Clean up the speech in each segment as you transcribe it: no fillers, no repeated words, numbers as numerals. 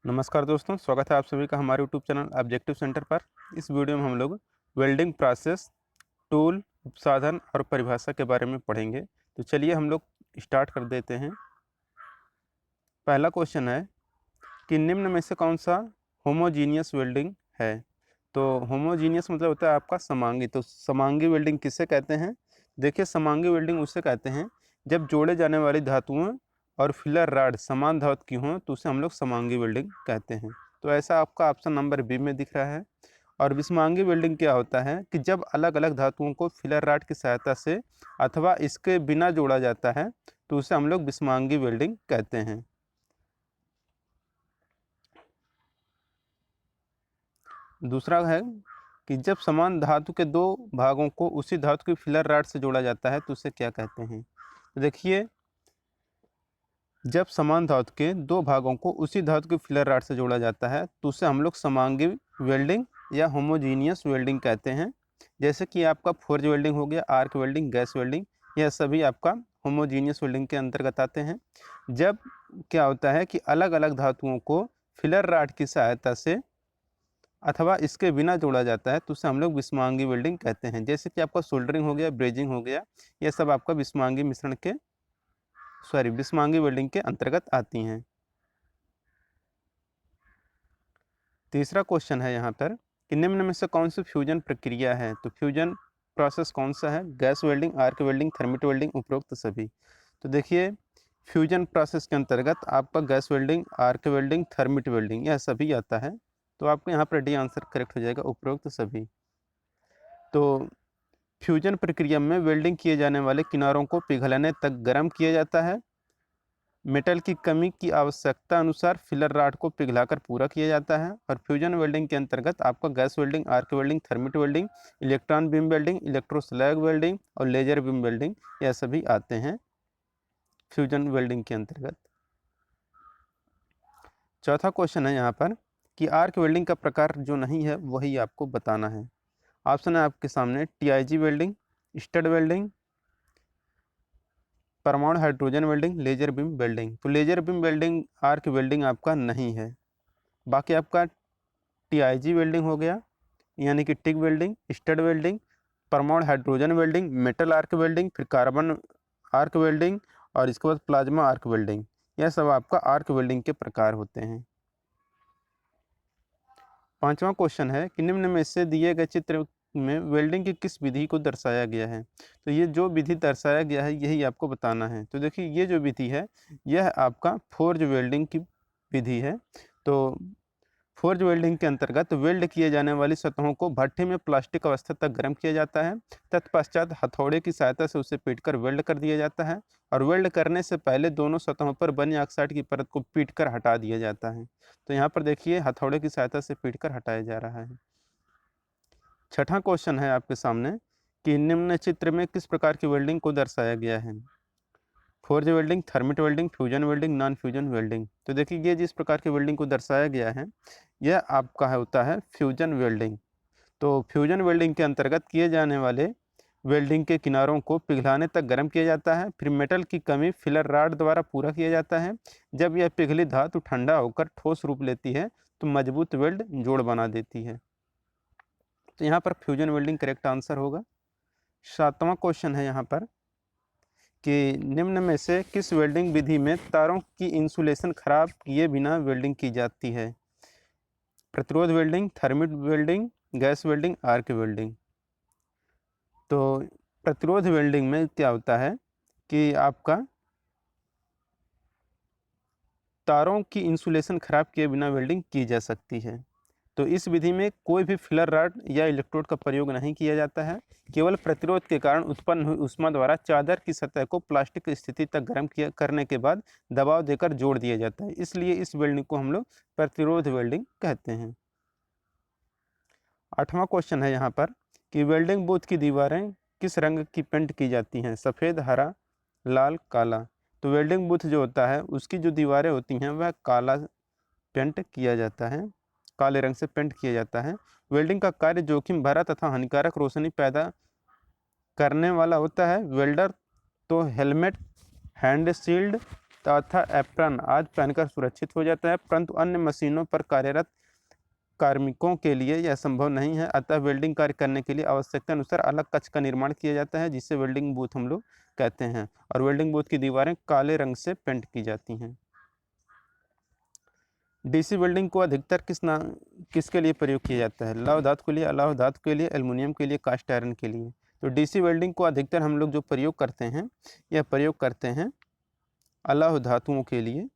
नमस्कार दोस्तों, स्वागत है आप सभी का हमारे यूट्यूब चैनल ऑब्जेक्टिव सेंटर पर। इस वीडियो में हम लोग वेल्डिंग प्रोसेस, टूल, उपसाधन और परिभाषा के बारे में पढ़ेंगे। तो चलिए हम लोग स्टार्ट कर देते हैं। पहला क्वेश्चन है कि निम्न में से कौन सा होमोजीनियस वेल्डिंग है। तो होमोजीनियस मतलब होता है आपका समांगी। तो समांगी वेल्डिंग किसे कहते हैं? देखिए, समांगी वेल्डिंग उसे कहते हैं जब जोड़े जाने वाली धातुओं और फिलर राड समान धातु की हों तो उसे हम लोग समांगी वेल्डिंग कहते हैं। तो ऐसा आपका ऑप्शन नंबर बी में दिख रहा है। और विषमांगी वेल्डिंग क्या होता है कि जब अलग अलग धातुओं को फिलर राड की सहायता से अथवा इसके बिना जोड़ा जाता है तो उसे हम लोग विषमांगी वेल्डिंग कहते हैं। दूसरा है कि जब समान धातु के दो भागों को उसी धातु की फिलर राड से जोड़ा जाता है तो उसे क्या कहते हैं? तो देखिए, जब समान धातु के दो भागों को उसी धातु की फिलर राड से जोड़ा जाता है तो उसे हम लोग समांगी वेल्डिंग या होमोजीनियस वेल्डिंग कहते हैं। जैसे कि आपका फोर्ज वेल्डिंग हो गया, आर्क वेल्डिंग, गैस वेल्डिंग, यह सभी आपका होमोजीनियस वेल्डिंग के अंतर्गत आते हैं। जब क्या होता है कि अलग अलग धातुओं को फिलर राड की सहायता से अथवा इसके बिना जोड़ा जाता है तो उसे हम लोग विषमांगी वेल्डिंग कहते हैं। जैसे कि आपका सोल्डरिंग हो गया, ब्रेजिंग हो गया, यह सब आपका विषमांगी वेल्डिंग के अंतर्गत आती हैं। तीसरा क्वेश्चन है यहाँ पर कि निम्न में से कौन सी फ्यूजन प्रक्रिया है। तो फ्यूजन प्रोसेस कौन सा है? Gas welding, arc welding, thermit welding, उपरोक्त सभी। तो देखिए, फ्यूजन प्रोसेस के अंतर्गत आपका gas welding, arc welding, thermit welding यह सभी आता है। तो आपको यहाँ पर डी आंसर करेक्ट हो जाएगा, उपरोक्त सभी। तो फ्यूजन प्रक्रिया में वेल्डिंग किए जाने वाले किनारों को पिघलने तक गर्म किया जाता है। मेटल की कमी की आवश्यकता अनुसार फिलर राड को पिघलाकर पूरा किया जाता है। और फ्यूजन वेल्डिंग के अंतर्गत आपका gas welding, arc welding, thermit welding, electron beam welding, electroslag welding और लेजर बीम वेल्डिंग यह सभी आते हैं फ्यूजन वेल्डिंग के अंतर्गत। चौथा क्वेश्चन है यहाँ पर कि आर्क वेल्डिंग का प्रकार जो नहीं है वही आपको बताना है। ऑप्शन है आपके सामने टीआईजी वेल्डिंग, स्टड वेल्डिंग, परमाणु hydrogen welding, laser beam welding. तो laser beam welding arc welding आपका नहीं है। बाकी आपका टीआईजी वेल्डिंग हो गया, यानी कि टिक वेल्डिंग, स्टड वेल्डिंग, परमाणु hydrogen welding, metal arc welding, फिर कार्बन आर्क वेल्डिंग और इसके बाद प्लाज्मा आर्क वेल्डिंग, यह सब आपका आर्क वेल्डिंग के प्रकार होते हैं। पांचवा क्वेश्चन है कि निम्न में से दिए गए चित्र में वेल्डिंग की किस विधि को दर्शाया गया है। तो ये जो विधि दर्शाया गया है यही आपको बताना है। तो देखिए, ये जो विधि है यह आपका फोर्ज वेल्डिंग की विधि है। तो फोर्ज वेल्डिंग के अंतर्गत वेल्ड किए जाने वाली सतहों को भट्ठी में प्लास्टिक अवस्था तक गर्म किया जाता है। तत्पश्चात हथौड़े की सहायता से उसे पीटकर वेल्ड कर दिया जाता है। और वेल्ड करने से पहले दोनों सतहों पर बनी ऑक्साइड की परत को पीटकर हटा दिया जाता है। तो यहाँ पर देखिए, हथौड़े की सहायता से पीटकर हटाया जा रहा है। छठा क्वेश्चन है आपके सामने कि निम्न चित्र में किस प्रकार की वेल्डिंग को दर्शाया गया है। Forge welding, thermit welding, fusion welding, non fusion welding. तो देखिए, ये जिस प्रकार की वेल्डिंग को दर्शाया गया है यह आपका होता है फ्यूजन वेल्डिंग। तो फ्यूजन वेल्डिंग के अंतर्गत किए जाने वाले वेल्डिंग के किनारों को पिघलाने तक गर्म किया जाता है। फिर मेटल की कमी फिलर राड द्वारा पूरा किया जाता है। जब यह पिघली धातु ठंडा होकर ठोस रूप लेती है तो मजबूत वेल्ड जोड़ बना देती है। तो यहाँ पर फ्यूजन वेल्डिंग करेक्ट आंसर होगा। सातवां क्वेश्चन है यहाँ पर कि निम्न में से किस वेल्डिंग विधि में तारों की इंसुलेशन खराब किए बिना वेल्डिंग की जाती है। प्रतिरोध welding, thermit welding, gas welding, arc welding. तो प्रतिरोध वेल्डिंग में क्या होता है कि आपका तारों की इंसुलेशन खराब किए बिना वेल्डिंग की जा सकती है। तो इस विधि में कोई भी फिलर रॉड या इलेक्ट्रोड का प्रयोग नहीं किया जाता है। केवल प्रतिरोध के कारण उत्पन्न हुई ऊष्मा द्वारा चादर की सतह को प्लास्टिक की स्थिति तक गर्म करने के बाद दबाव देकर जोड़ दिया जाता है। इसलिए इस वेल्डिंग को हम लोग प्रतिरोध वेल्डिंग कहते हैं। आठवां क्वेश्चन है यहाँ पर कि वेल्डिंग बूथ की दीवारें किस रंग की पेंट की जाती हैं। सफ़ेद, हरा, लाल, काला। तो वेल्डिंग बूथ जो होता है उसकी जो दीवारें होती हैं वह काला पेंट किया जाता है, काले रंग से पेंट किया जाता है। वेल्डिंग का कार्य जोखिम भरा तथा हानिकारक रोशनी पैदा करने वाला होता है। वेल्डर तो हेलमेट, हैंड शील्ड तथा एप्रन आदि पहनकर सुरक्षित हो जाता है, परंतु अन्य मशीनों पर कार्यरत कार्मिकों के लिए यह संभव नहीं है। अतः वेल्डिंग कार्य करने के लिए आवश्यकता अनुसार अलग कक्ष का निर्माण किया जाता है, जिसे वेल्डिंग बूथ हम लोग कहते हैं, और वेल्डिंग बूथ की दीवारें काले रंग से पेंट की जाती हैं। डीसी वेल्डिंग को अधिकतर किसके लिए प्रयोग किया जाता है? लौह धातु के लिए, अलौह धातु के लिए, एल्युमिनियम के लिए, कास्ट आयरन के लिए। तो डीसी वेल्डिंग को अधिकतर हम लोग जो प्रयोग करते हैं, यह प्रयोग करते हैं अलौह धातुओं के लिए।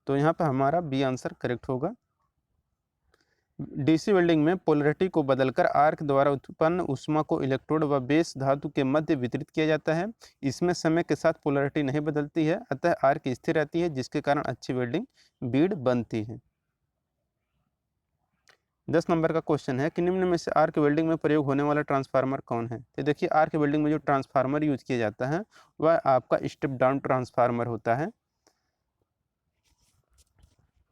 तो यहाँ पर हमारा बी आंसर करेक्ट होगा। डीसी वेल्डिंग में पोलरिटी को बदलकर आर्क द्वारा उत्पन्न ऊष्मा को इलेक्ट्रोड व बेस धातु के मध्य वितरित किया जाता है। इसमें समय के साथ पोलरिटी नहीं बदलती है, अतः आर्क स्थिर रहती है, जिसके कारण अच्छी वेल्डिंग बीड बनती है। 10 नंबर का क्वेश्चन है कि निम्न में से आर्क वेल्डिंग में प्रयोग होने वाला ट्रांसफार्मर कौन है? तो देखिए, आर्क वेल्डिंग में जो ट्रांसफार्मर यूज किया जाता है वह आपका स्टेप डाउन ट्रांसफार्मर होता है।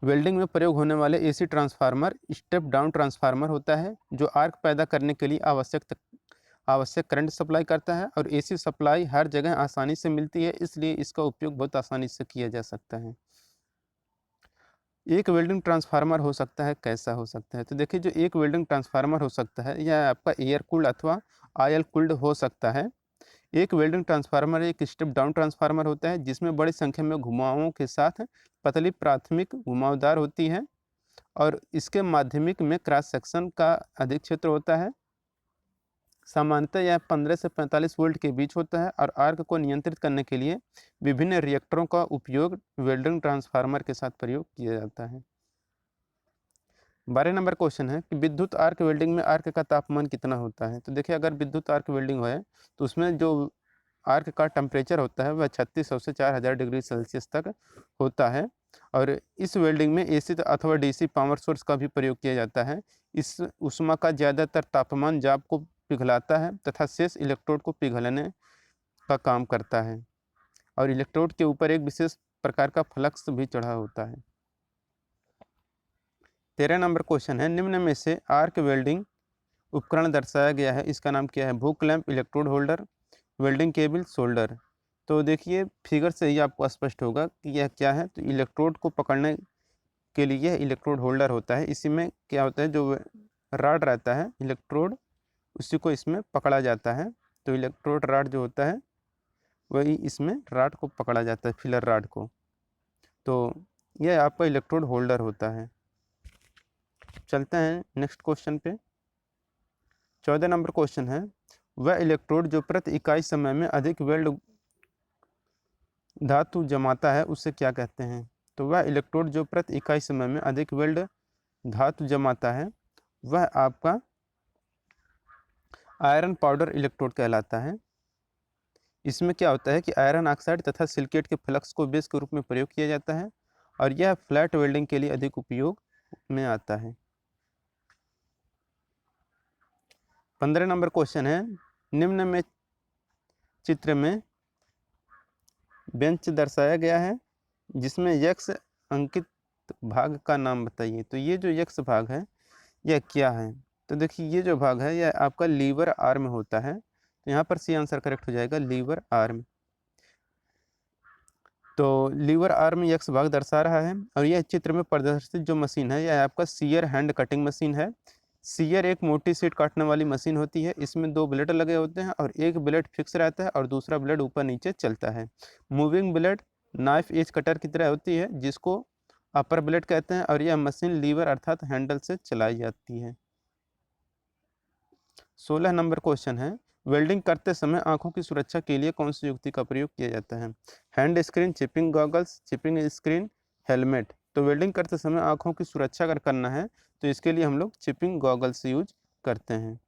वेल्डिंग में प्रयोग होने वाले AC transformer step down transformer होता है, जो आर्क पैदा करने के लिए आवश्यक करंट सप्लाई करता है, और एसी सप्लाई हर जगह आसानी से मिलती है, इसलिए इसका उपयोग बहुत आसानी से किया जा सकता है। एक वेल्डिंग ट्रांसफार्मर हो सकता है, कैसा हो सकता है? तो देखिए, जो एक वेल्डिंग ट्रांसफार्मर हो सकता है यह आपका एयर कूल्ड अथवा ऑयल कूल्ड हो सकता है। एक वेल्डिंग ट्रांसफार्मर एक स्टेप डाउन ट्रांसफार्मर होता है, जिसमें बड़ी संख्या में घुमावों के साथ पतली प्राथमिक घुमावदार होती है, और इसके माध्यमिक में क्रॉस सेक्शन का अधिक क्षेत्र होता है। सामान्यतः यह 15 से 45 वोल्ट के बीच होता है, और आर्क को नियंत्रित करने के लिए विभिन्न रिएक्टरों का उपयोग वेल्डिंग ट्रांसफार्मर के साथ प्रयोग किया जाता है। 12 नंबर क्वेश्चन है कि विद्युत आर्क वेल्डिंग में आर्क का तापमान कितना होता है? तो देखिए, अगर विद्युत आर्क वेल्डिंग है तो उसमें जो आर्क का टेम्परेचर होता है वह 3600 से 4000 डिग्री सेल्सियस तक होता है, और इस वेल्डिंग में एसी अथवा डीसी पावर सोर्स का भी प्रयोग किया जाता है। इस ऊष्मा का ज़्यादातर तापमान जाप को पिघलाता है तथा शेष इलेक्ट्रोड को पिघलने का काम करता है, और इलेक्ट्रोड के ऊपर एक विशेष प्रकार का फ्लक्स भी चढ़ा होता है। 13 नंबर क्वेश्चन है, निम्न में से आर्क वेल्डिंग उपकरण दर्शाया गया है, इसका नाम क्या है? भू clamp, electrode holder, welding cable, solder. तो देखिए, फिगर से ही आपको स्पष्ट होगा कि यह क्या है। तो इलेक्ट्रोड को पकड़ने के लिए यह इलेक्ट्रोड होल्डर होता है। इसी में क्या होता है, जो रॉड रहता है इलेक्ट्रोड, उसी को इसमें पकड़ा जाता है। तो इलेक्ट्रोड रॉड जो होता है वही इसमें रॉड को पकड़ा जाता है, फिलर रॉड को। तो यह आपका इलेक्ट्रोड होल्डर होता है। चलते हैं नेक्स्ट क्वेश्चन पे। 14 नंबर क्वेश्चन है, वह इलेक्ट्रोड जो प्रति इकाई समय में अधिक वेल्ड धातु जमाता है उसे क्या कहते हैं? तो वह इलेक्ट्रोड जो प्रति इकाई समय में अधिक वेल्ड धातु जमाता है वह आपका आयरन पाउडर इलेक्ट्रोड कहलाता है। इसमें क्या होता है कि आयरन ऑक्साइड तथा सिलिकेट के फ्लक्स को बेस के रूप में प्रयोग किया जाता है, और यह फ्लैट वेल्डिंग के लिए अधिक उपयोग में आता है। 15 नंबर क्वेश्चन है, निम्न में चित्र में बेंच दर्शाया गया है, जिसमें यक्स अंकित भाग का नाम बताइए। तो ये जो यक्स भाग है यह क्या है? तो देखिए, ये जो भाग है यह आपका लीवर आर्म होता है। तो यहाँ पर सी आंसर करेक्ट हो जाएगा, लीवर आर्म। तो लीवर आर्म यक्स भाग दर्शा रहा है, और यह चित्र में प्रदर्शित जो मशीन है यह आपका सीयर हैंड कटिंग मशीन है। सीयर एक मोटी शीट काटने वाली मशीन होती है। इसमें 2 ब्लेड लगे होते हैं, और एक ब्लेड फिक्स रहता है और दूसरा ब्लेड ऊपर नीचे चलता है। Moving blade knife edge cutter की तरह होती है, जिसको अपर ब्लेड कहते हैं, और यह मशीन लीवर अर्थात हैंडल से चलाई जाती है। 16 नंबर क्वेश्चन है, वेल्डिंग करते समय आंखों की सुरक्षा के लिए कौन सी युक्ति का प्रयोग किया जाता है? Hand screen, chipping goggles, chipping screen, helmet. तो वेल्डिंग करते समय आंखों की सुरक्षा अगर करना है तो इसके लिए हम लोग चिपिंग गॉगल्स यूज करते हैं।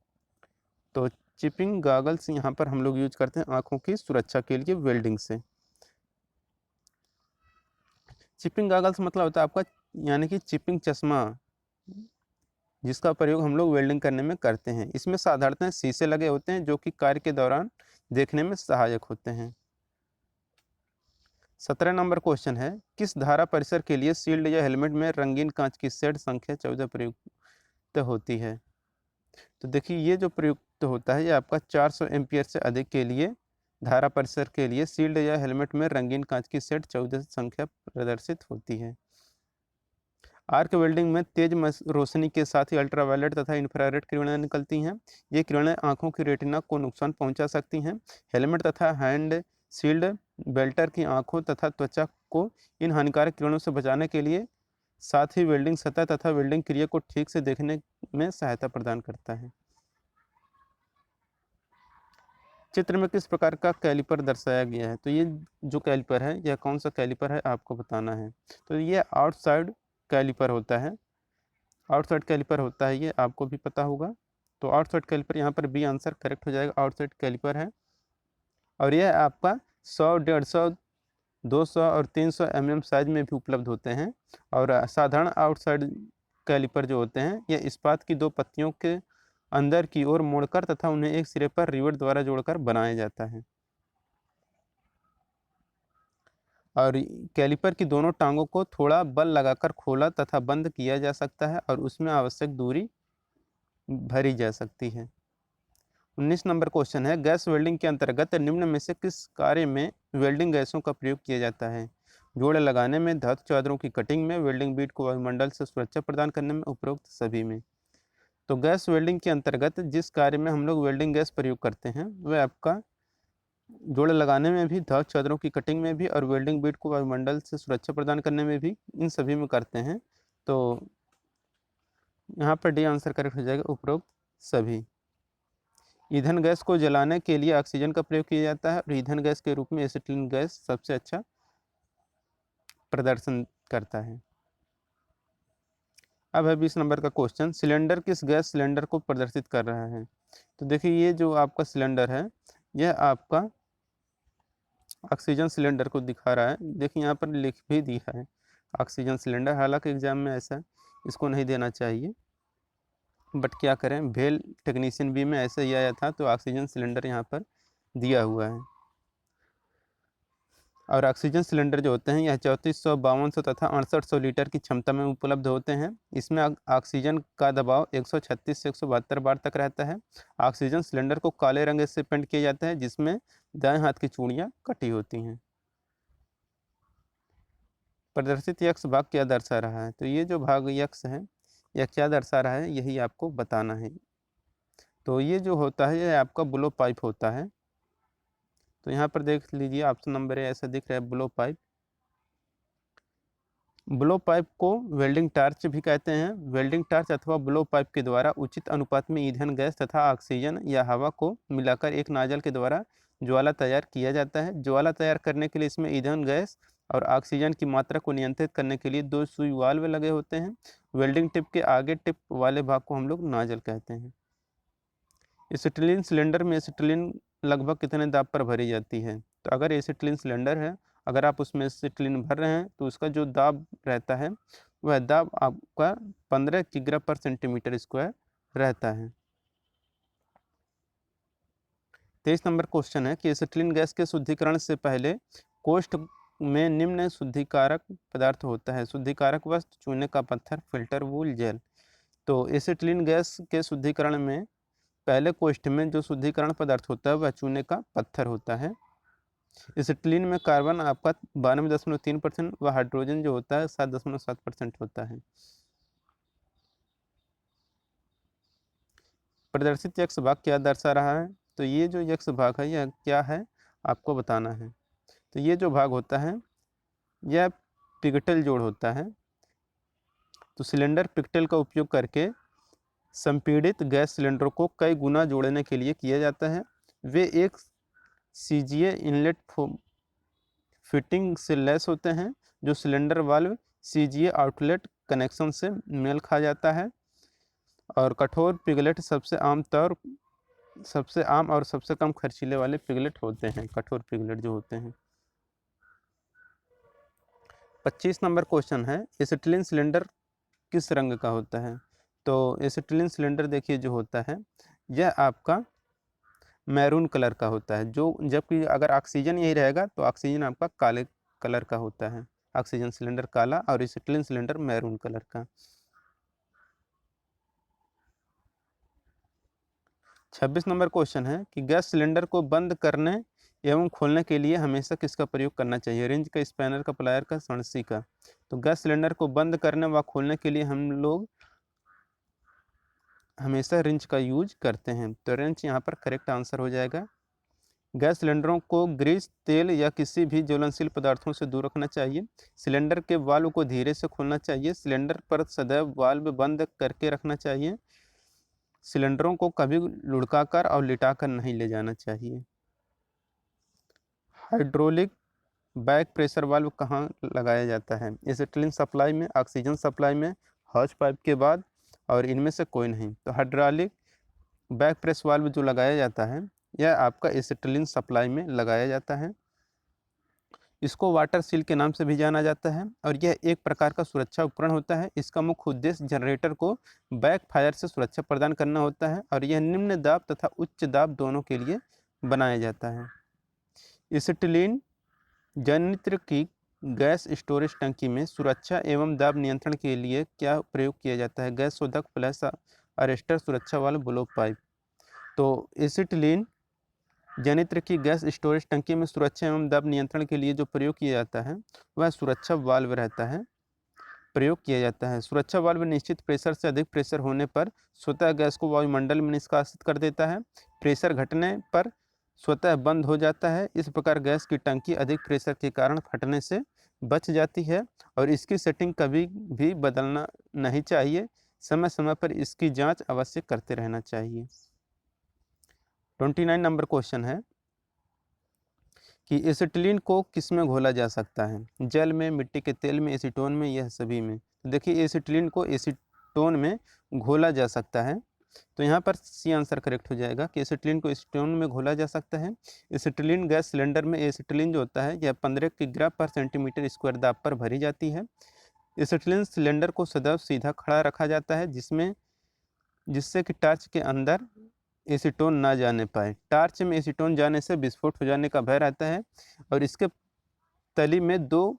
तो चिपिंग गॉगल्स यहाँ पर हम लोग यूज करते हैं आंखों की सुरक्षा के लिए वेल्डिंग से। चिपिंग गॉगल्स मतलब होता है आपका यानी कि चिपिंग चश्मा, जिसका प्रयोग हम लोग वेल्डिंग करने में करते हैं। इसमें साधारणतः शीशे लगे होते हैं, जो कि कार्य के दौरान देखने में सहायक होते हैं। 17 नंबर क्वेश्चन है, किस धारा परिसर के लिए शील्ड या हेलमेट में रंगीन कांच की शेड संख्या 14 प्रयुक्त होती है? तो देखिए, ये जो प्रयुक्त होता है ये आपका 400 एम्पियर से अधिक के लिए धारा परिसर के लिए शील्ड या हेलमेट में रंगीन कांच की सेट 14 संख्या प्रदर्शित होती है। आर्क वेल्डिंग में तेज रोशनी के साथ ही अल्ट्रावायलेट तथा इंफ्रारेड किरणें निकलती हैं। ये किरणें आंखों की रेटिना को नुकसान पहुंचा सकती हैं। हेलमेट तथा हैंड शील्ड बेल्टर की आंखों तथा त्वचा को इन हानिकारक किरणों से बचाने के लिए साथ ही वेल्डिंग सतह तथा वेल्डिंग क्रिया को ठीक से देखने में सहायता प्रदान करता है। चित्र में किस प्रकार का कैलिपर दर्शाया गया है? तो ये जो कैलिपर है यह कौन सा कैलिपर है आपको बताना है। तो ये आउटसाइड कैलिपर होता है। आउटसाइड कैलिपर होता है, ये आपको भी पता होगा। तो आउटसाइड कैलिपर यहाँ पर बी आंसर करेक्ट हो जाएगा, आउटसाइड कैलिपर है। और यह आपका 100, 150, 200 और 300 mm साइज में भी उपलब्ध होते हैं। और साधारण आउटसाइड कैलिपर जो होते हैं यह इस्पात की दो पत्तियों के अंदर की ओर मोड़कर तथा उन्हें एक सिरे पर रिवेट द्वारा जोड़कर बनाया जाता है। और कैलिपर की दोनों टांगों को थोड़ा बल लगाकर खोला तथा बंद किया जा सकता है और उसमें आवश्यक दूरी भरी जा सकती है। 19 नंबर क्वेश्चन है, गैस वेल्डिंग के अंतर्गत निम्न में से किस कार्य में वेल्डिंग गैसों का प्रयोग किया जाता है? जोड़ लगाने में, धातु चादरों की कटिंग में, वेल्डिंग बीट को वायुमंडल से सुरक्षा प्रदान करने में, उपरोक्त सभी में। तो गैस वेल्डिंग के अंतर्गत जिस कार्य में हम लोग वेल्डिंग गैस प्रयोग करते हैं वह आपका जोड़ लगाने में भी, धातु चादरों की कटिंग में भी और वेल्डिंग बीट को वायुमंडल से सुरक्षा प्रदान करने में भी, इन सभी में करते हैं। तो यहाँ पर डी आंसर करेक्ट हो जाएगा, उपरोक्त सभी। ईंधन गैस को जलाने के लिए ऑक्सीजन का प्रयोग किया जाता है और ईंधन गैस के रूप में एसिटिलीन गैस सबसे अच्छा प्रदर्शन करता है। अब है 20 नंबर का क्वेश्चन, सिलेंडर किस गैस सिलेंडर को प्रदर्शित कर रहा है? तो देखिए ये जो आपका सिलेंडर है यह आपका ऑक्सीजन सिलेंडर को दिखा रहा है। देखिए यहाँ पर लिख भी दिया है ऑक्सीजन सिलेंडर, हालांकि एग्जाम में ऐसा इसको नहीं देना चाहिए, बट क्या करें, भेल टेक्नीशियन बी में ऐसे ही आया था तो ऑक्सीजन सिलेंडर यहाँ पर दिया हुआ है। और ऑक्सीजन सिलेंडर जो होते हैं यह 3400, 5200 तथा 6800 लीटर की क्षमता में उपलब्ध होते हैं। इसमें ऑक्सीजन का दबाव 136 से 172 बार तक रहता है। ऑक्सीजन सिलेंडर को काले रंग से पेंट किया जाता है जिसमें दाएं हाथ की चूड़ियाँ कटी होती हैं। प्रदर्शित यक्ष भाग क्या दर्शा रहा है? तो ये जो भाग यक्ष है यह क्या दर्शा रहा है यही आपको बताना है। तो ये जो होता है यह आपका ब्लो पाइप होता है। तो यहाँ पर देख लीजिए ऑप्शन नंबर ए ऐसा दिख रहा है, ब्लो पाइप। ब्लो पाइप को वेल्डिंग टार्च भी कहते हैं। वेल्डिंग टार्च अथवा ब्लो पाइप के द्वारा उचित अनुपात में ईंधन गैस तथा ऑक्सीजन या हवा को मिलाकर एक नाजल के द्वारा ज्वाला तैयार किया जाता है। ज्वाला तैयार करने के लिए इसमें ईंधन गैस और ऑक्सीजन की मात्रा को नियंत्रित करने के लिए दो सुई वाल्व लगे होते हैं। वेल्डिंग टिप के आगे टिप वाले भाग को हम लोग नाजल कहते हैं। एसिटिलीन सिलेंडर में एसिटिलीन लगभग कितने दाब पर भरी जाती है? तो अगर एसिटिलीन सिलेंडर है, अगर आप उसमें एसिटिलीन भर रहे हैं तो उसका जो दाब रहता है वह दाब आपका 15 किग्रा पर सेंटीमीटर स्क्वायर रहता है। 23 नंबर क्वेश्चन है कि एसिटिलीन गैस के शुद्धिकरण से पहले कोष्ठ में निम्न शुद्धिकारक पदार्थ होता है। शुद्धिकारक वस्तु, चूने का पत्थर, फिल्टर, वूल, जेल। तो एसिटिलीन गैस के शुद्धिकरण में पहले कोष्ठ में जो शुद्धिकरण पदार्थ होता है वह चूने का पत्थर होता है। एसिटिलीन में कार्बन आपका 92.3% व हाइड्रोजन जो होता है 7.7% होता है। प्रदर्शित यक्ष भाग क्या दर्शा रहा है? तो ये जो यक्ष भाग है यह क्या है आपको बताना है। तो ये जो भाग होता है यह पिगटल जोड़ होता है। तो सिलेंडर पिगटल का उपयोग करके संपीड़ित गैस सिलेंडरों को कई गुना जोड़ने के लिए किया जाता है। वे एक सीजीए इनलेट फिटिंग से लैस होते हैं जो cylinder valve CGA outlet connection से मेल खा जाता है। और कठोर पिगलेट सबसे आम और सबसे कम खर्चीले वाले पिगलेट होते हैं, कठोर पिगलेट जो होते हैं। 25 नंबर क्वेश्चन है, एसिटिलीन सिलेंडर किस रंग का होता है? तो एसिटिलीन सिलेंडर देखिए जो होता है यह आपका मैरून कलर का होता है। जो जबकि अगर ऑक्सीजन यही रहेगा तो ऑक्सीजन आपका काले कलर का होता है। ऑक्सीजन सिलेंडर काला और एसिटिलीन सिलेंडर मैरून कलर का। 26 नंबर क्वेश्चन है कि गैस सिलेंडर को बंद करने एवं खोलने के लिए हमेशा किसका प्रयोग करना चाहिए? रिंच का, स्पैनर का, प्लायर का, सणसी का। तो गैस सिलेंडर को बंद करने व खोलने के लिए हम लोग हमेशा रिंच का यूज करते हैं, तो रिंच यहाँ पर करेक्ट आंसर हो जाएगा। गैस सिलेंडरों को ग्रीस, तेल या किसी भी ज्वलनशील पदार्थों से दूर रखना चाहिए। सिलेंडर के वाल्व को धीरे से खोलना चाहिए। सिलेंडर पर सदैव वाल्व बंद करके रखना चाहिए। सिलेंडरों को कभी लुढ़काकर और लिटाकर नहीं ले जाना चाहिए। हाइड्रोलिक बैक प्रेशर वाल्व कहाँ लगाया जाता है? एसिटिलीन सप्लाई में, ऑक्सीजन सप्लाई में, हॉज पाइप के बाद, और इनमें से कोई नहीं। तो हाइड्रोलिक बैक प्रेस वाल्व जो लगाया जाता है यह आपका एसिटिलीन सप्लाई में लगाया जाता है। इसको वाटर सील के नाम से भी जाना जाता है और यह एक प्रकार का सुरक्षा उपकरण होता है। इसका मुख्य उद्देश्य जनरेटर को बैक फायर से सुरक्षा प्रदान करना होता है और यह निम्न दाब तथा उच्च दाब दोनों के लिए बनाया जाता है। एसिटिलीन जनरेटर की गैस स्टोरेज टंकी में सुरक्षा एवं दाब नियंत्रण के लिए क्या प्रयोग किया जाता है? गैस शोधक, फ्लैश अरेस्टर, सुरक्षा वाल्व, ब्लो पाइप। तो एसिटिलीन जनित्र की गैस स्टोरेज टंकी में सुरक्षा एवं दाब नियंत्रण के लिए जो प्रयोग किया जाता है वह सुरक्षा वाल्व रहता है, प्रयोग किया जाता है। सुरक्षा वाल्व निश्चित प्रेशर से अधिक प्रेशर होने पर स्वतः गैस को वायुमंडल में निष्कासित कर देता है। प्रेशर घटने पर स्वतः बंद हो जाता है। इस प्रकार गैस की टंकी अधिक प्रेशर के कारण फटने से बच जाती है और इसकी सेटिंग कभी भी बदलना नहीं चाहिए। समय समय पर इसकी जांच अवश्य करते रहना चाहिए। 29 नंबर क्वेश्चन है कि एसिटिलीन को किस में घोला जा सकता है? जल में, मिट्टी के तेल में, एसीटोन में, यह सभी में। तो देखिए एसिटिलीन को एसीटोन में घोला जा सकता है, तो यहाँ पर सी आंसर करेक्ट हो जाएगा कि एसिटिलीन को एसीटोन में घोला जा सकता है। एसिटिलीन गैस सिलेंडर में एसिटिलीन जो होता है यह 15 किग्रा पर सेंटीमीटर स्क्वायर दाब पर भरी जाती है। एसिटिलीन सिलेंडर को सदैव सीधा खड़ा रखा जाता है जिससे कि टार्च के अंदर एसीटोन ना जाने पाए। टार्च में एसीटोन जाने से विस्फोट हो जाने का भय रहता है और इसके तली में 2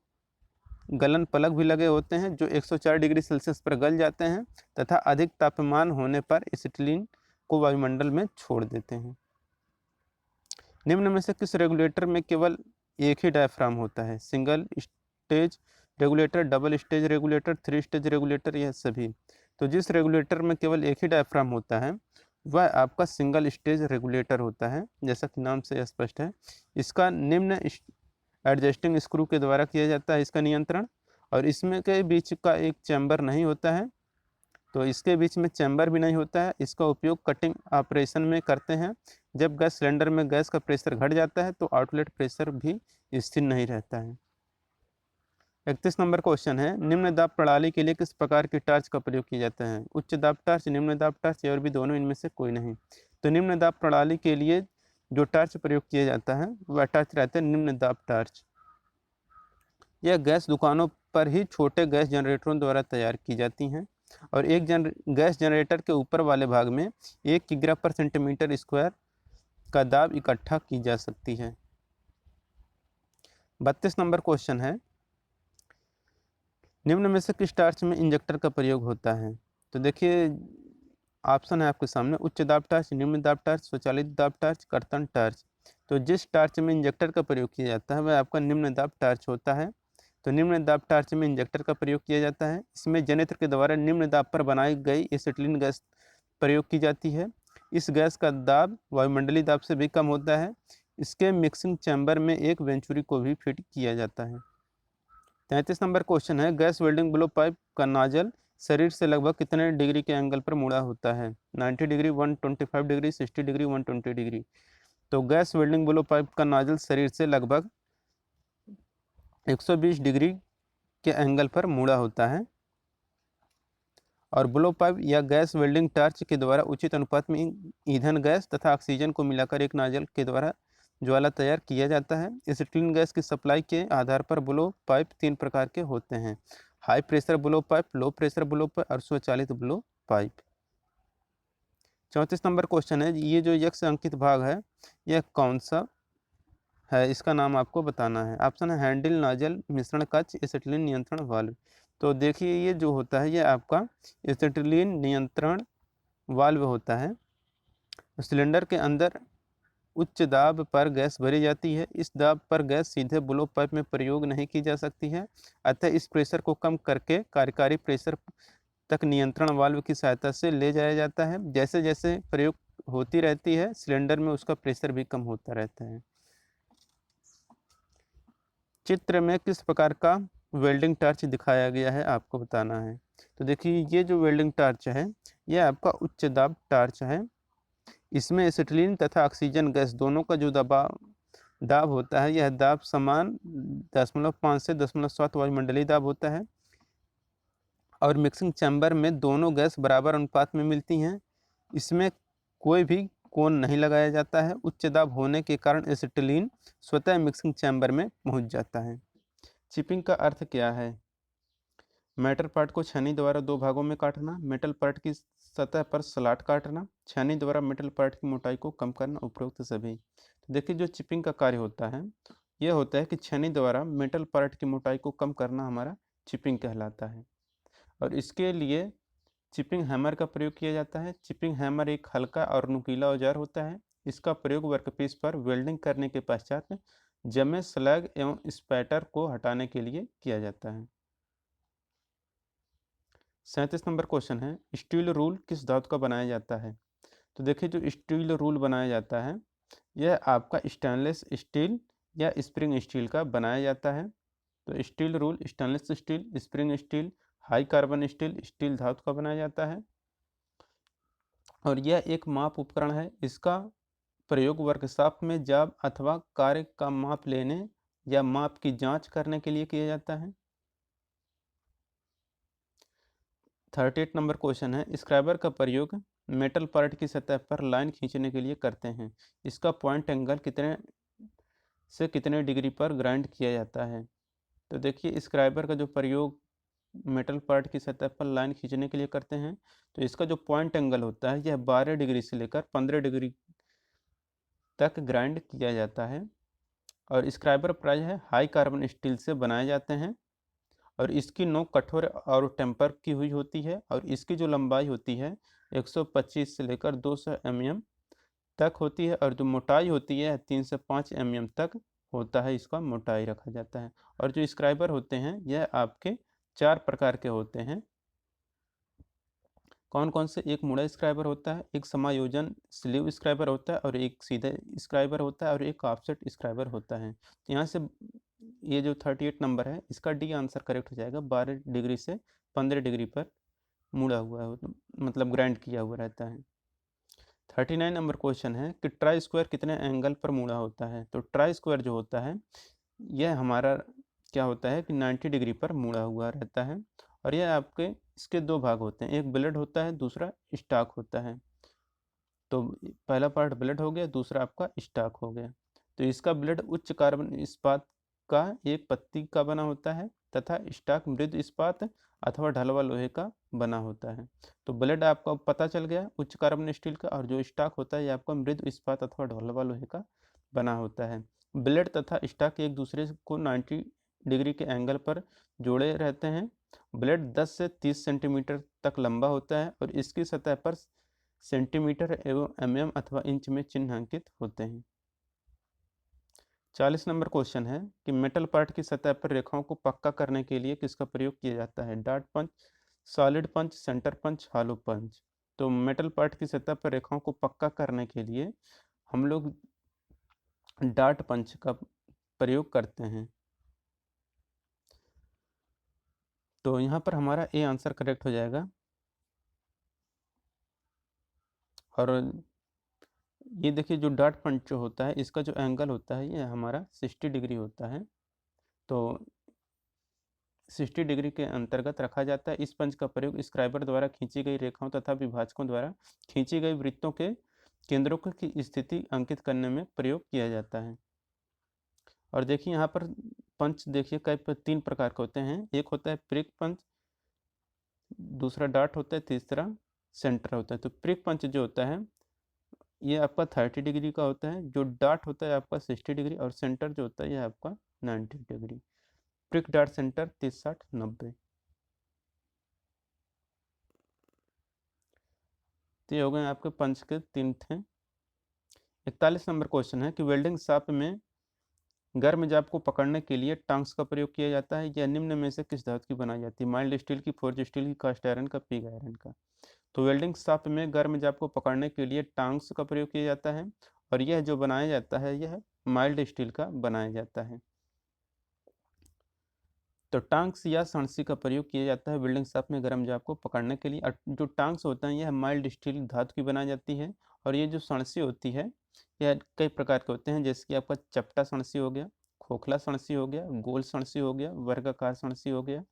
गलन पलक भी लगे होते हैं जो 104 डिग्री सेल्सियस पर गल जाते हैं तथा अधिक तापमान होने पर एसिटिलीन को वायुमंडल में छोड़ देते हैं। निम्न में से किस रेगुलेटर में केवल एक ही डायफ्राम होता है? Single stage regulator, double stage regulator, 3 stage regulator, यह सभी। तो जिस रेगुलेटर में केवल एक ही डायफ्राम होता है वह आपका सिंगल स्टेज रेगुलेटर होता है, जैसा कि नाम से स्पष्ट है। इसका निम्न एडजस्टिंग स्क्रू के द्वारा किया जाता है इसका नियंत्रण, और इसमें के बीच का एक चैम्बर नहीं होता है, तो इसके बीच में चैम्बर भी नहीं होता है। इसका उपयोग कटिंग ऑपरेशन में करते हैं। जब गैस सिलेंडर में गैस का प्रेशर घट जाता है तो आउटलेट प्रेशर भी स्थिर नहीं रहता है। 31 नंबर क्वेश्चन है, निम्न दाब प्रणाली के लिए किस प्रकार की टार्च का प्रयोग किया जाता है? उच्च दाब टार्च, निम्न दाब टार्च, और भी दोनों, इनमें से कोई नहीं। तो निम्न दाब प्रणाली के लिए जो टार्च प्रयोग किया जाता है वह टार्च रहता है निम्न दाब टार्च। यह गैस दुकानों पर ही छोटे गैस जनरेटरों द्वारा तैयार की जाती हैं और एक गैस जनरेटर के ऊपर वाले भाग में 1 किग्रा पर सेंटीमीटर स्क्वायर का दाब इकट्ठा की जा सकती है। 32 नंबर क्वेश्चन है, निम्न में से किस टार्च में इंजेक्टर का प्रयोग होता है? तो देखिए ऑप्शन है आपके सामने, उच्च दाब टार्च, निम्न दाब टार्च, स्वचालित दाब टार्च, कर्तन टार्च। तो जिस टार्च में इंजेक्टर का प्रयोग किया जाता है वह आपका निम्न दाब टार्च होता है। तो निम्न दाब टार्च में इंजेक्टर का प्रयोग किया जाता है। इसमें जनित्र के द्वारा निम्न दाब पर बनाई गई एसिटिलीन गैस प्रयोग की जाती है। इस गैस का दाब वायुमंडलीय दाब से भी कम होता है। इसके मिक्सिंग चैम्बर में एक वेंचुरी को भी फिट किया जाता है। 33 नंबर क्वेश्चन है, गैस वेल्डिंग ब्लो पाइप का नाजल शरीर से लगभग कितने डिग्री के एंगल पर मुड़ा होता है? 90 डिग्री, 125 डिग्री, 60 डिग्री, 120 डिग्री। तो गैस वेल्डिंग ब्लो पाइप का नाजल शरीर से लगभग 120 डिग्री के एंगल पर मुड़ा होता है और ब्लो पाइप या गैस वेल्डिंग टार्च के द्वारा उचित अनुपात में ईंधन गैस तथा ऑक्सीजन को मिलाकर एक नाजल के द्वारा ज्वाला तैयार किया जाता है। एसिटिलीन गैस की सप्लाई के आधार पर ब्लो पाइप 3 प्रकार के होते हैं, high pressure blow pipe, low pressure blow pipe और स्वचालित ब्लो पाइप। 34 नंबर क्वेश्चन है, ये जो यक्ष अंकित भाग है यह कौन सा है? इसका नाम आपको बताना है। ऑप्शन है हैंडल, नाजल, मिश्रण कक्ष, एसिटिलीन नियंत्रण वाल्व। तो देखिए ये जो होता है ये आपका एसिटिलीन नियंत्रण वाल्व होता है। सिलेंडर के अंदर उच्च दाब पर गैस भरी जाती है। इस दाब पर गैस सीधे ब्लो पाइप में प्रयोग नहीं की जा सकती है, अतः इस प्रेशर को कम करके कार्यकारी प्रेशर तक नियंत्रण वाल्व की सहायता से ले जाया जाता है। जैसे जैसे प्रयोग होती रहती है सिलेंडर में उसका प्रेशर भी कम होता रहता है। चित्र में किस प्रकार का वेल्डिंग टार्च दिखाया गया है आपको बताना है। तो देखिए ये जो वेल्डिंग टार्च है यह आपका उच्च दाब टार्च है। इसमें एसिटिलीन तथा ऑक्सीजन गैस दोनों का जो दाब होता है यह दाब समान 0.5 से 0.7 वायुमंडलीय दाब होता है और मिक्सिंग चैम्बर में दोनों गैस बराबर अनुपात में मिलती हैं। इसमें कोई भी कोण नहीं लगाया जाता है। उच्च दाब होने के कारण एसिटिलीन स्वतः मिक्सिंग चैम्बर में पहुंच जाता है। चिपिंग का अर्थ क्या है? मेटल पार्ट को छेनी द्वारा दो भागों में काटना, मेटल पार्ट की सतह पर स्लॉट काटना, छेनी द्वारा मेटल पार्ट की मोटाई को कम करना, उपरोक्त सभी। तो देखिए जो चिपिंग का कार्य होता है यह होता है कि छेनी द्वारा मेटल पार्ट की मोटाई को कम करना हमारा चिपिंग कहलाता है और इसके लिए चिपिंग हैमर का प्रयोग किया जाता है। चिपिंग हैमर एक हल्का और नुकीला औजार होता है। इसका प्रयोग वर्कपीस पर वेल्डिंग करने के पश्चात जमे स्लैग एवं स्पैटर को हटाने के लिए किया जाता है। 37 नंबर क्वेश्चन है, स्टील रूल किस धातु का बनाया जाता है? तो देखिए जो स्टील रूल बनाया जाता है यह आपका स्टेनलेस स्टील या स्प्रिंग स्टील का बनाया जाता है। तो steel rule stainless steel, spring steel, high carbon steel, steel धातु का बनाया जाता है और यह एक माप उपकरण है। इसका प्रयोग वर्कशॉप में जाब अथवा कार्य का माप लेने या माप की जांच करने के लिए किया जाता है। 38 नंबर क्वेश्चन है, स्क्राइबर का प्रयोग मेटल पार्ट की सतह पर लाइन खींचने के लिए करते हैं। इसका पॉइंट एंगल कितने से कितने डिग्री पर ग्राइंड किया जाता है? तो देखिए स्क्राइबर का जो प्रयोग मेटल पार्ट की सतह पर लाइन खींचने के लिए करते हैं तो इसका जो पॉइंट एंगल होता है यह 12 डिग्री से लेकर 15 डिग्री तक ग्राइंड किया जाता है और स्क्राइबर प्राय है हाई कार्बन स्टील से बनाए जाते हैं और इसकी नोक कठोर और टेम्पर की हुई होती है और इसकी जो लंबाई होती है 125 से लेकर 200 mm तक होती है और जो मोटाई होती है 3 से 5 mm तक होता है, इसका मोटाई रखा जाता है। और जो स्क्राइबर होते हैं यह आपके 4 प्रकार के होते हैं। कौन कौन से? एक मुड़ा स्क्राइबर होता है, एक समायोजन स्लीव स्क्राइबर होता है और एक सीधे स्क्राइबर होता है और एक ऑफसेट स्क्राइबर होता है। तो यहाँ से ये जो 38 नंबर है इसका डी आंसर करेक्ट हो जाएगा। 12 डिग्री से 15 डिग्री पर मुड़ा हुआ है मतलब ग्राइंड किया हुआ रहता है। 39 नंबर क्वेश्चन है कि ट्राई स्क्वायर कितने एंगल पर मुड़ा होता है? तो ट्राई स्क्वायर जो होता है यह हमारा क्या होता है कि 90 डिग्री पर मुड़ा हुआ रहता है और यह आपके इसके दो भाग होते हैं, एक ब्लेड होता है दूसरा स्टॉक होता है। तो पहला पार्ट ब्लेड हो गया, दूसरा आपका स्टॉक हो गया। तो इसका ब्लेड उच्च कार्बन इस्पात का एक पत्ती का बना होता है तथा स्टॉक मृद इस्पात अथवा ढलवा लोहे का बना होता है। तो ब्लेड आपका पता चल गया उच्च कार्बन स्टील का और जो स्टॉक होता है ये आपका मृद इस्पात अथवा ढलवा लोहे का बना होता है। ब्लेड तथा स्टॉक एक दूसरे को 90 डिग्री के एंगल पर जोड़े रहते हैं। ब्लेड 10 से 30 सेंटीमीटर तक लंबा होता है और इसकी सतह पर सेंटीमीटर एवं mm अथवा इंच में चिन्हांकित होते हैं। 40 नंबर क्वेश्चन है कि मेटल पार्ट की सतह पर रेखाओं को पक्का करने के लिए किसका प्रयोग किया जाता है? डॉट पंच, सॉलिड पंच, सेंटर पंच, हॉलो पंच। तो मेटल पार्ट की सतह पर रेखाओं को पक्का करने के लिए हम लोग डॉट पंच का प्रयोग करते हैं। तो यहाँ पर हमारा ए आंसर करेक्ट हो जाएगा। और ये देखिए जो डॉट पंच जो होता है इसका जो एंगल होता है ये हमारा 60 डिग्री होता है। तो 60 डिग्री के अंतर्गत रखा जाता है। इस पंच का प्रयोग स्क्राइबर द्वारा खींची गई रेखाओं तथा विभाजकों द्वारा खींची गई वृत्तों के केंद्रों की स्थिति अंकित करने में प्रयोग किया जाता है। और देखिए यहाँ पर पंच देखिए कई 3 प्रकार के होते हैं, एक होता है प्रिक पंच, दूसरा डॉट होता है, तीसरा सेंटर होता है। तो प्रिक पंच जो होता है ये आपका 30 डिग्री का होता है, जो डॉट होता है आपका 60 डिग्री और सेंटर जो होता है ये आपका 90 डिग्री। Prick dot centre 30 60 90। तो ये हो गए आपके पंच के 3 थे। 41 नंबर क्वेश्चन है कि वेल्डिंग शॉप में गर्म जाप को पकड़ने के लिए टांग्स का प्रयोग किया जाता है। यह निम्न में से किस धातु की बनाई जाती है? माइल्ड स्टील की, फोर्ज स्टील की, कास्ट आयरन का, पिग आयरन का। तो वेल्डिंग शॉप में गर्म जाप को पकड़ने के लिए टांग्स का प्रयोग किया जाता है और यह जो बनाया जाता है यह माइल्ड स्टील का बनाया जाता है। तो टांग्स या सणसी का प्रयोग किया जाता है वेल्डिंग शॉप में गर्म जाप को पकड़ने के लिए। और जो टांग्स होता है यह माइल्ड स्टील धातु की बनाई जाती है और ये जो सणसी होती है यह कई प्रकार के होते हैं, जैसे कि आपका चपटा सणसी हो गया, खोखला सणसी हो गया, गोल सणसी हो गया, वर्गाकार सणसी हो गया।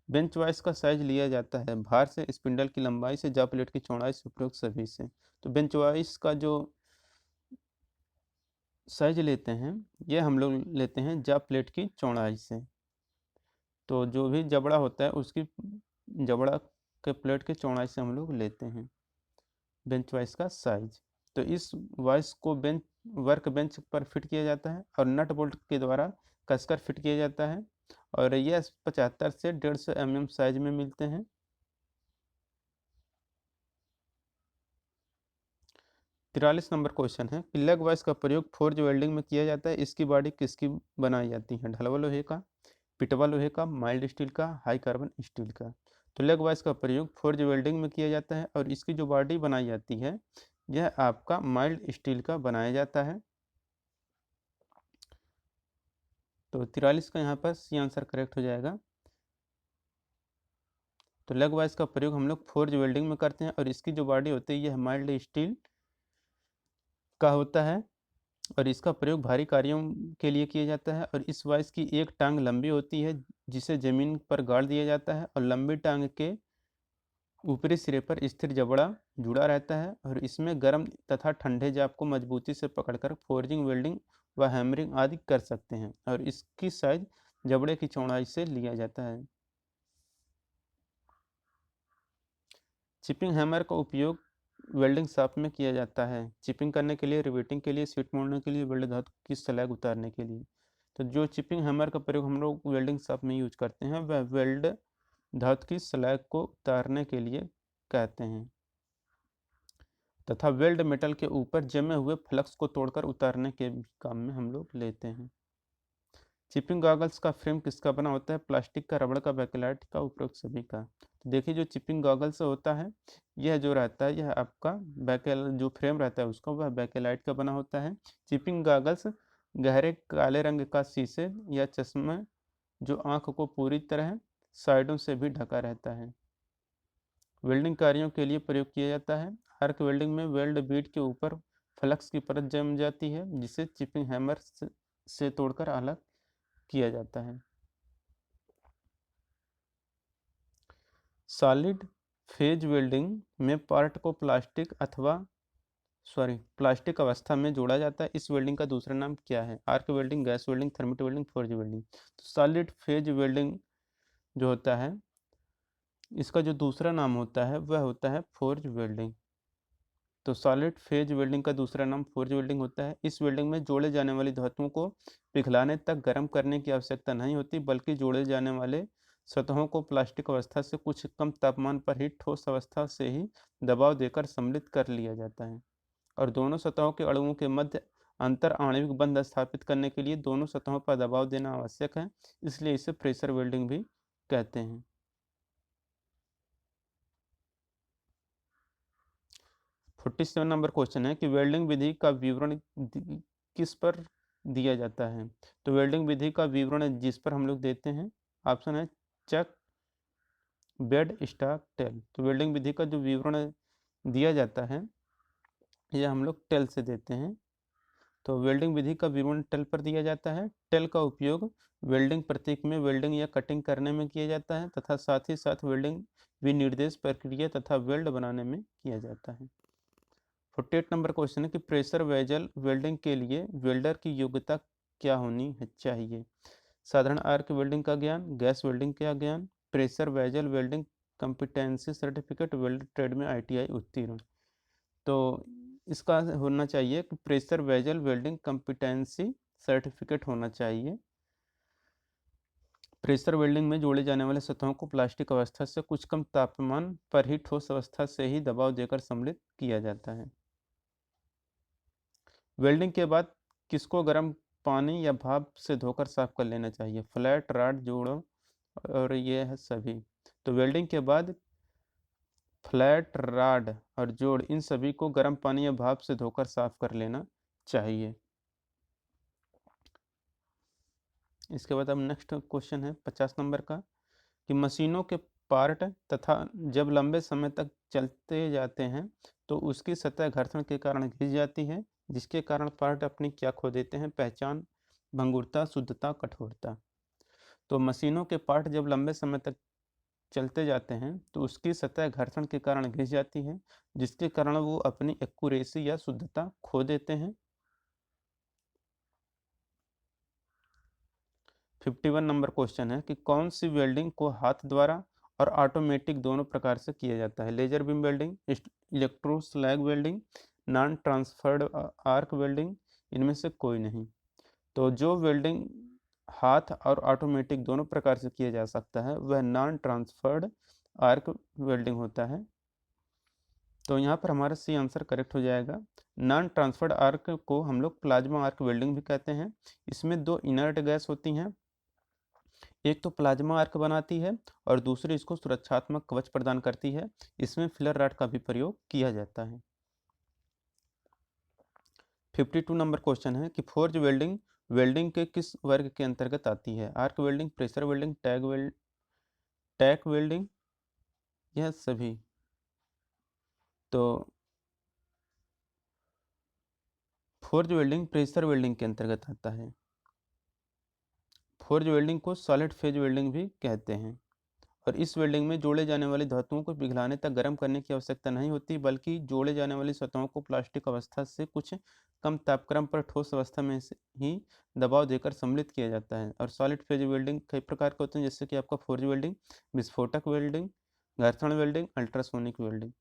बेंच वाइज का साइज लिया जाता है भार से, स्पिंडल की लंबाई से, जा प्लेट की चौड़ाई से, उपरोक्त सभी से। तो बेंच वाइज का जो साइज लेते हैं यह हम लोग लेते हैं जा प्लेट की चौड़ाई से। तो जो भी जबड़ा होता है उसकी जबड़ा के प्लेट की चौड़ाई से हम लोग लेते हैं बेंच वाइज का साइज। तो इस वाइज को वर्क बेंच पर फिट किया जाता है और नट बोल्ट के द्वारा कसकर फिट किया जाता है और यह 75 से 150 mm साइज में मिलते हैं। 43 नंबर क्वेश्चन है कि लेग वाइज का प्रयोग फोर्ज वेल्डिंग में किया जाता है। इसकी बॉडी किसकी बनाई जाती है? ढलवा लोहे का, पिटवा लोहे का, माइल्ड स्टील का, हाई कार्बन स्टील का। तो लेग वाइज का प्रयोग फोर्ज वेल्डिंग में किया जाता है और इसकी जो बॉडी बनाई जाती है यह आपका माइल्ड स्टील का बनाया जाता है। तो 43 का यहाँ पर सी आंसर करेक्ट हो जाएगा। तो लेग वाइज का प्रयोग हम लोग फोर्ज वेल्डिंग में करते हैं और इसकी जो बॉडी होती है यह माइल्ड स्टील का होता है और इसका प्रयोग भारी कार्यों के लिए किया जाता है। और इस वाइज की एक टांग लंबी होती है जिसे जमीन पर गाड़ दिया जाता है और लंबी टांग के ऊपरी सिरे पर स्थिर जबड़ा जुड़ा रहता है और इसमें गर्म तथा ठंडे जाप को मजबूती से पकड़कर फोर्जिंग, वेल्डिंग व हैमरिंग आदि कर सकते हैं और इसकी साइज जबड़े की चौड़ाई से लिया जाता है। चिपिंग हैमर का उपयोग वेल्डिंग शॉप में किया जाता है चिपिंग करने के लिए, रिवेटिंग के लिए, सीट मोड़ने के लिए, वेल्ड धातु की स्लैग उतारने के लिए। तो जो चिपिंग हैमर का प्रयोग हम लोग वेल्डिंग शॉप में यूज करते हैं वह वेल्ड धातु की स्लैग को उतारने के लिए कहते हैं तथा वेल्ड मेटल के ऊपर जमे हुए फ्लक्स को तोड़कर उतारने के काम में हम लोग लेते हैं। चिपिंग गॉगल्स का फ्रेम किसका बना होता है? प्लास्टिक का, रबड़ का, बैकेलाइट का, उपरोक्त सभी का। तो देखिए जो चिपिंग गॉगल्स होता है यह जो रहता है यह आपका जो फ्रेम रहता है उसका वह बैकेलाइट का बना होता है। चिपिंग गॉगल्स गहरे काले रंग का शीशे या चश्मा जो आंख को पूरी तरह साइडों से भी ढका रहता है। वेल्डिंग कार्यों के लिए प्रयोग किया जाता है। आर्क वेल्डिंग में वेल्ड बीट के ऊपर फ्लक्स की परत जम जाती है जिसे चिपिंग हैमर से तोड़कर अलग किया जाता है। सॉलिड फेज वेल्डिंग में पार्ट को प्लास्टिक अवस्था में जोड़ा जाता है। इस वेल्डिंग का दूसरा नाम क्या है? Arc welding, gas welding, thermit welding, forge welding. तो सॉलिड फेज वेल्डिंग जो होता है इसका जो दूसरा नाम होता है वह होता है फोर्ज वेल्डिंग। तो सॉलिड फेज वेल्डिंग का दूसरा नाम फोर्ज वेल्डिंग होता है। इस वेल्डिंग में जोड़े जाने वाली धातुओं को पिघलाने तक गर्म करने की आवश्यकता नहीं होती बल्कि जोड़े जाने वाले सतहों को प्लास्टिक अवस्था से कुछ कम तापमान पर ही ठोस अवस्था से ही दबाव देकर सम्मिलित कर लिया जाता है और दोनों सतहों के अणुओं के मध्य अंतर आणविक बंध स्थापित करने के लिए दोनों सतहों पर दबाव देना आवश्यक है, इसलिए इसे प्रेशर वेल्डिंग भी कहते हैं। 47 नंबर क्वेश्चन है कि वेल्डिंग विधि का विवरण किस पर दिया जाता है? तो वेल्डिंग विधि का विवरण जिस पर हम लोग देते हैं ऑप्शन है चक, बेड, स्टॉक, टेल। तो वेल्डिंग विधि का जो विवरण दिया जाता है यह हम लोग टेल से देते हैं। तो वेल्डिंग विधि का विवरण टेल पर दिया जाता है। टेल का उपयोग वेल्डिंग प्रतीक में वेल्डिंग या कटिंग करने में किया जाता है तथा साथ ही साथ वेल्डिंग विनिर्देश प्रक्रिया तथा वेल्ड बनाने में किया जाता है। 48 नंबर क्वेश्चन है कि प्रेशर वेजल वेल्डिंग के लिए वेल्डर की योग्यता क्या होनी चाहिए? साधारण आर्क वेल्डिंग का ज्ञान, गैस वेल्डिंग का ज्ञान, pressure vessel welding competency certificate, weld trade में ITI उत्तीर्ण। तो इसका होना चाहिए कि pressure vessel welding competency certificate होना चाहिए। प्रेशर वेल्डिंग में जोड़े जाने वाले सतहों को प्लास्टिक अवस्था से कुछ कम तापमान पर ही ठोस अवस्था से ही दबाव देकर सम्मिलित किया जाता है। वेल्डिंग के बाद किसको गर्म पानी या भाप से धोकर साफ कर लेना चाहिए? फ्लैट, रॉड, जोड़ों और ये है सभी। तो वेल्डिंग के बाद फ्लैट, रॉड और जोड़ इन सभी को गर्म पानी या भाप से धोकर साफ कर लेना चाहिए। इसके बाद अब नेक्स्ट क्वेश्चन है 50 नंबर का कि मशीनों के पार्ट तथा जब लंबे समय तक चलते जाते हैं तो उसकी सतह घर्षण के कारण घिस जाती है, जिसके कारण पार्ट अपनी क्या खो देते हैं? पहचान, भंगुरता, शुद्धता, कठोरता। तो मशीनों के पार्ट जब लंबे समय तक चलते जाते हैं तो उसकी सतह घर्षण के कारण घिस जाती है, जिसके कारण वो अपनी एक्यूरेसी या शुद्धता खो देते हैं। 51 नंबर क्वेश्चन है कि कौन सी वेल्डिंग को हाथ द्वारा और ऑटोमेटिक दोनों प्रकार से किया जाता है? Laser beam welding, electro slag welding, non transferred arc welding, इनमें से कोई नहीं। तो जो वेल्डिंग हाथ और ऑटोमेटिक दोनों प्रकार से किया जा सकता है वह नॉन ट्रांसफर्ड आर्क वेल्डिंग होता है। तो यहाँ पर हमारा सी आंसर करेक्ट हो जाएगा। नॉन ट्रांसफर्ड आर्क को हम लोग प्लाज्मा आर्क वेल्डिंग भी कहते हैं। इसमें दो इनर्ट गैस होती हैं, एक तो प्लाज्मा आर्क बनाती है और दूसरी इसको सुरक्षात्मक कवच प्रदान करती है। इसमें फिलर रॉड का भी प्रयोग किया जाता है। 52 नंबर क्वेश्चन है कि फोर्ज वेल्डिंग वेल्डिंग के किस वर्ग के अंतर्गत आती है? आर्क वेल्डिंग, प्रेशर वेल्डिंग, टैक वेल्डिंग, यह सभी। तो फोर्ज वेल्डिंग प्रेशर वेल्डिंग के अंतर्गत आता है। फोर्ज वेल्डिंग को सॉलिड फेज वेल्डिंग भी कहते हैं और इस वेल्डिंग में जोड़े जाने वाली धातुओं को पिघलाने तक गर्म करने की आवश्यकता नहीं होती, बल्कि जोड़े जाने वाली सतहों को प्लास्टिक अवस्था से कुछ कम तापक्रम पर ठोस अवस्था में से ही दबाव देकर सम्मिलित किया जाता है। और सॉलिड फेज वेल्डिंग कई प्रकार के होते हैं, जैसे कि आपका फोर्ज वेल्डिंग, विस्फोटक वेल्डिंग, घर्षण वेल्डिंग, अल्ट्रासोनिक वेल्डिंग।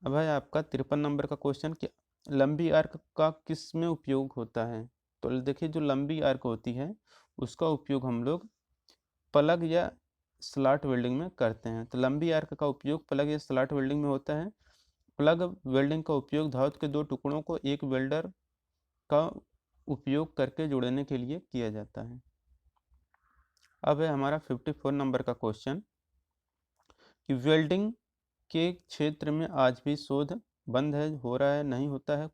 अब है आपका 53 नंबर का क्वेश्चन कि लंबी आर्क का किस में उपयोग होता है? तो देखिए, जो लंबी आर्क होती है उसका उपयोग हम लोग प्लग या स्लॉट वेल्डिंग में करते हैं। तो लंबी आर्क का उपयोग प्लग या स्लॉट वेल्डिंग में होता है। प्लग वेल्डिंग का उपयोग धातु के दो टुकड़ों को एक वेल्डर का उपयोग करके जोड़ने के लिए किया जाता है। अब है हमारा 54 नंबर का क्वेश्चन कि वेल्डिंग के क्षेत्र में आज भी शोध बंद है, हो रहा है, नहीं होता है,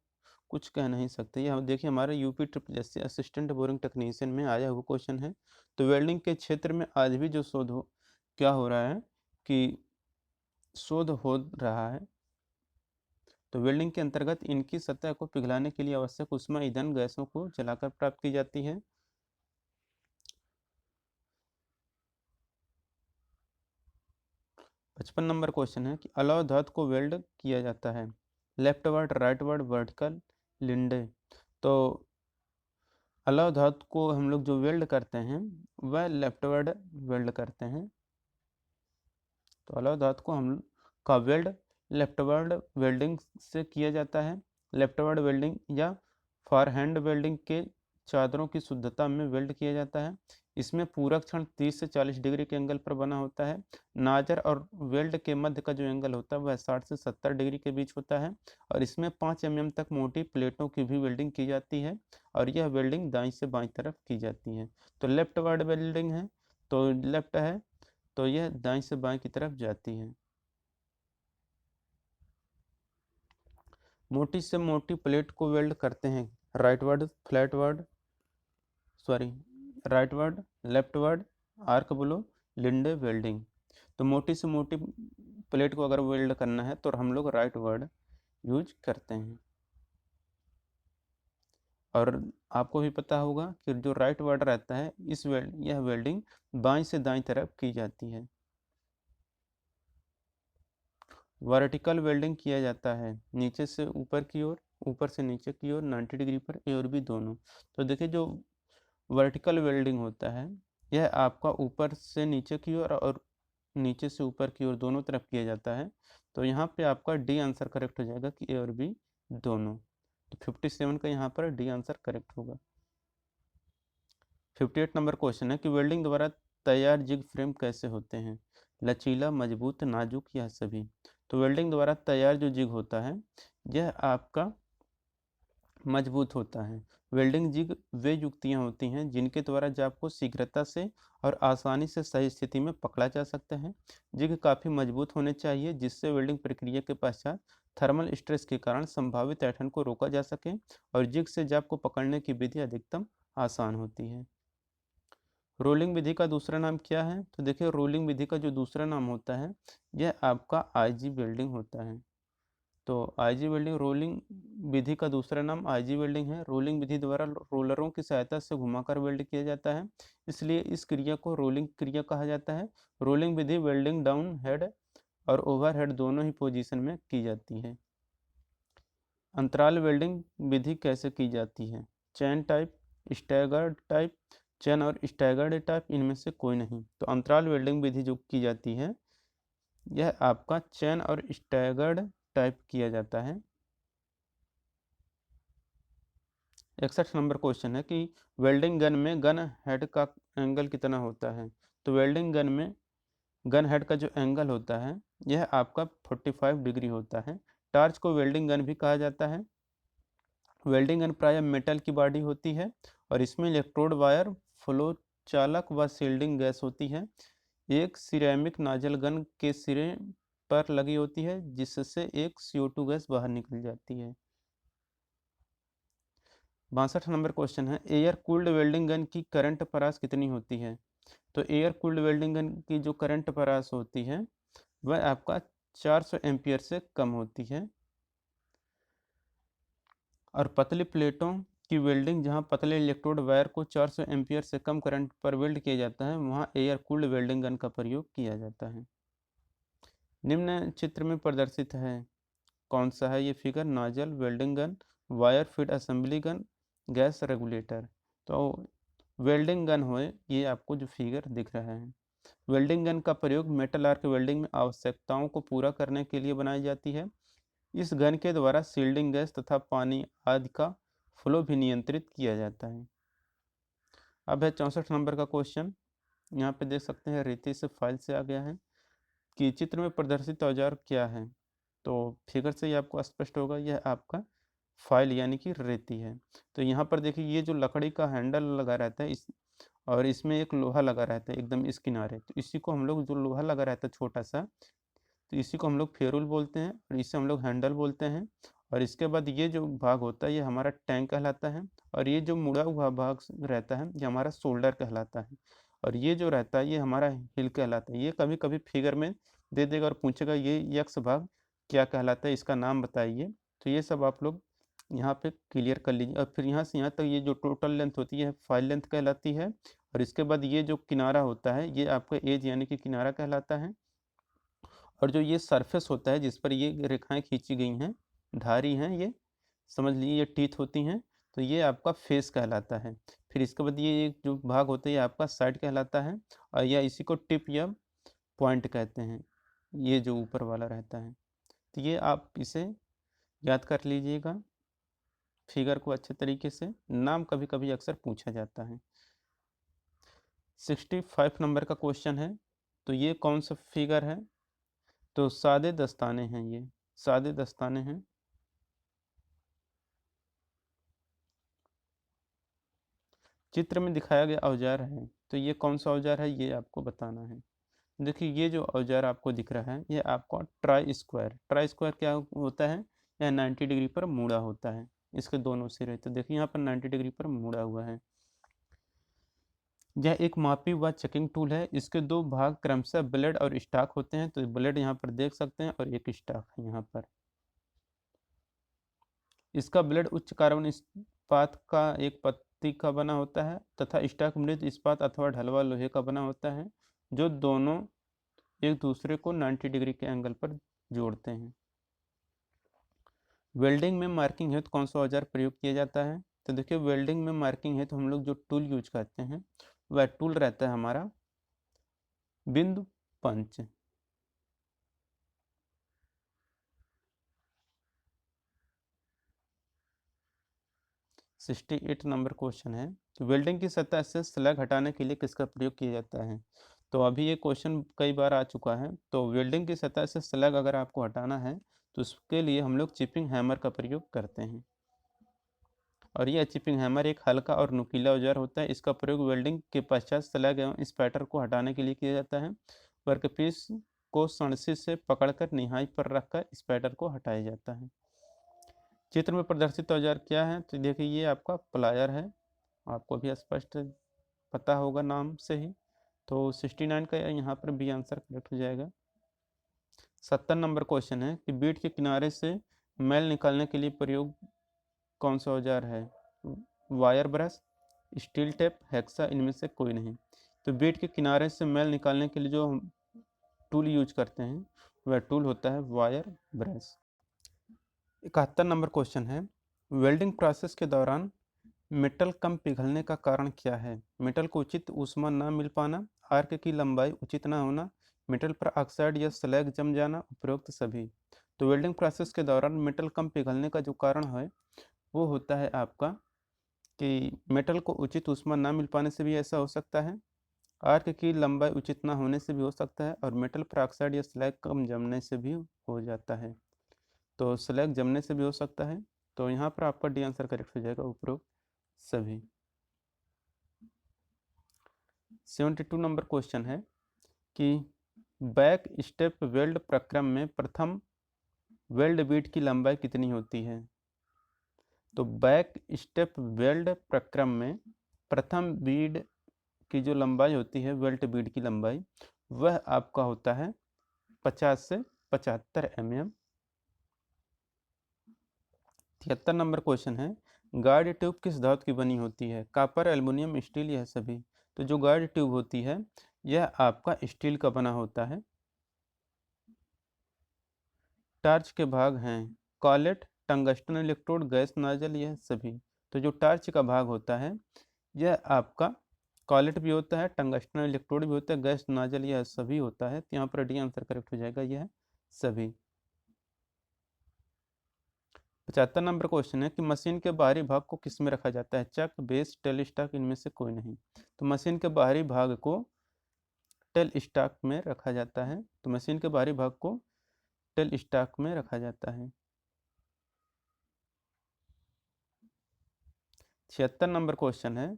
कुछ कह नहीं सकते। ये देखिए हमारे UP triple SC assistant boring technician में आया हुआ क्वेश्चन है। तो वेल्डिंग के क्षेत्र में आज भी जो शोध हो क्या हो रहा है कि शोध हो रहा है। तो वेल्डिंग के अंतर्गत इनकी सतह को पिघलाने के लिए आवश्यक ऊष्मा ईंधन गैसों को जलाकर प्राप्त की जाती है। पचपन नंबर क्वेश्चन है कि अलाव धातु को वेल्ड किया जाता है? Leftward, rightward, vertical, Linde. तो अलाव धातु को हम लोग जो वेल्ड करते हैं वह लेफ्टवर्ड वेल्ड करते हैं। तो अलाव धातु को हम का वेल्ड लेफ्टवर्ड वेल्डिंग से किया जाता है। लेफ्टवर्ड वेल्डिंग या फॉरहैंड वेल्डिंग के चादरों की शुद्धता में वेल्ड किया जाता है। इसमें पूरक क्षण 30 से 40 डिग्री के एंगल पर बना होता है। नाजर और वेल्ड के मध्य का जो एंगल होता है वह 60 से 70 डिग्री के बीच होता है और इसमें 5 mm तक मोटी प्लेटों की भी वेल्डिंग की जाती है और यह वेल्डिंग दाईं से बाईं तरफ की जाती है। तो लेफ्ट वर्ड वेल्डिंग है, तो लेफ्ट है तो यह दाईं से बाईं की तरफ जाती है। मोटी से मोटी प्लेट को वेल्ड करते हैं rightward, flatward, sorry rightward, leftward, arc blow, Linde welding. तो मोटी से मोटी प्लेट को अगर वेल्ड करना है तो हम लोग राइट वर्ड यूज करते हैं। और आपको भी पता होगा कि जो राइट वर्ड रहता है यह वेल्डिंग बाईं से दाईं तरफ की जाती है। वर्टिकल वेल्डिंग किया जाता है नीचे से ऊपर की ओर, ऊपर से नीचे की ओर 90 डिग्री पर, ए और बी दोनों। तो देखिए जो वर्टिकल वेल्डिंग होता है यह आपका ऊपर से नीचे की ओर और नीचे से ऊपर की ओर दोनों तरफ किया जाता है। तो यहाँ पे आपका डी आंसर करेक्ट हो जाएगा कि ए और बी दोनों। तो 57 का यहाँ पर डी आंसर करेक्ट होगा। 58 नंबर क्वेश्चन है कि वेल्डिंग द्वारा तैयार जिग फ्रेम कैसे होते हैं? लचीला, मजबूत, नाजुक या सभी? तो वेल्डिंग द्वारा तैयार जो जिग होता है यह आपका मजबूत होता है। वेल्डिंग जिग वे युक्तियाँ होती हैं जिनके द्वारा जाप को शीघ्रता से और आसानी से सही स्थिति में पकड़ा जा सकता है। जिग काफ़ी मजबूत होने चाहिए जिससे वेल्डिंग प्रक्रिया के पश्चात थर्मल स्ट्रेस के कारण संभावित ऐंठन को रोका जा सके और जिग से जाप को पकड़ने की विधि अधिकतम आसान होती है। रोलिंग विधि का दूसरा नाम क्या है? तो देखिए, रोलिंग विधि का जो दूसरा नाम होता है यह आपका आईजी वेल्डिंग होता है। तो आईजी वेल्डिंग, रोलिंग विधि का दूसरा नाम आईजी वेल्डिंग है। रोलिंग विधि द्वारा रोलरों की सहायता से घुमाकर वेल्ड किया जाता है, इसलिए इस क्रिया को रोलिंग क्रिया कहा जाता है। रोलिंग विधि वेल्डिंग डाउन हेड और ओवरहेड दोनों ही पोजीशन में की जाती है। अंतराल वेल्डिंग विधि कैसे की जाती है? चैन टाइप, स्टैगर्ड टाइप, चैन और स्टैगर्ड टाइप, इनमें से कोई नहीं। तो अंतराल वेल्डिंग विधि जो की जाती है यह आपका चैन और स्टैगर्ड टाइप किया जाता है। 61 नंबर क्वेश्चन है कि वेल्डिंग गन में गन हेड का एंगल कितना होता है? तो वेल्डिंग गन में गन हेड का जो एंगल होता है यह आपका 45 डिग्री होता है। टार्च को वेल्डिंग गन भी कहा जाता है। वेल्डिंग गन प्रायः मेटल की बॉडी होती है और इसमें इलेक्ट्रोड वायर, फ्लो चालक व शील्डिंग गैस होती है। एक सिरेमिक नाजल गन के सिरे पर लगी होती है जिससे एक CO2 गैस बाहर निकल जाती है। 62 नंबर क्वेश्चन है, एयर कूल्ड वेल्डिंग गन की करंट परास कितनी होती है? तो एयर कूल्ड वेल्डिंग गन की जो करंट परास होती है वह आपका 400 एम्पियर से कम होती है। और पतली प्लेटों की वेल्डिंग, जहां पतले इलेक्ट्रोड वायर को 400 एम्पियर से कम करंट पर वेल्ड किया जाता है, वहां एयर कूल्ड वेल्डिंग गन का प्रयोग किया जाता है। निम्न चित्र में प्रदर्शित है, कौन सा है ये figure? Nozzle welding gun, wire feed assembly gun, gas regulator. तो वेल्डिंग गन हो ये आपको जो फिगर दिख रहा है। वेल्डिंग गन का प्रयोग मेटल आर्क वेल्डिंग में आवश्यकताओं को पूरा करने के लिए बनाई जाती है। इस गन के द्वारा शील्डिंग गैस तथा पानी आदि का फ्लो भी नियंत्रित किया जाता है। अब है 64 नंबर का क्वेश्चन। यहाँ पे देख सकते हैं रीति से फाइल से आ गया है कि चित्र में प्रदर्शित औजार क्या है? तो फिगर से ही आपको स्पष्ट होगा, यह आपका फाइल यानी कि रेती है। तो यहाँ पर देखिए, ये जो लकड़ी का हैंडल लगा रहता है इस और इसमें एक लोहा लगा रहता है एकदम इस किनारे, तो इसी को हम लोग, जो लोहा लगा रहता है छोटा सा, तो इसी को हम लोग फेरुल बोलते हैं और इसे हम लोग हैंडल बोलते हैं। और इसके बाद ये जो भाग होता है ये हमारा टैंक कहलाता है और ये जो मुड़ा हुआ भाग रहता है ये हमारा शोल्डर कहलाता है और ये जो रहता है ये हमारा हिल कहलाता है। ये कभी कभी फिगर में दे देगा और पूछेगा ये यक्ष भाग क्या कहलाता है, इसका नाम बताइए। तो ये सब आप लोग यहाँ पे क्लियर कर लीजिए। और फिर यहाँ से यहाँ तक ये जो टोटल लेंथ होती है फाइल लेंथ कहलाती है। और इसके बाद ये जो किनारा होता है ये आपका एज यानी कि किनारा कहलाता है। और जो ये सरफेस होता है जिस पर ये रेखाएं खींची गई हैं, धारी हैं, ये समझ लीजिए ये टीथ होती हैं, तो ये आपका फेस कहलाता है। फिर इसके बाद ये एक जो भाग होता है ये आपका साइड कहलाता है और या इसी को टिप या पॉइंट कहते हैं, ये जो ऊपर वाला रहता है। तो ये आप इसे याद कर लीजिएगा फिगर को अच्छे तरीके से, नाम कभी कभी अक्सर पूछा जाता है। 65 नंबर का क्वेश्चन है, तो ये कौन सा फिगर है? तो सादे दस्ताने हैं, ये सादे दस्ताने हैं। चित्र में दिखाया गया औजार है, तो ये कौन सा औजार है ये आपको बताना है। देखिए, ये जो औजार आपको दिख रहा है ये आपका ट्राई स्क्वायर, ट्राई स्क्वायर क्या होता है? यह 90 डिग्री पर मुड़ा होता है, इसके दोनों सिरे। तो देखिए यहाँ पर 90 डिग्री पर मुड़ा हुआ है। यह एक मापी व चेकिंग टूल है। इसके दो भाग क्रमशः ब्लेड और स्टॉक होते हैं। तो ब्लेड यहाँ पर देख सकते हैं और एक स्टॉक है यहाँ पर। इसका ब्लेड उच्च कार्बन इस्पात का एक पत्ती का बना होता है तथा स्टॉक मृद इस्पात अथवा ढलवा लोहे का बना होता है, जो दोनों एक दूसरे को 90 डिग्री के एंगल पर जोड़ते हैं। वेल्डिंग में मार्किंग हेतु कौन सा औजार प्रयोग किया जाता है? तो देखिए, वेल्डिंग में मार्किंग हेतु हम लोग जो टूल यूज करते हैं वह टूल रहता है हमारा बिंदु पंच। 68 नंबर क्वेश्चन है कि वेल्डिंग की सतह से स्लैग हटाने के लिए किसका प्रयोग किया जाता है? तो अभी ये क्वेश्चन कई बार आ चुका है। तो वेल्डिंग की सतह से स्लैग अगर आपको हटाना है तो उसके लिए हम लोग चिपिंग हैमर का प्रयोग करते हैं। और ये चिपिंग हैमर एक हल्का और नुकीला औजार होता है। इसका प्रयोग वेल्डिंग के पश्चात स्लैग एवं स्पैटर को हटाने के लिए किया जाता है। वर्कपीस को सणसी से पकड़कर निहाई पर रखकर स्पैटर को हटाया जाता है। चित्र में प्रदर्शित औजार क्या है? तो देखिए ये आपका प्लायर है, आपको भी स्पष्ट पता होगा नाम से ही। तो 69 का यहाँ पर बी आंसर करेक्ट हो जाएगा। 70 नंबर क्वेश्चन है कि बीट के किनारे से मैल निकालने के लिए प्रयोग कौन सा औजार है? Wire brush, steel tape, hexa, इनमें से कोई नहीं। तो बीट के किनारे से मैल निकालने के लिए जो हम टूल यूज करते हैं वह टूल होता है वायर ब्रश। 71 नंबर क्वेश्चन है वेल्डिंग प्रोसेस के दौरान मेटल कम पिघलने का कारण क्या है? मेटल को उचित ऊष्मा न मिल पाना, आर्क की लंबाई उचित न होना, मेटल पर ऑक्साइड या स्लैग जम जाना, उपरोक्त सभी। तो वेल्डिंग प्रोसेस के दौरान मेटल कम पिघलने का जो कारण है वो होता है आपका कि मेटल को उचित ऊष्मा न मिल पाने से भी ऐसा हो सकता है, आर्क की लंबाई उचित न होने से भी हो सकता है, और मेटल पर ऑक्साइड या स्लैग कम जमने से भी हो जाता है। तो स्लैग जमने से भी हो सकता है। तो यहाँ पर आपका डी आंसर करेक्ट हो जाएगा, उपरोक्त सभी। 72 नंबर क्वेश्चन है कि बैक स्टेप वेल्ड प्रक्रम में प्रथम वेल्ड बीट की लंबाई कितनी होती है? तो बैक स्टेप वेल्ड प्रक्रम में प्रथम बीड की जो लंबाई होती है, वेल्ट बीड की लंबाई, वह आपका होता है 50 से 75 mm। 73 नंबर क्वेश्चन है गार्ड ट्यूब किस धातु की बनी होती है? कॉपर, एल्युमिनियम, स्टील, यह सभी। तो जो गार्ड ट्यूब होती है यह आपका स्टील का बना होता है। टार्च के भाग हैं कॉलेट, टंगस्टन इलेक्ट्रोड, गैस नाजल, यह सभी। तो जो टार्च का भाग होता है यह आपका कॉलेट भी होता है, टंगस्टन इलेक्ट्रोड भी होता है, गैस नाजल, यह सभी होता है। तो यहाँ पर डी आंसर करेक्ट हो जाएगा, यह सभी। 75 नंबर क्वेश्चन है कि मशीन के बाहरी भाग को किस में रखा जाता है? चक, बेस, टेल स्टॉक, इनमें से कोई नहीं। तो मशीन के बाहरी भाग को टेल स्टॉक में रखा जाता है। तो मशीन के बाहरी भाग को टेल स्टॉक में रखा जाता है। 76 नंबर क्वेश्चन है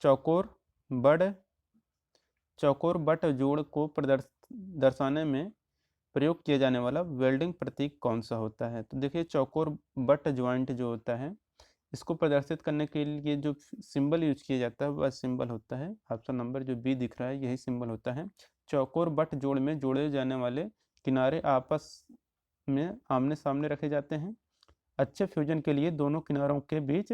चौकोर बड़ चौकोर बट जोड़ को दर्शाने में प्रयोग किया जाने वाला वेल्डिंग प्रतीक कौन सा होता है? तो देखिए चौकोर बट ज्वाइंट जो होता है इसको प्रदर्शित करने के लिए जो सिंबल यूज किया जाता है वह सिंबल होता है, ऑप्शन नंबर जो बी दिख रहा है यही सिंबल होता है। चौकोर बट जोड़ में जोड़े जाने वाले किनारे आपस में आमने सामने रखे जाते हैं। अच्छे फ्यूजन के लिए दोनों किनारों के बीच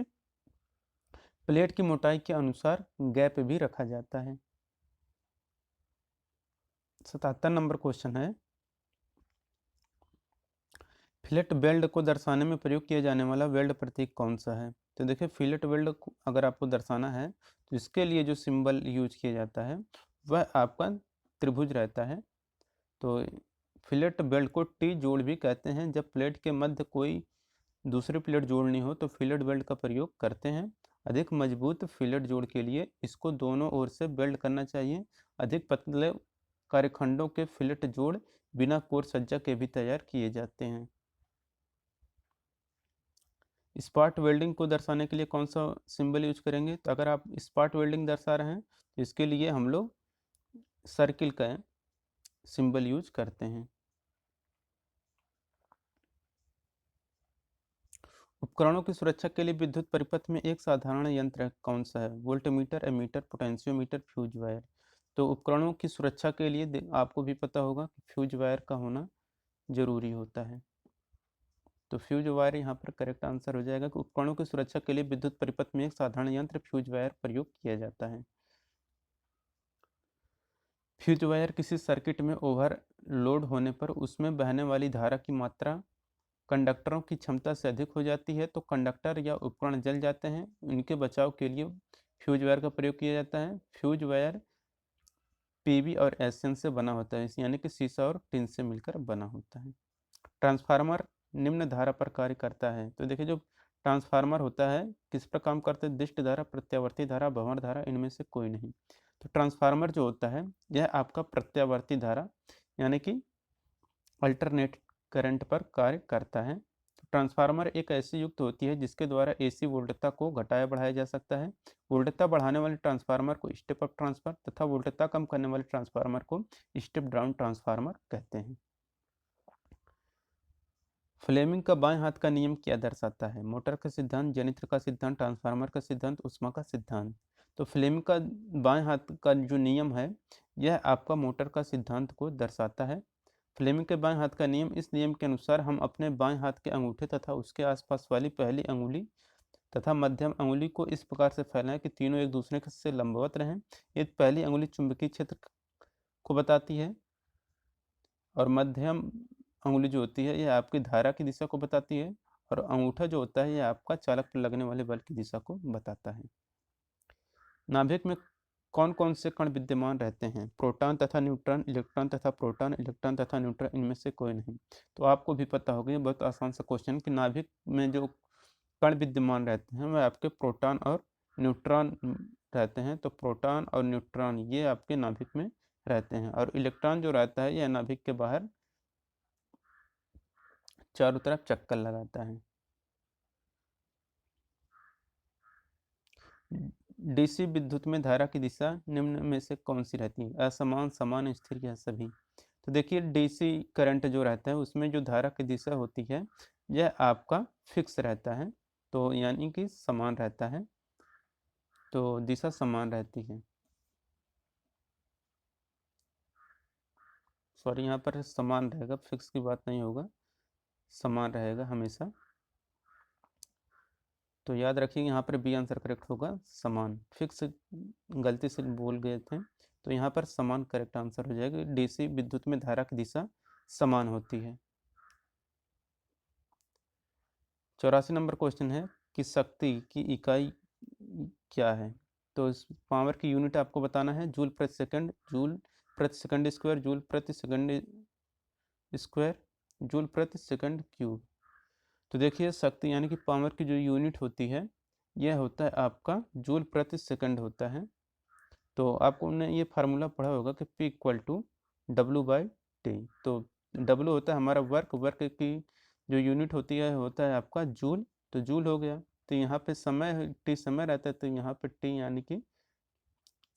प्लेट की मोटाई के अनुसार गैप भी रखा जाता है। 77 नंबर क्वेश्चन है फिलेट वेल्ड को दर्शाने में प्रयोग किया जाने वाला वेल्ड प्रतीक कौन सा है? तो देखिए फिलेट वेल्ड अगर आपको दर्शाना है तो इसके लिए जो सिंबल यूज किया जाता है वह आपका त्रिभुज रहता है। तो फिलेट वेल्ड को टी जोड़ भी कहते हैं। जब प्लेट के मध्य कोई दूसरी प्लेट जोड़नी हो तो फिलेट वेल्ड का प्रयोग करते हैं। अधिक मजबूत फिलेट जोड़ के लिए इसको दोनों ओर से वेल्ड करना चाहिए। अधिक पतले कार्यखंडों के फिलेट जोड़ बिना कोर सज्जा के भी तैयार किए जाते हैं। स्पॉट वेल्डिंग को दर्शाने के लिए कौन सा सिंबल यूज करेंगे? तो अगर आप स्पॉट वेल्डिंग दर्शा रहे हैं तो इसके लिए हम लोग सर्किल का सिंबल यूज करते हैं। उपकरणों की सुरक्षा के लिए विद्युत परिपथ में एक साधारण यंत्र कौन सा है? Voltmeter, ammeter, potentiometer, fuse wire. तो उपकरणों की सुरक्षा के लिए आपको भी पता होगा कि फ्यूज वायर का होना जरूरी होता है। तो फ्यूज वायर यहाँ पर करेक्ट आंसर हो जाएगा कि उपकरणों की सुरक्षा के लिए विद्युत परिपथ में एक साधारण यंत्र फ्यूज वायर प्रयोग किया जाता है। फ्यूज वायर किसी सर्किट में ओवरलोड होने पर उसमें बहने वाली धारा की मात्रा कंडक्टरों की क्षमता से अधिक हो जाती है तो कंडक्टर या उपकरण जल जाते हैं। इनके बचाव के लिए फ्यूज वायर का प्रयोग किया जाता है। फ्यूज वायर पीवी और एसएन से बना होता है, यानी कि शीशा और टिन से मिलकर बना होता है। ट्रांसफार्मर निम्न धारा पर कार्य करता है। तो देखिए जो ट्रांसफार्मर होता है किस पर काम करता है? दिष्ट धारा, प्रत्यावर्ती धारा, भंवर धारा, इनमें से कोई नहीं। तो ट्रांसफार्मर जो होता है यह आपका प्रत्यावर्ती धारा यानी कि अल्टरनेट करंट पर कार्य करता है। ट्रांसफार्मर एक ऐसी युक्त होती है जिसके द्वारा एसी वोल्टता को घटाया बढ़ाया जा सकता है। वोल्टता बढ़ाने वाले ट्रांसफार्मर को स्टेप अप ट्रांसफर तथा वोल्टता कम करने वाले ट्रांसफार्मर को स्टेप डाउन ट्रांसफार्मर कहते हैं। फ्लेमिंग का बाएं हाथ का नियम क्या दर्शाता है? मोटर का सिद्धांत, जनित्र का सिद्धांत, ट्रांसफार्मर का सिद्धांत, ऊष्मा का सिद्धांत। तो फ्लेमिंग का बाएं हाथ का जो नियम है यह आपका मोटर का सिद्धांत को दर्शाता है। फ्लेमिंग के बाएं हाथ का नियम, इस नियम के अनुसार हम अपने बाएं हाथ के अंगूठे तथा उसके आसपास वाली पहली अंगुली तथा मध्यम अंगुली को इस प्रकार से फैलाएं कि तीनों एक दूसरे से लंबवत रहें। ये पहली अंगुली चुंबकीय क्षेत्र को बताती है और मध्यम अंगुली जो होती है यह आपकी धारा की दिशा को बताती है और अंगूठा जो होता है यह आपका चालक पर लगने वाले बल की दिशा को बताता है। नाभिक में कौन कौन से कण विद्यमान रहते हैं? प्रोटॉन तथा न्यूट्रॉन, इलेक्ट्रॉन तथा प्रोटॉन, इलेक्ट्रॉन तथा न्यूट्रॉन, इनमें से कोई नहीं। तो आपको भी पता होगा, ये बहुत आसान सा क्वेश्चन कि नाभिक में जो कण विद्यमान रहते हैं वह आपके प्रोटॉन और न्यूट्रॉन रहते हैं। तो प्रोटॉन और न्यूट्रॉन ये आपके नाभिक में रहते हैं और इलेक्ट्रॉन जो रहता है यह नाभिक के बाहर चारों तरफ चक्कर लगाता है। डीसी विद्युत में धारा की दिशा निम्न में से कौन सी रहती है? असमान, समान, स्थिर या सभी? तो देखिए डीसी करंट जो रहता है उसमें जो धारा की दिशा होती है यह आपका फिक्स रहता है, तो यानी कि समान रहता है, तो दिशा समान रहती है। सॉरी, यहाँ पर समान रहेगा, फिक्स की बात नहीं होगा, समान रहेगा हमेशा। तो याद रखिए यहाँ पर बी आंसर करेक्ट होगा, समान। फिक्स गलती से बोल गए थे, तो यहाँ पर समान करेक्ट आंसर हो जाएगा। डीसी विद्युत में धारा की दिशा समान होती है। 84 नंबर क्वेश्चन है कि शक्ति की इकाई क्या है? तो इस पावर की यूनिट आपको बताना है, जूल प्रति सेकंड, जूल प्रति सेकंड स्क्वायर, जूल प्रति सेकंड स्क्वायर, जूल प्रति सेकंड क्यूब। तो देखिए शक्ति यानी कि पावर की जो यूनिट होती है यह होता है आपका जूल प्रति सेकंड होता है। तो आपको ने ये फार्मूला पढ़ा होगा कि P इक्वल टू W/T। तो W होता है हमारा वर्क, वर्क की जो यूनिट होती है होता है आपका जूल, तो जूल हो गया। तो यहाँ पे समय T समय रहता है, तो यहाँ पे T यानी कि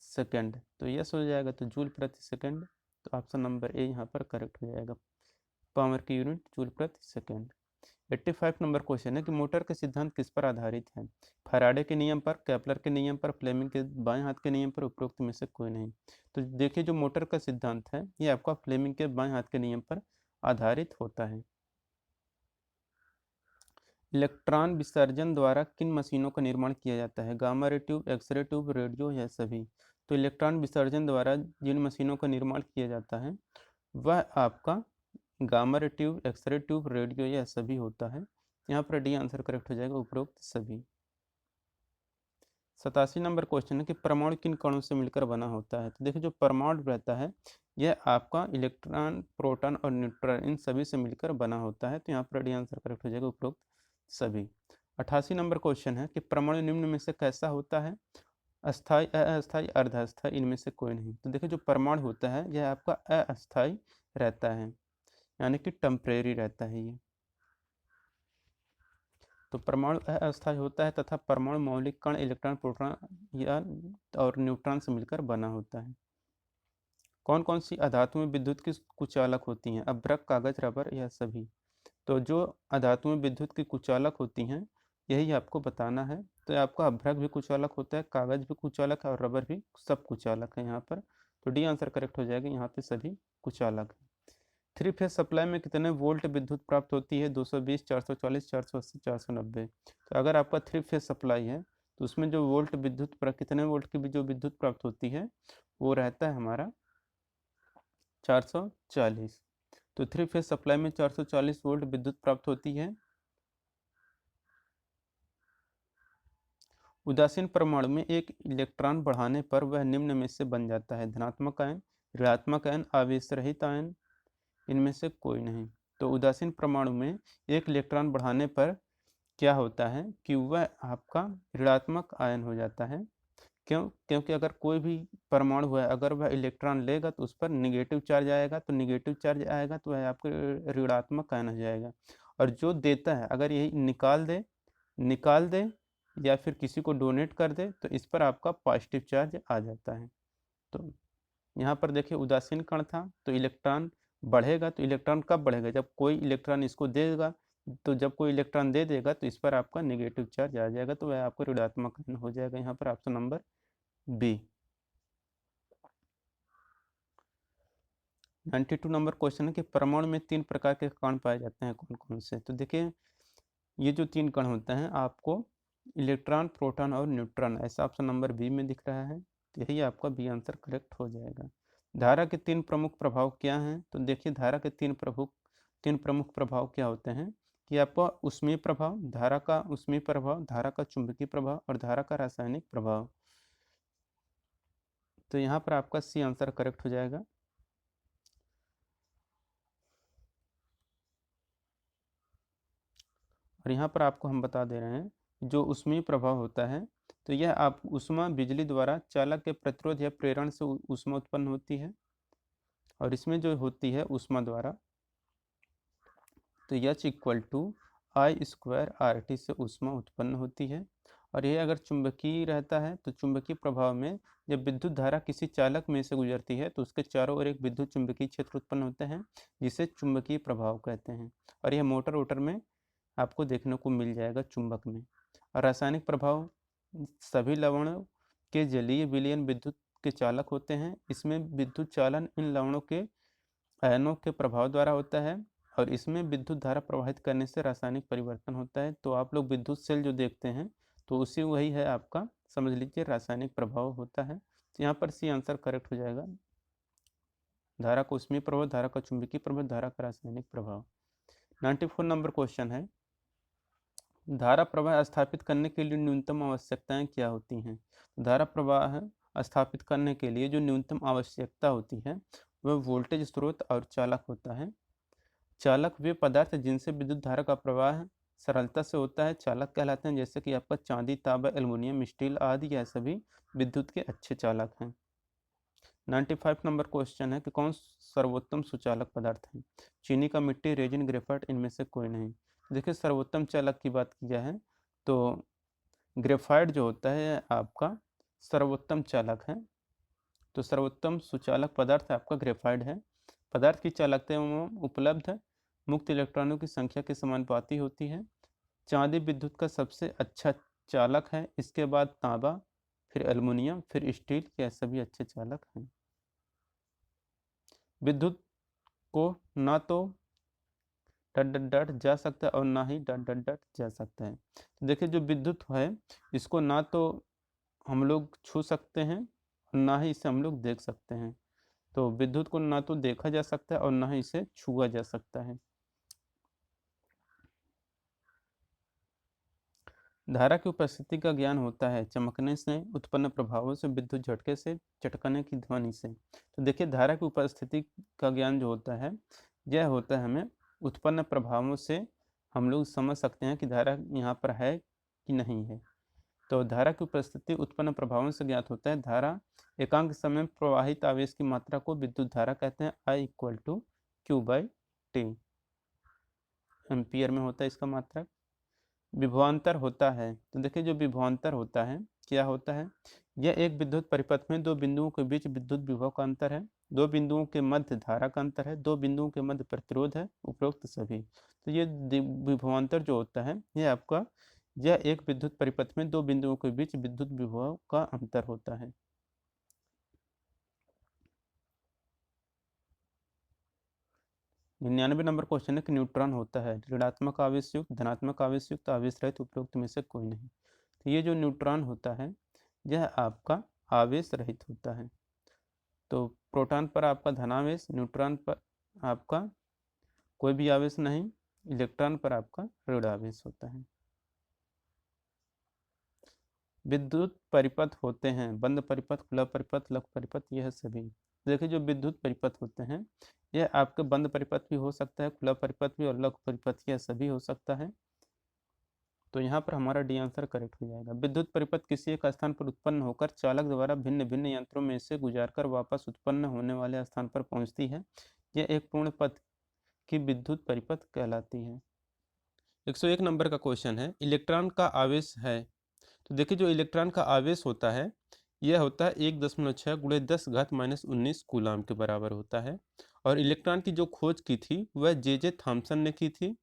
सेकंड, तो यस हो जाएगा, तो जूल प्रति सेकंड। तो ऑप्शन नंबर ए यहाँ पर करेक्ट हो जाएगा, पावर की यूनिट जूल प्रति सेकंड। 85 नंबर क्वेश्चन है कि मोटर के सिद्धांत किस पर आधारित है? फैराडे के नियम पर, केपलर के नियम पर, फ्लेमिंग के बाएं हाथ के नियम पर, उपरोक्त में से कोई नहीं। तो देखिए जो मोटर का सिद्धांत है ये आपका फ्लेमिंग के बाएं हाथ के नियम पर आधारित होता है। इलेक्ट्रॉन विसर्जन द्वारा किन मशीनों का निर्माण किया जाता है? Gamma ray tube, x ray tube, radio या सभी? तो इलेक्ट्रॉन विसर्जन द्वारा जिन मशीनों का निर्माण किया जाता है वह आपका gamma ray tube, x ray tube, radio या सभी होता है। यहाँ पर डी आंसर करेक्ट हो जाएगा, उपरोक्त सभी। 87 नंबर क्वेश्चन है कि परमाणु किन कणों से मिलकर बना होता है? तो देखिए जो परमाणु रहता है यह आपका इलेक्ट्रॉन, प्रोटॉन और न्यूट्रॉन इन सभी से मिलकर बना होता है। तो यहाँ पर डी आंसर करेक्ट हो जाएगा, उपरोक्त सभी। 88 नंबर क्वेश्चन है कि परमाणु निम्न में से कैसा होता है? अस्थाई, अस्थाई, अर्धअस्थाई, इनमें से कोई नहीं। तो देखिए जो परमाणु होता है यह आपका अस्थाई रहता है, यानी कि टेम्परेरी रहता है ये। तो परमाणु अस्थायी होता है तथा परमाणु मौलिक कण इलेक्ट्रॉन, प्रोटॉन या और न्यूट्रॉन से मिलकर बना होता है। कौन कौन सी अधातुएं विद्युत की कुचालक होती हैं? अभ्रक, कागज, रबर या सभी? तो जो अधातुएं विद्युत की कुचालक होती हैं यही आपको बताना है। तो आपका अभ्रक भी कुचालक होता है, कागज भी कुचालक है और रबर भी सब कुचालक है यहाँ पर। तो डी आंसर करेक्ट हो जाएगा, यहाँ पे सभी कुचालक है। 3 फेज सप्लाई में कितने वोल्ट विद्युत प्राप्त होती है? 220, 440, 480, 490। तो अगर आपका 3 फेज सप्लाई है तो उसमें जो वोल्ट विद्युत कितने वोल्ट की भी जो विद्युत प्राप्त होती है वो रहता है हमारा 440। तो 3 फेज सप्लाई में 440 वोल्ट विद्युत प्राप्त होती है। उदासीन परमाणु में एक इलेक्ट्रॉन बढ़ाने पर वह निम्न में से बन जाता है? धनात्मक आयन, ऋणात्मक आयन, आवेश रहित आयन, इनमें से कोई नहीं। तो उदासीन परमाणु में एक इलेक्ट्रॉन बढ़ाने पर क्या होता है कि वह आपका ऋणात्मक आयन हो जाता है। क्यों? क्योंकि अगर कोई भी परमाणु है अगर वह इलेक्ट्रॉन लेगा तो उस पर निगेटिव चार्ज आएगा, तो निगेटिव चार्ज आएगा तो वह आपका ऋणात्मक आयन हो जाएगा। और जो देता है अगर यही निकाल दे या फिर किसी को डोनेट कर दे तो इस पर आपका पॉजिटिव चार्ज आ जाता है। तो यहाँ पर देखिए उदासीन कण था तो इलेक्ट्रॉन बढ़ेगा, तो इलेक्ट्रॉन कब बढ़ेगा, जब कोई इलेक्ट्रॉन इसको देगा, तो जब कोई इलेक्ट्रॉन दे देगा तो इस पर आपका नेगेटिव चार्ज आ जाएगा, तो वह आपको ऋणात्मक आयन हो जाएगा। यहाँ पर option number B. 92 number question है कि परमाणु में 3 प्रकार के कण पाए जाते हैं, कौन कौन से। तो देखिए ये जो 3 कण होते हैं आपको इलेक्ट्रॉन, प्रोटॉन और न्यूट्रॉन, ऐसा ऑप्शन नंबर बी में दिख रहा है, तो यही आपका बी आंसर करेक्ट हो जाएगा। धारा के 3 प्रमुख प्रभाव क्या हैं, तो देखिए धारा के 3 प्रमुख प्रभाव क्या होते हैं कि आपका ऊष्मीय प्रभाव, धारा का ऊष्मीय प्रभाव, धारा का चुंबकीय प्रभाव और धारा का रासायनिक प्रभाव। तो यहाँ पर आपका सी आंसर करेक्ट हो जाएगा। और यहाँ पर आपको हम बता दे रहे हैं जो ऊष्मीय प्रभाव होता है तो यह आप ऊष्मा बिजली द्वारा चालक के प्रतिरोध या प्रेरण से ऊष्मा उत्पन्न होती है, और इसमें जो होती है ऊष्मा द्वारा तो H इक्वल टू I²RT से ऊष्मा उत्पन्न होती है। और यह अगर चुंबकीय रहता है तो चुंबकीय प्रभाव में जब विद्युत धारा किसी चालक में से गुजरती है तो उसके चारों ओर एक विद्युत चुंबकीय क्षेत्र उत्पन्न होते हैं जिसे चुंबकीय प्रभाव कहते हैं। और यह मोटर वोटर में आपको देखने को मिल जाएगा चुंबक में। और रासायनिक प्रभाव सभी लवणों के जलीय विलयन विद्युत के चालक होते हैं। इसमें विद्युत चालन इन लवणों के आयनों के प्रभाव द्वारा होता है और इसमें विद्युत धारा प्रवाहित करने से रासायनिक परिवर्तन होता है। तो आप लोग विद्युत सेल जो देखते हैं तो उसी वही है आपका, समझ लीजिए रासायनिक प्रभाव होता है। तो यहाँ पर सी आंसर करेक्ट हो जाएगा। धारा का ऊष्मीय प्रभाव, धारा का चुंबकीय प्रभाव, धारा का रासायनिक प्रभाव। 94 नंबर क्वेश्चन है धारा प्रवाह स्थापित करने के लिए न्यूनतम आवश्यकताएं क्या होती हैं। धारा प्रवाह स्थापित करने के लिए जो न्यूनतम आवश्यकता होती है वह वोल्टेज स्रोत और चालक होता है। चालक वे पदार्थ जिनसे विद्युत धारा का प्रवाह सरलता से होता है चालक कहलाते हैं, जैसे कि आपका चांदी, तांबा, एल्युमिनियम, स्टील आदि, यह सभी विद्युत के अच्छे चालक हैं। 95 नंबर क्वेश्चन है कि कौन सर्वोत्तम सुचालक पदार्थ है। चीनी का मिट्टी, रेजिन, ग्रेफाइट, इनमें से कोई नहीं। देखिए सर्वोत्तम चालक की बात की जाए तो ग्रेफाइट जो होता है आपका सर्वोत्तम चालक है। तो सर्वोत्तम सुचालक पदार्थ आपका ग्रेफाइट है। पदार्थ की चालकता एवं उपलब्ध मुक्त इलेक्ट्रॉनों की संख्या के समानुपाती होती है। चांदी विद्युत का सबसे अच्छा चालक है, इसके बाद तांबा, फिर एल्युमिनियम, फिर स्टील, यह सभी अच्छे चालक हैं। विद्युत को ना तो डट डट डट जा सकता है और ना ही डट डट डट जा सकता है। तो देखिए जो विद्युत है इसको ना तो हम लोग छू सकते हैं और ना ही इसे हम लोग देख सकते हैं। तो विद्युत को ना तो देखा जा सकता है और ना ही इसे छुआ जा सकता है। धारा की उपस्थिति का ज्ञान होता है चमकने से उत्पन्न प्रभावों से, विद्युत झटके से, चटकने की ध्वनि से। तो देखिए धारा की उपस्थिति का ज्ञान जो होता है यह होता है हमें उत्पन्न प्रभावों से हम लोग समझ सकते हैं कि धारा यहाँ पर है कि नहीं है। तो धारा की उपस्थिति उत्पन्न प्रभावों से ज्ञात होता है। धारा एकांक समय में प्रवाहित आवेश की मात्रा को विद्युत धारा कहते हैं। I = Q/T एम्पियर में होता है इसका मात्रक। विभवांतर होता है तो देखिए जो विभवांतर होता है क्या होता है, यह एक विद्युत परिपथ में दो बिंदुओं के बीच विद्युत विभव का अंतर है, दो बिंदुओं के मध्य धारा का अंतर है, दो बिंदुओं के मध्य प्रतिरोध है, उपरोक्त सभी। तो ये विभवांतर जो होता है यह एक विद्युत परिपथ में दो बिंदुओं के बीच विद्युत विभव का अंतर होता है। निन्यानवे नंबर क्वेश्चन है कि न्यूट्रॉन होता है ऋणात्मक आवेश युक्त, धनात्मक आवेश युक्त, आवेश रहित, उपरोक्त में से कोई नहीं। तो ये जो न्यूट्रॉन होता है यह आपका आवेश रहित होता है। तो प्रोटॉन पर आपका धनावेश, न्यूट्रॉन पर आपका कोई भी आवेश नहीं, इलेक्ट्रॉन पर आपका ऋण आवेश होता है। विद्युत परिपथ होते हैं बंद परिपथ, खुला परिपथ, लघु परिपथ, यह सभी। देखिए जो विद्युत परिपथ होते हैं यह आपके बंद परिपथ भी हो सकता है, खुला परिपथ भी और लघु परिपथ, यह सभी हो सकता है। तो यहाँ पर हमारा डी आंसर करेक्ट हो जाएगा। विद्युत परिपथ किसी एक स्थान पर उत्पन्न होकर चालक द्वारा भिन्न भिन्न यंत्रों में से गुजारकर वापस उत्पन्न होने वाले स्थान पर पहुँचती है। यह एक पूर्ण पथ की विद्युत परिपथ कहलाती है। 101 नंबर का क्वेश्चन है, इलेक्ट्रॉन का आवेश है। तो देखिए जो इलेक्ट्रॉन का आवेश होता है यह होता है 1.6 गुणे 10 घात -19 कूलाम के बराबर होता है। और इलेक्ट्रॉन की जो खोज की थी वह जे थॉम्सन ने की थी।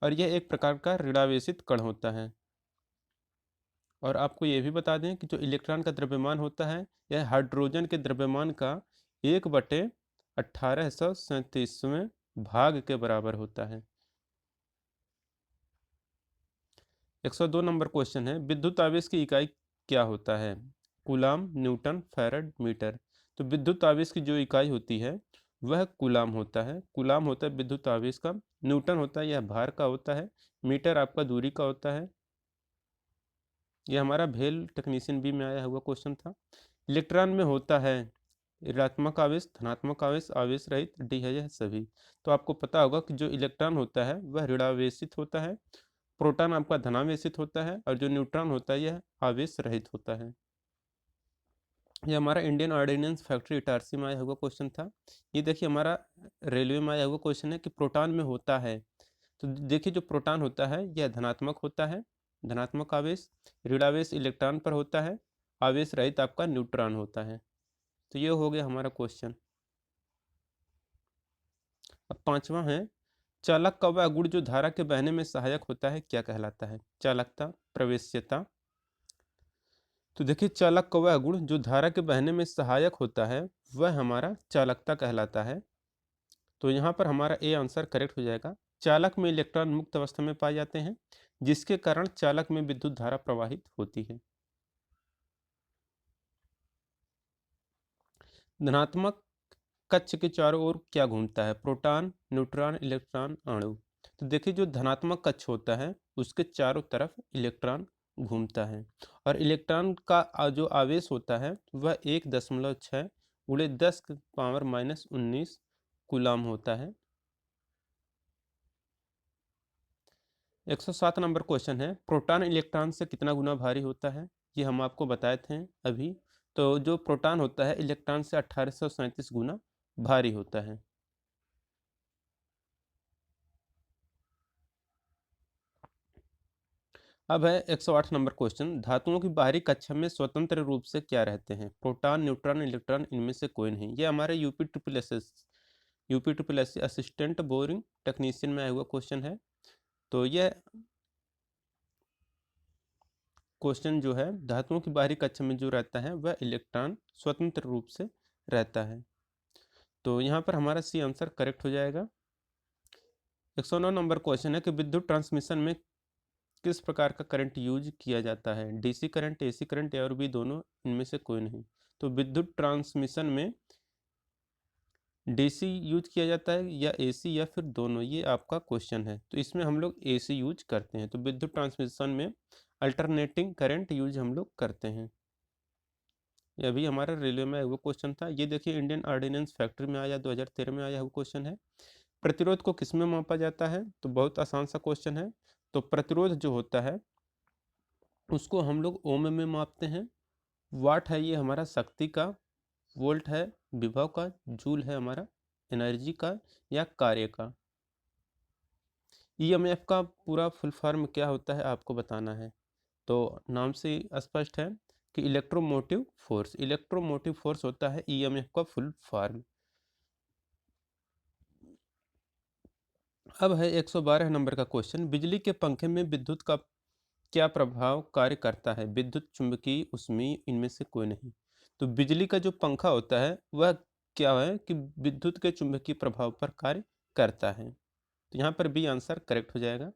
और यह एक प्रकार का ऋणावेशित कण होता है। और आपको ये भी बता दें कि जो इलेक्ट्रॉन का द्रव्यमान होता है यह हाइड्रोजन के द्रव्यमान का 1/1837वें भाग के बराबर होता है। 102 नंबर क्वेश्चन है, विद्युत आवेश की इकाई क्या होता है? Coulomb, newton, farad, metre. तो विद्युत आवेश की जो इकाई होती है वह कूलाम होता है। कूलाम होता है विद्युत आवेश का। न्यूटन होता है यह भार का होता है। मीटर आपका दूरी का होता है। यह हमारा भेल टेक्नीशियन बी में आया हुआ क्वेश्चन था। इलेक्ट्रॉन में होता है ऋणात्मक आवेश, धनात्मक आवेश, आवेश रहित, डी है यह सभी। तो आपको पता होगा कि जो इलेक्ट्रॉन होता है वह ऋणावेशित होता है, प्रोटॉन आपका धनावेशित होता है, और जो न्यूट्रॉन होता है यह आवेश रहित होता है। ये हमारा इंडियन ऑर्डिनेंस फैक्ट्री इटारसी में आया हुआ क्वेश्चन था। ये देखिए हमारा रेलवे में आया हुआ क्वेश्चन है कि प्रोटॉन में होता है। तो देखिए जो प्रोटॉन होता है यह धनात्मक होता है, धनात्मक आवेश। ऋणावेश इलेक्ट्रॉन पर होता है, आवेश रहित आपका न्यूट्रॉन होता है। तो ये हो गया हमारा क्वेश्चन। अब पांचवा है, चालक का वह गुण जो धारा के बहने में सहायक होता है क्या कहलाता है? चालकता, प्रवेश्यता। तो देखिए चालक का वह गुण जो धारा के बहने में सहायक होता है वह हमारा चालकता कहलाता है। तो यहाँ पर हमारा ए आंसर करेक्ट हो जाएगा। चालक में इलेक्ट्रॉन मुक्त अवस्था में पाए जाते हैं जिसके कारण चालक में विद्युत धारा प्रवाहित होती है। धनात्मक कक्ष के चारों ओर क्या घूमता है? प्रोटॉन, न्यूट्रॉन, इलेक्ट्रॉन, अणु। तो देखिए जो धनात्मक कक्ष होता है उसके चारों तरफ इलेक्ट्रॉन घूमता है। और इलेक्ट्रॉन का जो आवेश होता है वह 1.6 गुणे 10⁻⁻19 कूलाम होता है। 107 नंबर क्वेश्चन है, प्रोटॉन इलेक्ट्रॉन से कितना गुना भारी होता है? ये हम आपको बताए थे अभी। तो जो प्रोटॉन होता है इलेक्ट्रॉन से 1837 गुना भारी होता है। अब है 108 नंबर क्वेश्चन, धातुओं की बाहरी कक्षा में स्वतंत्र रूप से क्या रहते हैं? प्रोटॉन, न्यूट्रॉन, इलेक्ट्रॉन, इनमें से कोई नहीं। ये हमारे UP triple S assistant boring technician में आया हुआ क्वेश्चन है। तो यह क्वेश्चन जो है धातुओं की बाहरी कक्षा में जो रहता है वह इलेक्ट्रॉन स्वतंत्र रूप से रहता है। तो यहाँ पर हमारा सी आंसर करेक्ट हो जाएगा। 109 नंबर क्वेश्चन है कि विद्युत ट्रांसमिशन में किस प्रकार का करंट यूज किया जाता है? डीसी करंट, एसी करंट, या और भी दोनों, इनमें से कोई नहीं। तो विद्युत ट्रांसमिशन में डीसी यूज किया जाता है या एसी या फिर दोनों, ये आपका क्वेश्चन है। तो इसमें हम लोग एसी यूज करते हैं। तो विद्युत ट्रांसमिशन में अल्टरनेटिंग करंट यूज हम लोग करते हैं। यह भी हमारा रेलवे में वो क्वेश्चन था। ये देखिए इंडियन ऑर्डिनेंस फैक्ट्री में आया, 2013 में आया हुआ क्वेश्चन है। प्रतिरोध को किस में मापा जाता है? तो बहुत आसान सा क्वेश्चन है। तो प्रतिरोध जो होता है उसको हम लोग ओम में मापते हैं। वाट है ये हमारा शक्ति का, वोल्ट है विभव का, जूल है हमारा एनर्जी का या कार्य का। ईएमएफ का पूरा फुल फॉर्म क्या होता है आपको बताना है। तो नाम से स्पष्ट है कि इलेक्ट्रोमोटिव फोर्स। इलेक्ट्रोमोटिव फोर्स होता है ईएमएफ का फुल फॉर्म। अब है 112 नंबर का क्वेश्चन, बिजली के पंखे में विद्युत का क्या प्रभाव कार्य करता है? विद्युत, चुंबकीय, ऊष्मीय, इनमें से कोई नहीं। तो बिजली का जो पंखा होता है वह क्या है कि विद्युत के चुंबकीय प्रभाव पर कार्य करता है। तो यहाँ पर बी आंसर करेक्ट हो जाएगा।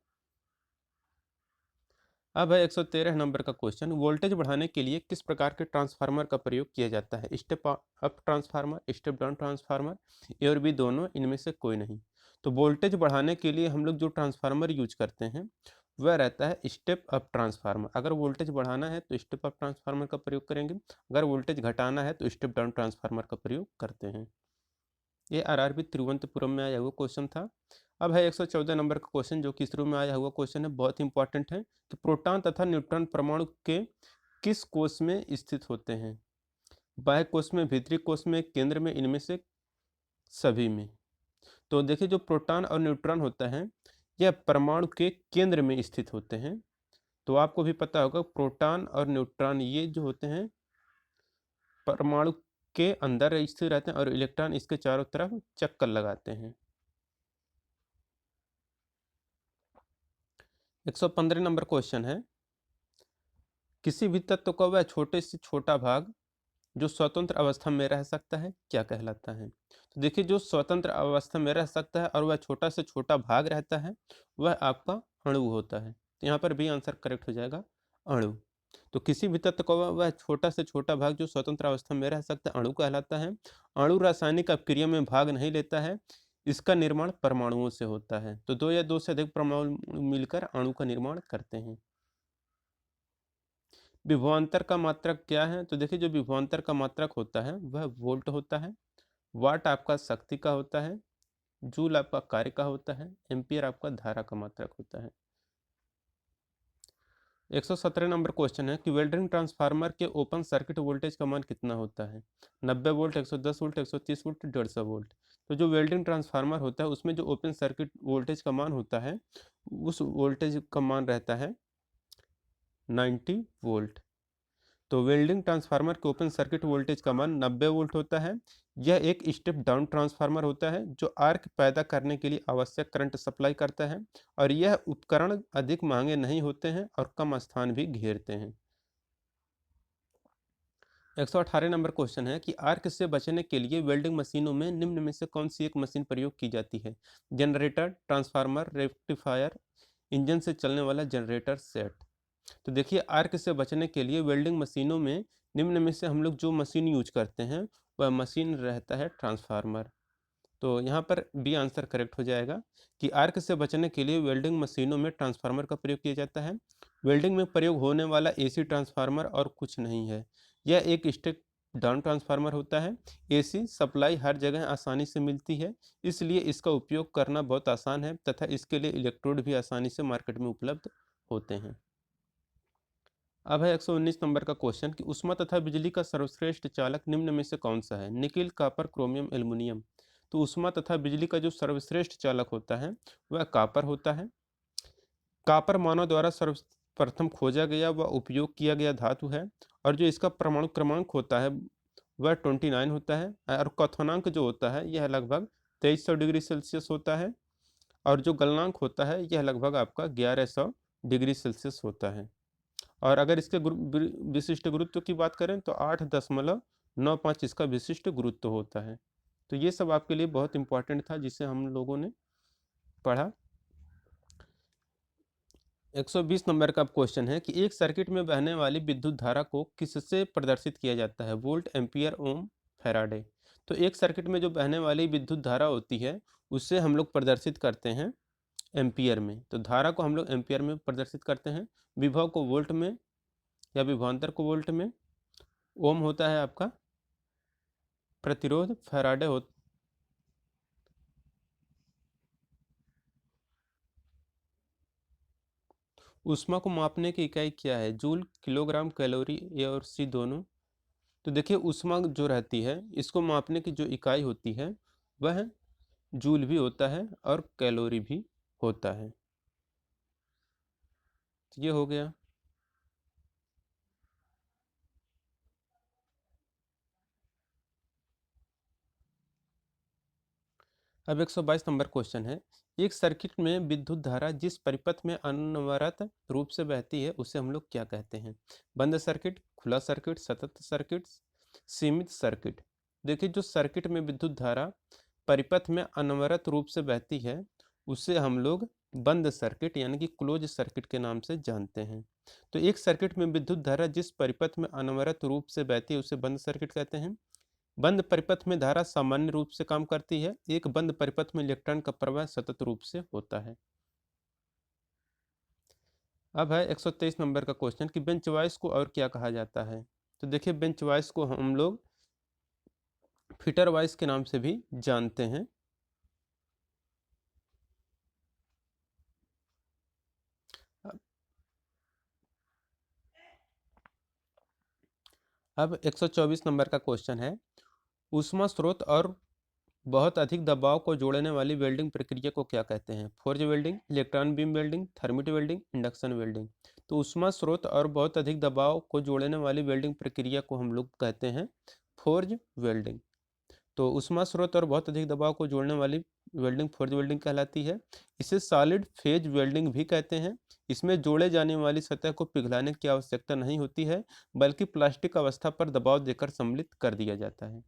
अब है 113 नंबर का क्वेश्चन, वोल्टेज बढ़ाने के लिए किस प्रकार के ट्रांसफार्मर का प्रयोग किया जाता है? Step up transformer, step down transformer, A और बी दोनों, इनमें से कोई नहीं। तो वोल्टेज बढ़ाने के लिए हम लोग जो ट्रांसफार्मर यूज करते हैं वह रहता है स्टेप अप ट्रांसफार्मर। अगर वोल्टेज बढ़ाना है तो स्टेप अप ट्रांसफार्मर का प्रयोग करेंगे, अगर वोल्टेज घटाना है तो स्टेप डाउन ट्रांसफार्मर का प्रयोग करते हैं। ये आरआरबी तिरुवनंतपुरम में आया हुआ क्वेश्चन था। अब है 114 नंबर का क्वेश्चन जो कि इसरो में आया हुआ क्वेश्चन है, बहुत ही इंपॉर्टेंट है कि प्रोटॉन तथा न्यूट्रॉन परमाणु के किस कोष में स्थित होते हैं? बाह्य कोष में, भीतरी कोष में, केंद्र में, इनमें से सभी में। तो देखिए जो प्रोटॉन और न्यूट्रॉन होता है यह परमाणु के केंद्र में स्थित होते हैं। तो आपको भी पता होगा प्रोटॉन और न्यूट्रॉन ये जो होते हैं परमाणु के अंदर स्थित रहते हैं और इलेक्ट्रॉन इसके चारों तरफ चक्कर लगाते हैं। 115 नंबर क्वेश्चन है, किसी भी तत्व का वह छोटे से छोटा भाग जो स्वतंत्र अवस्था में रह सकता है क्या कहलाता है? तो देखिए जो स्वतंत्र अवस्था में रह सकता है और वह छोटा से छोटा भाग रहता है वह आपका अणु होता है। तो यहाँ पर भी आंसर करेक्ट हो जाएगा अणु। तो किसी भी तत्व का वह छोटा से छोटा भाग जो स्वतंत्र अवस्था में रह सकता है अणु कहलाता है। अणु रासायनिक अपक्रिया में भाग नहीं लेता है, इसका निर्माण परमाणुओं से होता है। तो दो या दो से अधिक परमाणु मिलकर अणु का निर्माण करते हैं। विभवांतर का मात्रक क्या है? तो देखिए जो विभवांतर का मात्रक होता है वह वोल्ट होता है, वाट आपका शक्ति का होता है, जूल आपका कार्य का होता है, एम्पियर आपका धारा का मात्रक होता है। 117 नंबर क्वेश्चन है कि वेल्डिंग ट्रांसफार्मर के ओपन सर्किट वोल्टेज का मान कितना होता है? 90 वोल्ट, 110 वोल्ट, 130 वोल्ट, 150 वोल्ट। तो जो वेल्डिंग ट्रांसफार्मर होता है उसमें जो ओपन सर्किट वोल्टेज का मान होता है उस वोल्टेज का मान रहता है 90 वोल्ट। तो वेल्डिंग ट्रांसफार्मर के ओपन सर्किट वोल्टेज का मान 90 वोल्ट होता है। यह एक स्टेप डाउन ट्रांसफार्मर होता है जो आर्क पैदा करने के लिए आवश्यक करंट सप्लाई करता है और यह उपकरण अधिक महंगे नहीं होते हैं और कम स्थान भी घेरते हैं। 118 नंबर क्वेश्चन है कि आर्क से बचने के लिए वेल्डिंग मशीनों में निम्न में से कौन सी एक मशीन प्रयोग की जाती है? जनरेटर, ट्रांसफार्मर, रेक्टिफायर, इंजन से चलने वाला जनरेटर सेट। तो देखिए आर्क से बचने के लिए वेल्डिंग मशीनों में निम्न में से हम लोग जो मशीन यूज करते हैं वह मशीन रहता है ट्रांसफार्मर। तो यहाँ पर बी आंसर करेक्ट हो जाएगा कि आर्क से बचने के लिए वेल्डिंग मशीनों में ट्रांसफार्मर का प्रयोग किया जाता है। वेल्डिंग में प्रयोग होने वाला एसी ट्रांसफार्मर और कुछ नहीं है, यह एक स्टेप डाउन ट्रांसफार्मर होता है। एसी सप्लाई हर जगह आसानी से मिलती है, इसलिए इसका उपयोग करना बहुत आसान है तथा इसके लिए इलेक्ट्रोड भी आसानी से मार्केट में उपलब्ध होते हैं। अब है 119 नंबर का क्वेश्चन कि ऊष्मा तथा बिजली का सर्वश्रेष्ठ चालक निम्न में से कौन सा है? Nickel, copper, chromium, aluminium. तो ऊष्मा तथा बिजली का जो सर्वश्रेष्ठ चालक होता है वह कॉपर होता है। कॉपर मानव द्वारा सर्वप्रथम खोजा गया व उपयोग किया गया धातु है और जो इसका परमाणु क्रमांक होता है वह 29 होता है और क्वथनांक जो होता है यह लगभग 2300 डिग्री सेल्सियस होता है और जो गलनांक होता है यह लगभग आपका 1100 डिग्री सेल्सियस होता है। और अगर इसके विशिष्ट गुरुत्व की बात करें तो 8.95 इसका विशिष्ट गुरुत्व होता है। तो ये सब आपके लिए बहुत इंपॉर्टेंट था जिसे हम लोगों ने पढ़ा। 120 नंबर का क्वेश्चन है कि एक सर्किट में बहने वाली विद्युत धारा को किससे प्रदर्शित किया जाता है? वोल्ट, एम्पियर, ओम, फैराडे। तो एक सर्किट में जो बहने वाली विद्युत धारा होती है उससे हम लोग प्रदर्शित करते हैं एम्पियर में। तो धारा को हम लोग एम्पियर में प्रदर्शित करते हैं, विभव को वोल्ट में या विभवांतर को वोल्ट में, ओम होता है आपका प्रतिरोध, फैराडे हो ऊष्मा को मापने की इकाई क्या है? जूल, किलोग्राम, कैलोरी, ए और सी दोनों। तो देखिए ऊष्मा जो रहती है इसको मापने की जो इकाई होती है वह जूल भी होता है और कैलोरी भी होता है। तो ये हो गया। अब 122 नंबर क्वेश्चन है, एक सर्किट में विद्युत धारा जिस परिपथ में अनवरत रूप से बहती है उसे हम लोग क्या कहते हैं? बंद सर्किट, खुला सर्किट, सतत सर्किट, सीमित सर्किट। देखिए जो सर्किट में विद्युत धारा परिपथ में अनवरत रूप से बहती है उसे हम लोग बंद सर्किट यानी कि क्लोज सर्किट के नाम से जानते हैं। तो एक सर्किट में विद्युत धारा जिस परिपथ में अनवरत रूप से बहती है उसे बंद सर्किट कहते हैं। बंद परिपथ में धारा सामान्य रूप से काम करती है, एक बंद परिपथ में इलेक्ट्रॉन का प्रवाह सतत रूप से होता है। अब है 123 नंबर का क्वेश्चन कि बेंच वाइज को और क्या कहा जाता है? तो देखिए बेंच वाइज को हम लोग फिटर वाइज के नाम से भी जानते हैं। अब 124 नंबर का क्वेश्चन है, ऊष्मा स्रोत और बहुत अधिक दबाव को जोड़ने वाली वेल्डिंग प्रक्रिया को क्या कहते हैं? Forge welding, electron beam welding, thermit welding, induction welding. तो ऊष्मा स्रोत और बहुत अधिक दबाव को जोड़ने वाली वेल्डिंग प्रक्रिया को हम लोग कहते हैं फोर्ज वेल्डिंग। तो ऊष्मा स्रोत और बहुत अधिक दबाव को जोड़ने वाली वेल्डिंग फोर्ज वेल्डिंग कहलाती है। इसे सॉलिड फेज वेल्डिंग भी कहते हैं। इसमें जोड़े जाने वाली सतह को पिघलाने की आवश्यकता नहीं होती है, बल्कि प्लास्टिक अवस्था पर दबाव देकर सम्मिलित कर दिया जाता है।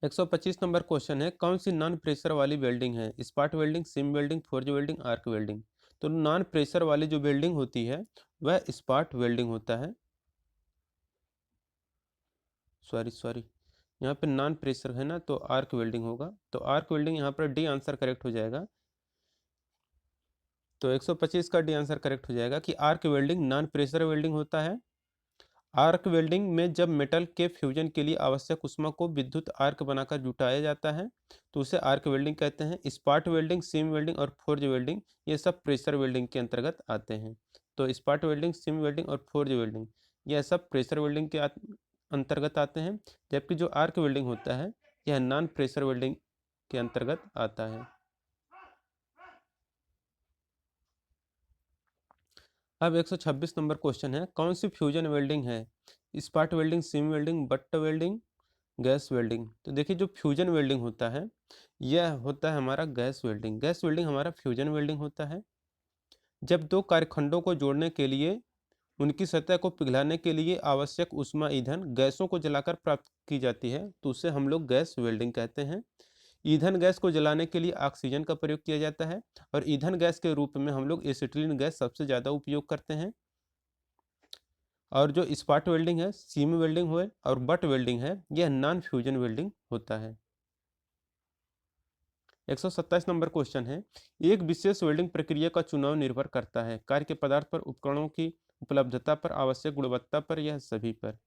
125 नंबर क्वेश्चन है, कौन सी नॉन प्रेशर वाली वेल्डिंग है? Spot welding, seam welding, forge welding, arc welding. तो नॉन प्रेशर वाली जो वेल्डिंग होती है वह स्पॉट वेल्डिंग होता है। सॉरी यहाँ पे नॉन प्रेशर है ना, तो आर्क वेल्डिंग होगा। तो आर्क वेल्डिंग यहाँ पर डी आंसर करेक्ट हो जाएगा। तो 125 का डी आंसर करेक्ट हो जाएगा कि arc welding non pressure welding होता है। आर्क वेल्डिंग में जब मेटल के फ्यूजन के लिए आवश्यक ऊष्मा को विद्युत आर्क बनाकर जुटाया जाता है तो उसे आर्क वेल्डिंग कहते हैं। स्पॉट वेल्डिंग, सीम वेल्डिंग और फोर्ज वेल्डिंग ये सब प्रेशर वेल्डिंग के अंतर्गत आते हैं। तो स्पॉट वेल्डिंग, सीम वेल्डिंग और फोर्ज वेल्डिंग यह सब प्रेशर वेल्डिंग के अंतर्गत आते हैं, जबकि जो आर्क वेल्डिंग होता है यह नॉन प्रेशर वेल्डिंग के अंतर्गत आता है। अब 126 नंबर क्वेश्चन है, कौन सी फ्यूजन वेल्डिंग है? Spot welding, seam welding, butt welding, gas welding. तो देखिए जो फ्यूजन वेल्डिंग होता है यह होता है हमारा गैस वेल्डिंग। गैस वेल्डिंग हमारा फ्यूजन वेल्डिंग होता है। जब दो कार्यखंडों को जोड़ने के लिए उनकी सतह को पिघलाने के लिए आवश्यक ऊष्मा ईंधन गैसों को जलाकर प्राप्त की जाती है तो उसे हम लोग गैस वेल्डिंग कहते हैं। ईंधन गैस को जलाने के लिए ऑक्सीजन का प्रयोग किया जाता है और ईंधन गैस के रूप में हम लोग एसिटिलीन गैस सबसे ज़्यादा उपयोग करते हैं। और जो स्पॉट वेल्डिंग है, सीम वेल्डिंग है और बट वेल्डिंग है, यह नॉन फ्यूजन वेल्डिंग होता है। 127 नंबर क्वेश्चन है, एक विशेष वेल्डिंग प्रक्रिया का चुनाव निर्भर करता है कार्य के पदार्थ पर, उपकरणों की उपलब्धता पर, आवश्यक गुणवत्ता पर या सभी पर।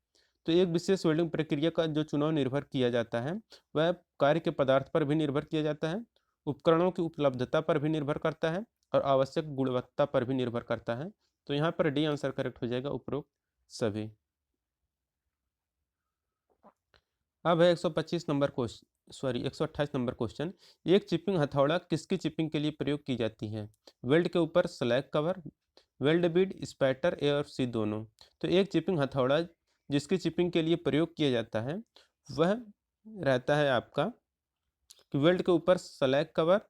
तो एक विशेष वेल्डिंग प्रक्रिया का जो चुनाव निर्भर किया जाता है वह कार्य के पदार्थ पर भी निर्भर किया जाता है, उपकरणों की उपलब्धता पर भी निर्भर करता है और आवश्यक गुणवत्ता पर भी निर्भर करता है। तो यहाँ पर डी आंसर करेक्ट हो जाएगा, उपरोक्त सभी। अब है 125 नंबर क्वेश्चन, 128 नंबर क्वेश्चन, एक चिपिंग हथौड़ा किसकी चिपिंग के लिए प्रयोग की जाती है? वेल्ड के ऊपर slag cover, weld bead, spatter, A और सी दोनों। तो एक चिपिंग हथौड़ा जिसकी चिपिंग के लिए प्रयोग किया जाता है वह रहता है आपका कि वेल्ड के ऊपर स्लैग कवर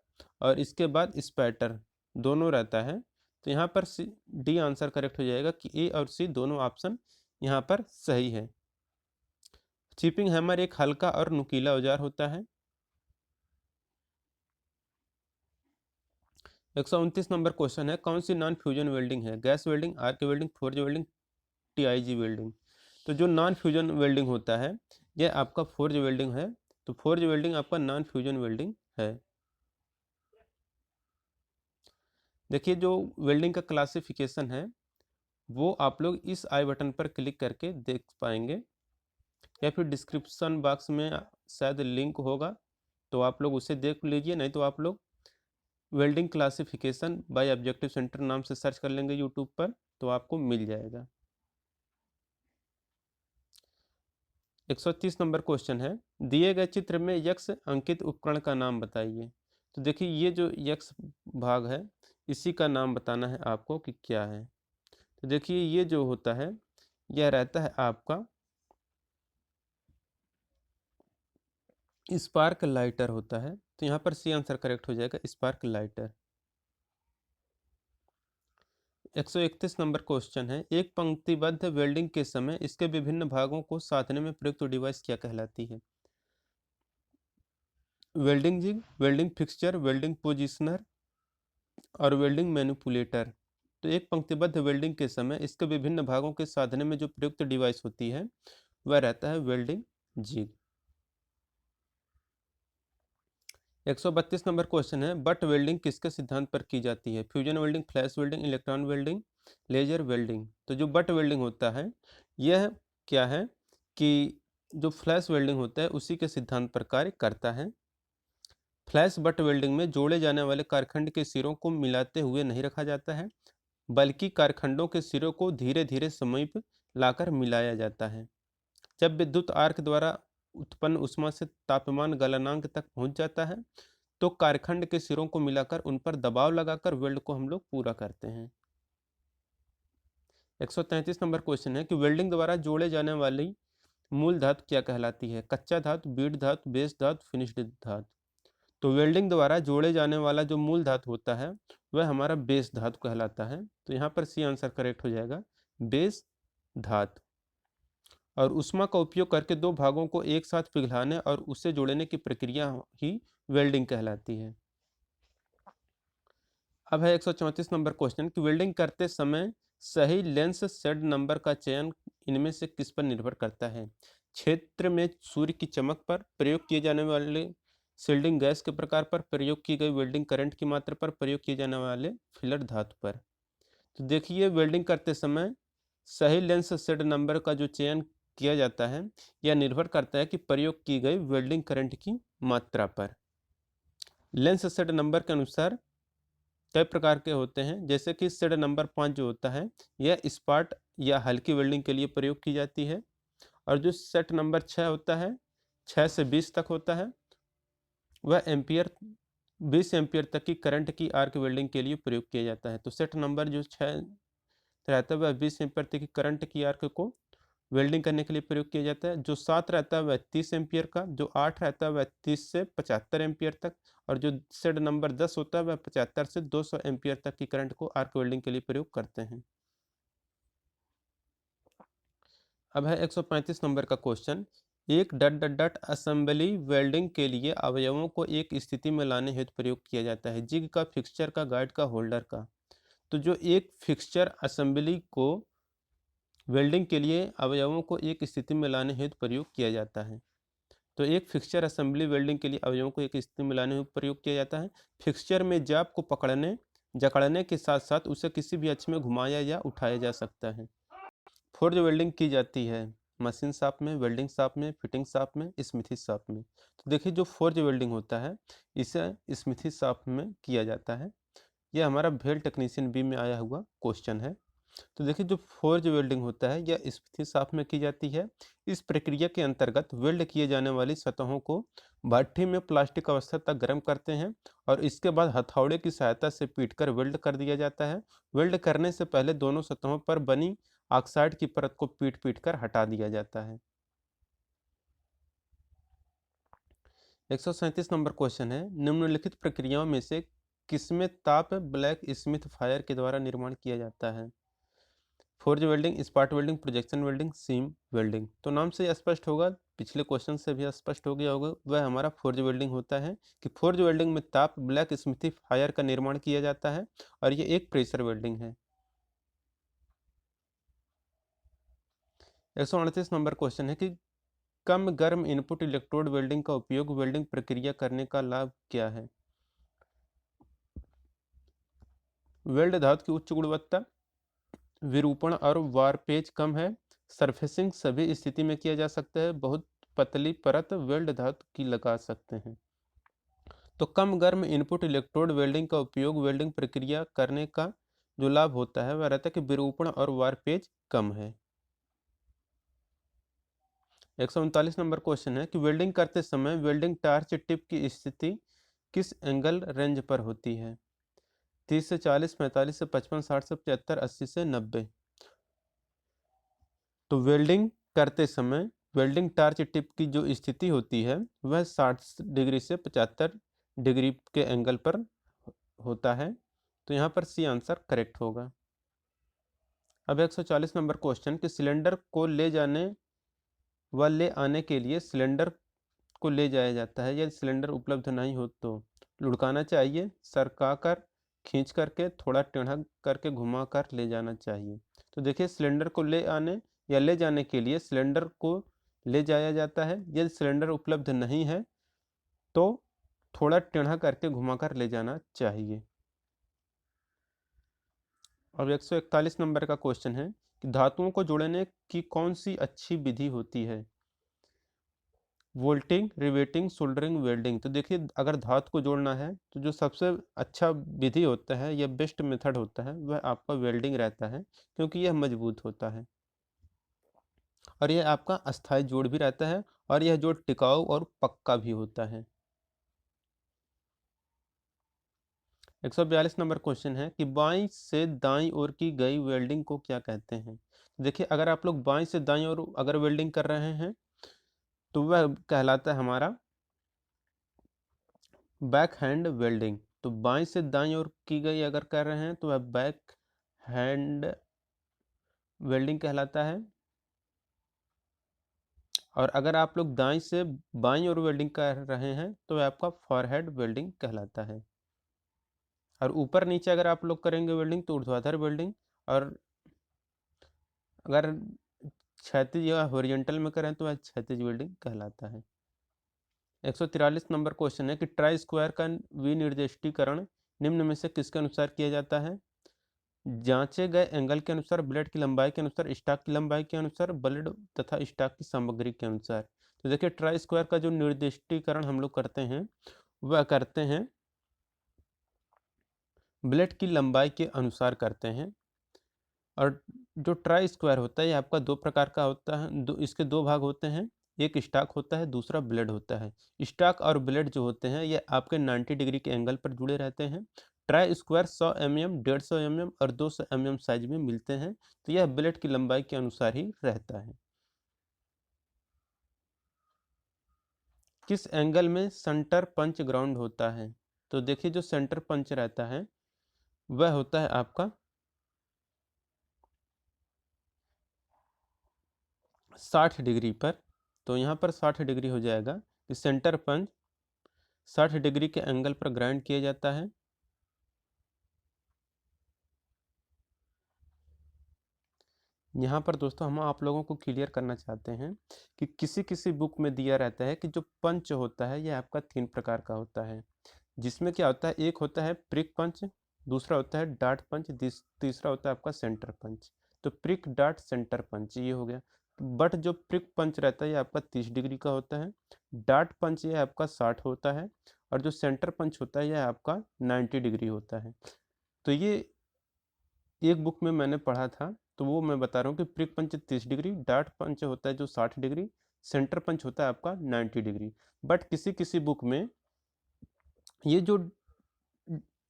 और इसके बाद स्पैटर दोनों रहता है। तो यहाँ पर डी आंसर करेक्ट हो जाएगा कि ए और सी दोनों ऑप्शन यहाँ पर सही है। चिपिंग हैमर एक हल्का और नुकीला औजार होता है। 129 नंबर क्वेश्चन है, कौन सी नॉन फ्यूजन वेल्डिंग है? Gas welding, arc welding, forge welding, TIG welding. तो जो नॉन फ्यूजन वेल्डिंग होता है यह आपका फोर्ज वेल्डिंग है। तो फोर्ज वेल्डिंग आपका नॉन फ्यूजन वेल्डिंग है। देखिए जो वेल्डिंग का क्लासिफिकेशन है वो आप लोग इस आई बटन पर क्लिक करके देख पाएंगे या फिर डिस्क्रिप्शन बॉक्स में शायद लिंक होगा तो आप लोग उसे देख लीजिए, नहीं तो आप लोग welding classification bye objective centre नाम से सर्च कर लेंगे यूट्यूब पर तो आपको मिल जाएगा। 130 नंबर क्वेश्चन है, दिए गए चित्र में यक्स अंकित उपकरण का नाम बताइए। तो देखिए ये जो यक्स भाग है इसी का नाम बताना है आपको कि क्या है। तो देखिए ये जो होता है यह रहता है आपका स्पार्क लाइटर होता है। तो यहाँ पर सी आंसर करेक्ट हो जाएगा, स्पार्क लाइटर। 131 नंबर क्वेश्चन है, एक पंक्तिबद्ध वेल्डिंग के समय इसके विभिन्न भागों को साधने में प्रयुक्त डिवाइस क्या कहलाती है? Welding jig, welding fixture, welding positioner और वेल्डिंग मैनिपुलेटर। तो एक पंक्तिबद्ध वेल्डिंग के समय इसके विभिन्न भागों के साधने में जो प्रयुक्त डिवाइस होती है वह रहता है वेल्डिंग जिग। 132 नंबर क्वेश्चन है, बट वेल्डिंग किसके सिद्धांत पर की जाती है? Fusion welding, flash welding, electron welding, laser welding. तो जो बट वेल्डिंग होता है यह क्या है कि जो फ्लैश वेल्डिंग होता है उसी के सिद्धांत पर कार्य करता है। फ्लैश बट वेल्डिंग में जोड़े जाने वाले कारखंड के सिरों को मिलाते हुए नहीं रखा जाता है, बल्कि कारखंडों के सिरों को धीरे धीरे समीप लाकर मिलाया जाता है। जब विद्युत आर्क द्वारा उत्पन्न ऊष्मा से तापमान गलनांक तक पहुंच जाता है तो कारेखंड के सिरों को मिलाकर उन पर दबाव लगाकर वेल्ड को हम लोग पूरा करते हैं। 133 नंबर क्वेश्चन है कि वेल्डिंग द्वारा जोड़े जाने वाली मूल धातु क्या कहलाती है? कच्चा धातु, बीड धातु, बेस धातु, फिनिश्ड धातु। तो वेल्डिंग द्वारा जोड़े जाने वाला जो मूल धातु होता है वह हमारा बेस धातु कहलाता है। तो यहाँ पर सी आंसर करेक्ट हो जाएगा, बेस धातु। और ऊष्मा का उपयोग करके दो भागों को एक साथ पिघलाने और उससे जोड़ने की प्रक्रिया ही वेल्डिंग कहलाती है। अब है 134 नंबर क्वेश्चन कि वेल्डिंग करते समय सही लेंस शेड नंबर का चयन इनमें से किस पर निर्भर करता है? क्षेत्र में सूर्य की चमक पर, प्रयोग किए जाने वाले शील्डिंग गैस के प्रकार पर, प्रयोग की गई वेल्डिंग करंट की मात्रा पर, प्रयोग किए जाने वाले फिलर धातु पर। तो देखिए वेल्डिंग करते समय सही लेंस शेड नंबर का जो चयन किया जाता है यह निर्भर करता है कि प्रयोग की गई वेल्डिंग करंट की मात्रा पर। लेंस शेड नंबर के अनुसार कई प्रकार के होते हैं, जैसे कि शेड नंबर 5 जो होता है यह स्पॉट या हल्की वेल्डिंग के लिए प्रयोग की जाती है। और जो सेट नंबर 6 होता है, 6 से 20 तक होता है, वह एम्पियर 20 एम्पियर तक की करंट की आर्क वेल्डिंग के लिए प्रयोग किया जाता है। तो सेट नंबर जो 6 रहता है वह 20 एम्पियर तक की करंट की आर्क को वेल्डिंग करने के लिए प्रयोग किया जाता है। जो 7 रहता है वह 30 एम्पियर का, जो 8 रहता है वह 30 से 75 एम्पियर तक, और जो शेड नंबर 10 होता है वह 75 से 200 एम्पियर तक की करंट को आर्क वेल्डिंग के लिए प्रयोग करते हैं। अब है 135 नंबर का क्वेश्चन, एक डट डट डट असेंबली वेल्डिंग के लिए अवयवों को एक स्थिति में लाने हेतु प्रयोग किया जाता है? जिग का, फिक्सचर का, गाइड का, होल्डर का। तो जो एक फिक्सचर असेंबली को वेल्डिंग के लिए अवयवों को एक स्थिति में लाने हेतु प्रयोग किया जाता है। तो एक फिक्सचर असेंबली वेल्डिंग के लिए अवयवों को एक स्थिति में लाने हेतु प्रयोग किया जाता है। फिक्सचर में जाब को पकड़ने जकड़ने के साथ साथ उसे किसी भी अक्ष में घुमाया या उठाया जा सकता है। फोर्ज वेल्डिंग की जाती है मशीन शॉप में, वेल्डिंग शॉप में, फिटिंग शॉप में, स्मिथी शॉप में। तो देखिए जो फोर्ज वेल्डिंग होता है इसे स्मिथी शॉप में किया जाता है। यह हमारा भेल टेक्नीशियन बी में आया हुआ क्वेश्चन है। तो देखिए जो फोर्ज वेल्डिंग होता है यह स्मिथी शॉप में की जाती है। इस प्रक्रिया के अंतर्गत वेल्ड किए जाने वाली सतहों को भट्ठी में प्लास्टिक अवस्था तक गर्म करते हैं और इसके बाद हथौड़े की सहायता से पीटकर वेल्ड कर दिया जाता है। वेल्ड करने से पहले दोनों सतहों पर बनी ऑक्साइड की परत को पीट कर हटा दिया जाता है। 137 नंबर क्वेश्चन है, निम्नलिखित प्रक्रियाओं में से किसमें ताप ब्लैक स्मिथ फायर के द्वारा निर्माण किया जाता है? Forge welding, spot welding, projection welding, seam welding. तो नाम से स्पष्ट होगा, पिछले क्वेश्चन से भी स्पष्ट हो गया होगा, वह हमारा फोर्ज वेल्डिंग होता है कि फोर्ज वेल्डिंग में ताप ब्लैक स्मिथी फायर का निर्माण किया जाता है और ये एक प्रेशर वेल्डिंग है। 138 नंबर क्वेश्चन है कि कम गर्म इनपुट इलेक्ट्रोड वेल्डिंग का उपयोग वेल्डिंग प्रक्रिया करने का लाभ क्या है? वेल्ड धातु की उच्च गुणवत्ता, विरूपण और वारपेज कम है, सरफेसिंग सभी स्थिति में किया जा सकता है, बहुत पतली परत वेल्ड धातु की लगा सकते हैं। तो कम गर्म इनपुट इलेक्ट्रोड वेल्डिंग का उपयोग वेल्डिंग प्रक्रिया करने का जो लाभ होता है वह रहता है कि विरूपण और वारपेज कम है। 139 नंबर क्वेश्चन है कि वेल्डिंग करते समय वेल्डिंग टार्च टिप की स्थिति किस एंगल रेंज पर होती है? 30 से 40, 45 से 55, 60 से 75, 80 से 90। तो वेल्डिंग करते समय वेल्डिंग टार्च टिप की जो स्थिति होती है वह 60 डिग्री से 75 डिग्री के एंगल पर होता है। तो यहाँ पर सी आंसर करेक्ट होगा। अब 140 नंबर क्वेश्चन कि सिलेंडर को ले जाने व ले आने के लिए सिलेंडर को ले जाया जाता है, यदि सिलेंडर उपलब्ध नहीं हो तो लुढ़काना चाहिए, सरका कर, खींच करके, थोड़ा टेढ़ा करके घुमा कर ले जाना चाहिए। तो देखिए सिलेंडर को ले आने या ले जाने के लिए सिलेंडर को ले जाया जाता है, यदि सिलेंडर उपलब्ध नहीं है तो थोड़ा टेढ़ा करके घुमा कर ले जाना चाहिए। अब 141 नंबर का क्वेश्चन है कि धातुओं को जोड़ने की कौन सी अच्छी विधि होती है? वोल्टिंग, रिवेटिंग, सोल्डरिंग, वेल्डिंग। तो देखिए अगर धातु को जोड़ना है तो जो सबसे अच्छा विधि होता है या बेस्ट मेथड होता है वह आपका वेल्डिंग रहता है, क्योंकि यह मजबूत होता है और यह आपका अस्थायी जोड़ भी रहता है और यह जोड़ टिकाऊ और पक्का भी होता है। 142 नंबर क्वेश्चन है कि बाईं से दाईं ओर की गई वेल्डिंग को क्या कहते हैं। देखिए, अगर आप लोग बाईं से दाईं ओर अगर वेल्डिंग कर रहे हैं तो वह कहलाता है हमारा बैक हैंड वेल्डिंग। तो बाईं से दाईं ओर की गई अगर कर रहे हैं तो वह बैक हैंड वेल्डिंग कहलाता है। और अगर आप लोग दाईं से बाईं ओर वेल्डिंग कर रहे हैं तो वह आपका फॉरहेड वेल्डिंग कहलाता है। और ऊपर नीचे अगर आप लोग करेंगे वेल्डिंग तो ऊर्ध्वाधर वेल्डिंग, और अगर क्षैतिज या हॉरिजॉन्टल में करें तो वह क्षैतिज वेल्डिंग कहलाता है। 143 नंबर क्वेश्चन है कि ट्राई स्क्वायर का विनिर्दिष्टीकरण निम्न में से किसके अनुसार किया जाता है। जांचे गए एंगल के अनुसार, ब्लेड की लंबाई के अनुसार, स्टॉक की लंबाई के अनुसार, ब्लेड तथा स्टॉक की सामग्री के अनुसार। तो देखिए, ट्राई स्क्वायर का जो निर्दिष्टीकरण हम लोग करते हैं वह करते हैं ब्लेड की लंबाई के अनुसार करते हैं। और जो ट्राई स्क्वायर होता है ये आपका दो प्रकार का होता है, इसके दो भाग होते हैं। एक स्टॉक होता है, दूसरा ब्लेड होता है। स्टॉक और ब्लेड जो होते हैं ये आपके 90 डिग्री के एंगल पर जुड़े रहते हैं। ट्राई स्क्वायर 100 mm, 150 mm और 200 mm साइज में मिलते हैं। तो यह ब्लेड की लंबाई के अनुसार ही रहता है। किस एंगल में सेंटर पंच ग्राउंड होता है। तो देखिए, जो सेंटर पंच रहता है वह होता है आपका 60 डिग्री पर। तो यहाँ पर 60 डिग्री हो जाएगा कि सेंटर पंच 60 डिग्री के एंगल पर ग्राइंड किया जाता है। यहाँ पर दोस्तों हम आप लोगों को क्लियर करना चाहते हैं कि किसी किसी बुक में दिया रहता है कि जो पंच होता है यह आपका 3 प्रकार का होता है। जिसमें क्या होता है, एक होता है प्रिक पंच, दूसरा होता है डार्ट पंच, तीसरा होता है आपका सेंटर पंच। तो प्रिक, डार्ट, सेंटर पंच ये हो गया। बट जो प्रिक पंच रहता है ये आपका 30 डिग्री का होता है। डार्ट पंच ये आपका 60 होता है। और जो सेंटर पंच होता है यह आपका 90 डिग्री होता है। तो ये एक बुक में मैंने पढ़ा था, तो वो मैं बता रहा हूँ कि प्रिक पंच 30 डिग्री, डार्ट पंच होता है जो 60 डिग्री, सेंटर पंच होता है आपका 90 डिग्री। बट किसी किसी बुक में ये जो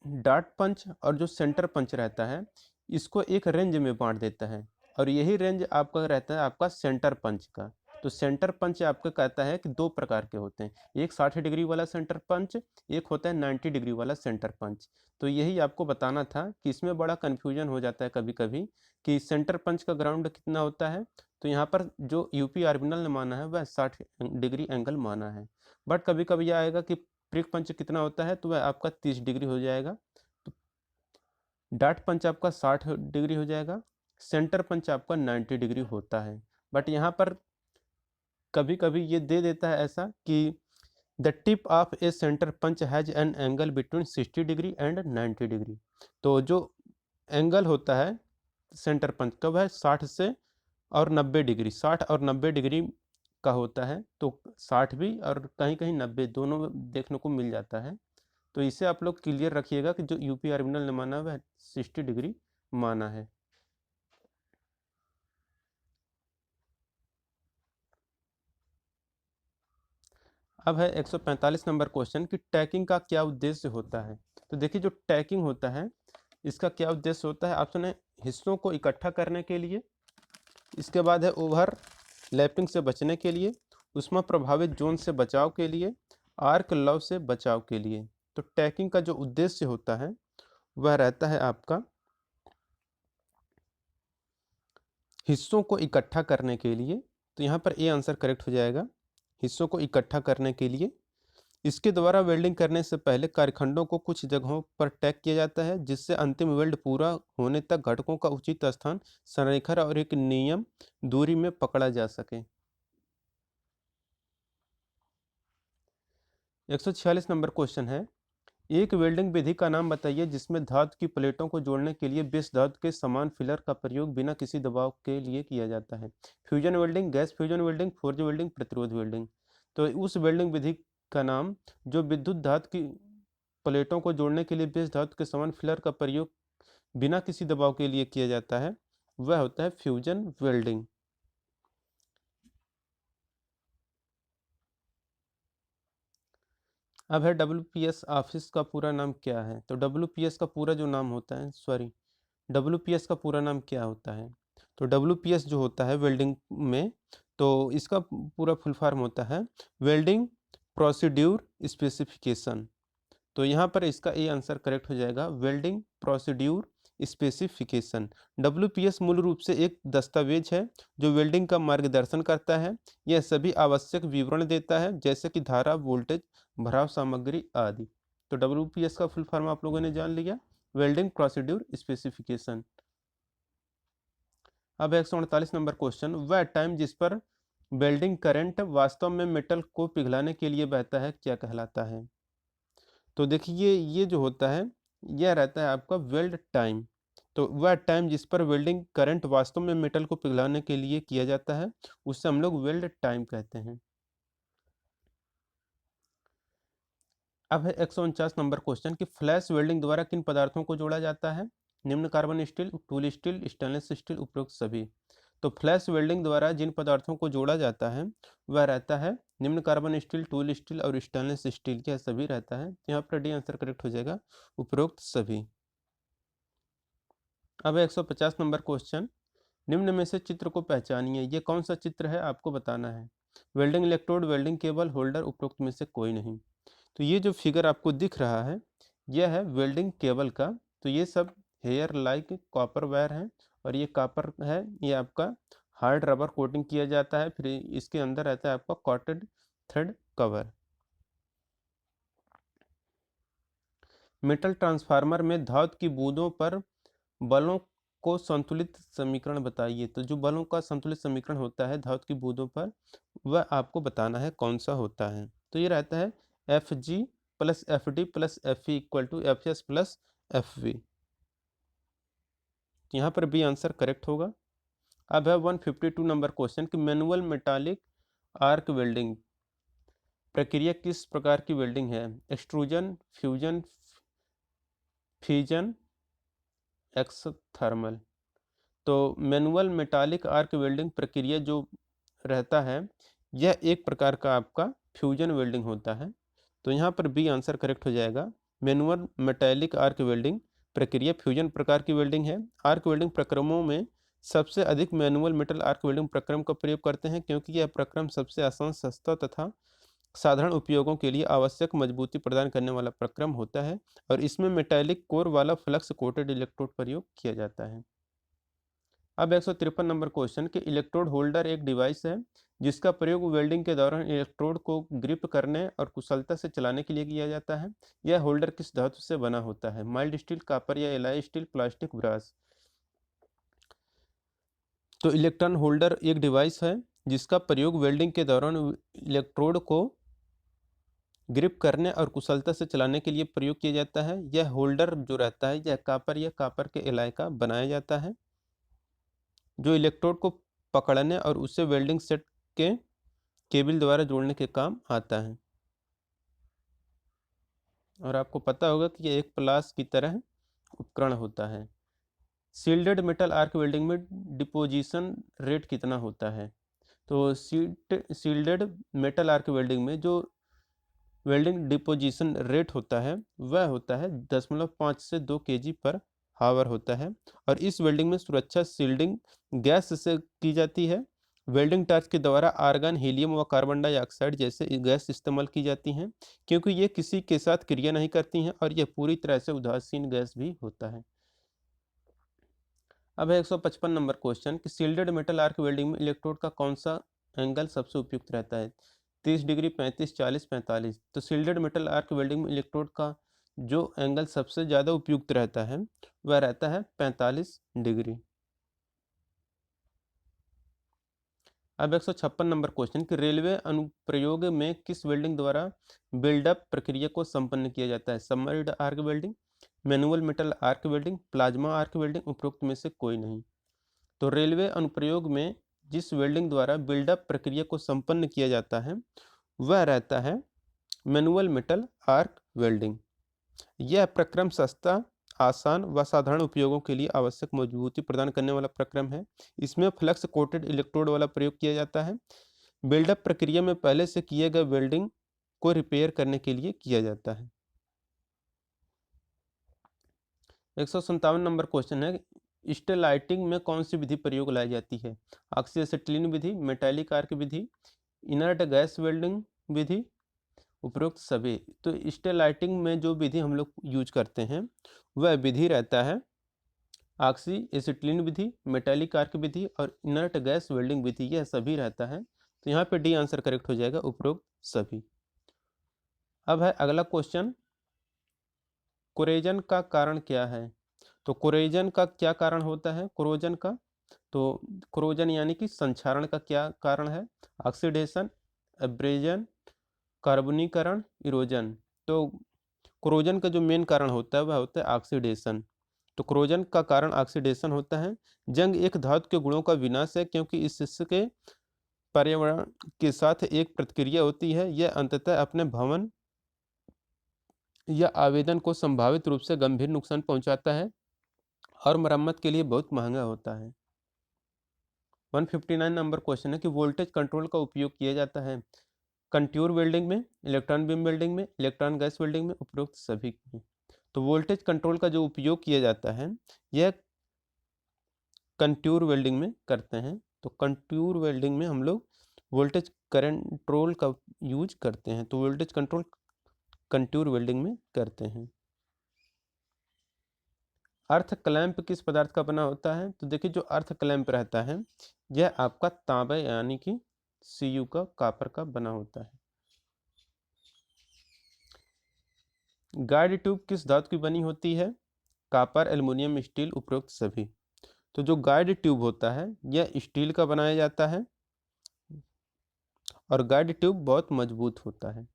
डार्ट पंच और जो सेंटर पंच रहता है इसको एक रेंज में बांट देता है, और यही रेंज आपका रहता है आपका सेंटर पंच का। तो सेंटर पंच आपका कहता है कि दो प्रकार के होते हैं, एक 60 डिग्री वाला सेंटर पंच, एक होता है 90 डिग्री वाला सेंटर पंच। तो यही आपको बताना था कि इसमें बड़ा कन्फ्यूजन हो जाता है कभी कभी कि सेंटर पंच का ग्राउंड कितना होता है। तो यहाँ पर जो यूपी आर्बिनल ने माना है वह 60 डिग्री एंगल माना है। बट कभी कभी आएगा कि प्रिक पंच कितना होता है, तो वह आपका 30 डिग्री हो जाएगा। तो डार्ट पंच आपका 60 डिग्री हो जाएगा, सेंटर पंच आपका 90 डिग्री होता है। बट यहाँ पर कभी कभी ये दे देता है ऐसा कि the tip of a centre punch has an angle between 60 degree and 90 degree. तो जो एंगल होता है सेंटर पंच का वह 60 से और 90 डिग्री, 60 और 90 डिग्री का होता है। तो 60 भी और कहीं कहीं 90 दोनों देखने को मिल जाता है। तो इसे आप लोग क्लियर रखिएगा कि जो यूपी आर्बिनल ने माना वह 60 डिग्री माना है। अब है 145 नंबर क्वेश्चन कि टैकिंग का क्या उद्देश्य होता है। तो देखिए, जो टैकिंग होता है इसका क्या उद्देश्य होता है। ऑप्शन है हिस्सों को इकट्ठा करने के लिए, इसके बाद है ओवर लैपिंग से बचने के लिए, उष्मा प्रभावित जोन से बचाव के लिए, आर्क लव से बचाव के लिए। तो टैकिंग का जो उद्देश्य होता है वह रहता है आपका हिस्सों को इकट्ठा करने के लिए। तो यहाँ पर ए आंसर करेक्ट हो जाएगा, हिस्सों को इकट्ठा करने के लिए। इसके द्वारा वेल्डिंग करने से पहले कार्यखंडों को कुछ जगहों पर टैग किया जाता है, जिससे अंतिम वेल्ड पूरा होने तक घटकों का उचित स्थान, संरेखण और एक नियम दूरी में पकड़ा जा सके। 146 नंबर क्वेश्चन है, एक वेल्डिंग विधि का नाम बताइए जिसमें धातु की प्लेटों को जोड़ने के लिए बेस धातु के समान फिलर का प्रयोग बिना किसी दबाव के लिए किया जाता है। Fusion welding, gas fusion welding, forge welding, प्रतिरोध वेल्डिंग। तो उस वेल्डिंग विधि का नाम जो विद्युत धातु की प्लेटों को जोड़ने के लिए बेस धातु के समान फिलर का प्रयोग बिना किसी दबाव के लिए किया जाता है वह होता है फ्यूजन वेल्डिंग। अब है WPS ऑफिस का पूरा नाम क्या है? तो WPS का पूरा जो नाम होता है, सॉरी, WPS का पूरा नाम क्या होता है? तो WPS जो होता है वेल्डिंग में, तो इसका पूरा फुल फॉर्म होता है वेल्डिंग प्रोसीड्यूर स्पेसिफिकेशन। तो यहाँ पर इसका ए आंसर करेक्ट हो जाएगा, वेल्डिंग प्रोसीड्यूर स्पेसिफिकेशन। WPS मूल रूप से एक दस्तावेज है जो वेल्डिंग का मार्गदर्शन करता है। यह सभी आवश्यक विवरण देता है जैसे कि धारा, वोल्टेज, भराव सामग्री आदि। तो WPS का फुल फॉर्म आप लोगों ने जान लिया, वेल्डिंग प्रोसीड्यूर स्पेसिफिकेशन। अब 148 नंबर क्वेश्चन, वह टाइम जिस पर वेल्डिंग करंट वास्तव में मेटल को पिघलाने के लिए बहता है क्या कहलाता है? तो देखिए ये जो होता है यह रहता है आपका वेल्ड टाइम। तो वह टाइम जिस पर वेल्डिंग करंट वास्तव में मेटल को पिघलाने के लिए किया जाता है उससे हम लोग वेल्ड टाइम कहते हैं। अब है 149 नंबर क्वेश्चन कि फ्लैश वेल्डिंग द्वारा किन पदार्थों को जोड़ा जाता है? निम्न carbon steel, tool steel, stainless steel, उपरोक्त सभी। तो फ्लैश वेल्डिंग द्वारा जिन पदार्थों को जोड़ा जाता है वह रहता है निम्न कार्बन स्टील, टूल स्टील और स्टेनलेस स्टील, क्या सभी रहता है? यहाँ पर डी आंसर करेक्ट हो जाएगा, उपरोक्त सभी। अब 150 नंबर क्वेश्चन, निम्न में से चित्र को पहचानिए, ये कौन सा चित्र है आपको बताना है। Welding electrode, welding cable, holder, उपरोक्त में से कोई नहीं। तो ये जो फिगर आपको दिख रहा है यह है वेल्डिंग केबल का। तो ये सब हेयर लाइक कॉपर वायर है और ये कॉपर है, ये आपका हार्ड रबर कोटिंग किया जाता है, फिर इसके अंदर रहता है आपका कॉटेड थ्रेड कवर। मेटल ट्रांसफार्मर में धातु की बूंदों पर बलों को संतुलित समीकरण बताइए। तो जो बलों का संतुलित समीकरण होता है धातु की बूंदों पर वह आपको बताना है कौन सा होता है। तो ये रहता है Fg plus Fd plus Fe equal to Fs plus Fv। यहाँ पर बी आंसर करेक्ट होगा। अब है 152 नंबर क्वेश्चन कि मैनुअल मेटालिक आर्क वेल्डिंग प्रक्रिया किस प्रकार की वेल्डिंग है? Extrusion, fusion, fission, exothermal. तो मैनुअल मेटालिक आर्क वेल्डिंग प्रक्रिया जो रहता है यह एक प्रकार का आपका फ्यूजन वेल्डिंग होता है। तो यहाँ पर बी आंसर करेक्ट हो जाएगा, मैनुअल मेटालिक आर्क वेल्डिंग प्रक्रिया फ्यूजन प्रकार की वेल्डिंग है। आर्क वेल्डिंग प्रक्रमों में सबसे अधिक मैनुअल मेटल आर्क वेल्डिंग प्रक्रम का प्रयोग करते हैं क्योंकि यह प्रक्रम सबसे आसान, सस्ता तथा साधारण उपयोगों के लिए आवश्यक मजबूती प्रदान करने वाला प्रक्रम होता है और इसमें मेटालिक कोर वाला फ्लक्स कोटेड इलेक्ट्रोड प्रयोग किया जाता है। अब 153 नंबर क्वेश्चन कि इलेक्ट्रोड होल्डर एक डिवाइस है जिसका प्रयोग वेल्डिंग के दौरान इलेक्ट्रोड को ग्रिप करने और कुशलता से चलाने के लिए किया जाता है। यह होल्डर किस धातु से बना होता है? माइल्ड स्टील, कॉपर या एलॉय स्टील, प्लास्टिक, ब्रास। तो इलेक्ट्रॉन होल्डर एक डिवाइस है जिसका प्रयोग वेल्डिंग के दौरान इलेक्ट्रोड को ग्रिप करने और कुशलता से चलाने के लिए प्रयोग किया जाता है। यह होल्डर जो रहता है यह कॉपर या कॉपर के एलॉय का बनाया जाता है जो इलेक्ट्रोड को पकड़ने और उसे वेल्डिंग सेट के केबल द्वारा जोड़ने के काम आता है। और आपको पता होगा कि ये एक प्लास की तरह उपकरण होता है। सील्डेड मेटल आर्क वेल्डिंग में डिपोजिशन रेट कितना होता है? तो सील्डेड मेटल आर्क वेल्डिंग में जो वेल्डिंग डिपोजिशन रेट होता है वह होता है 0.5 से 2 kg पर हावर होता है और इस वेल्डिंग में सुरक्षा सील्डिंग गैस से की जाती है। वेल्डिंग टार्च के द्वारा आर्गन, हीलियम व कार्बन डाइऑक्साइड जैसे गैस इस्तेमाल की जाती हैं क्योंकि ये किसी के साथ क्रिया नहीं करती हैं और यह पूरी तरह से उदासीन गैस भी होता है। अब है 155 नंबर क्वेश्चन कि सील्डेड मेटल आर्क वेल्डिंग में इलेक्ट्रोड का कौन सा एंगल सबसे उपयुक्त रहता है? 30 डिग्री, 35, 40, 45। तो सील्डेड मेटल आर्क वेल्डिंग में इलेक्ट्रोड का जो एंगल सबसे ज़्यादा उपयुक्त रहता है वह रहता है 45 डिग्री। अब 156 नंबर क्वेश्चन कि रेलवे अनुप्रयोग में किस वेल्डिंग द्वारा बिल्डअप प्रक्रिया को संपन्न किया जाता है? Submerged arc welding, manual metal arc welding, plasma arc welding, उपरोक्त में से कोई नहीं। तो रेलवे अनुप्रयोग में जिस वेल्डिंग द्वारा बिल्डअप प्रक्रिया को संपन्न किया जाता है वह रहता है मैनुअल मेटल आर्क वेल्डिंग। यह प्रक्रम सस्ता, आसान व साधारण उपयोगों के लिए आवश्यक मजबूती प्रदान करने वाला प्रक्रम है। इसमें फ्लक्स कोटेड इलेक्ट्रोड वाला प्रयोग किया जाता है। बिल्डअप प्रक्रिया में पहले से किए गए वेल्डिंग को रिपेयर करने के लिए किया जाता है। 157 नंबर क्वेश्चन है, स्टेलाइटिंग में कौन सी विधि प्रयोग लाई जाती है? ऑक्सीएसिटिलीन विधि, मेटालिक आर्क विधि, इनर्ट गैस वेल्डिंग विधि, उपरोक्त सभी। तो स्टेलाइटिंग में जो विधि हम लोग यूज करते हैं वह विधि रहता है ऑक्सी एसिटिलीन विधि, मेटालिक आर्क विधि और इनर्ट गैस वेल्डिंग विधि, यह सभी रहता है। तो यहाँ पे डी आंसर करेक्ट हो जाएगा, उपरोक्त सभी। अब है अगला क्वेश्चन, कोरेजन का कारण क्या है? तो कोरेजन का क्या कारण होता है? कोरोजन का, तो कोरोजन यानी कि संक्षारण का क्या कारण है? ऑक्सीडेशन, एब्रेजन, कार्बनीकरण, इरोजन। तो कोरोजन का जो मेन कारण होता है वह होता है ऑक्सीडेशन। तो कोरोजन का कारण ऑक्सीडेशन होता है। जंग एक धातु के गुणों का विनाश है, क्योंकि इसके पर्यावरण के साथ एक प्रतिक्रिया होती है। यह अंततः अपने भवन या आवेदन को संभावित रूप से गंभीर नुकसान पहुंचाता है और मरम्मत के लिए बहुत महंगा होता है। 159 नंबर क्वेश्चन है कि वोल्टेज कंट्रोल का उपयोग किया जाता है कंट्यूर वेल्डिंग में, इलेक्ट्रॉन बीम वेल्डिंग में, इलेक्ट्रॉन गैस वेल्डिंग में, उपरोक्त सभी में। तो वोल्टेज कंट्रोल का जो उपयोग किया जाता है यह कंट्यूर वेल्डिंग में करते हैं। तो कंट्यूर वेल्डिंग में हम लोग वोल्टेज कंट्रोल का यूज करते हैं। तो वोल्टेज कंट्रोल कंट्यूर वेल्डिंग में करते हैं। अर्थ क्लैंप किस पदार्थ का बना होता है? तो देखिए, जो अर्थ क्लैंप रहता है यह आपका तांबे यानी कि Cu का, कॉपर का बना होता है। गाइड ट्यूब किस धातु की बनी होती है? कॉपर, एल्युमिनियम, स्टील, उपरोक्त सभी। तो जो गाइड ट्यूब होता है यह स्टील का बनाया जाता है और गाइड ट्यूब बहुत मजबूत होता है।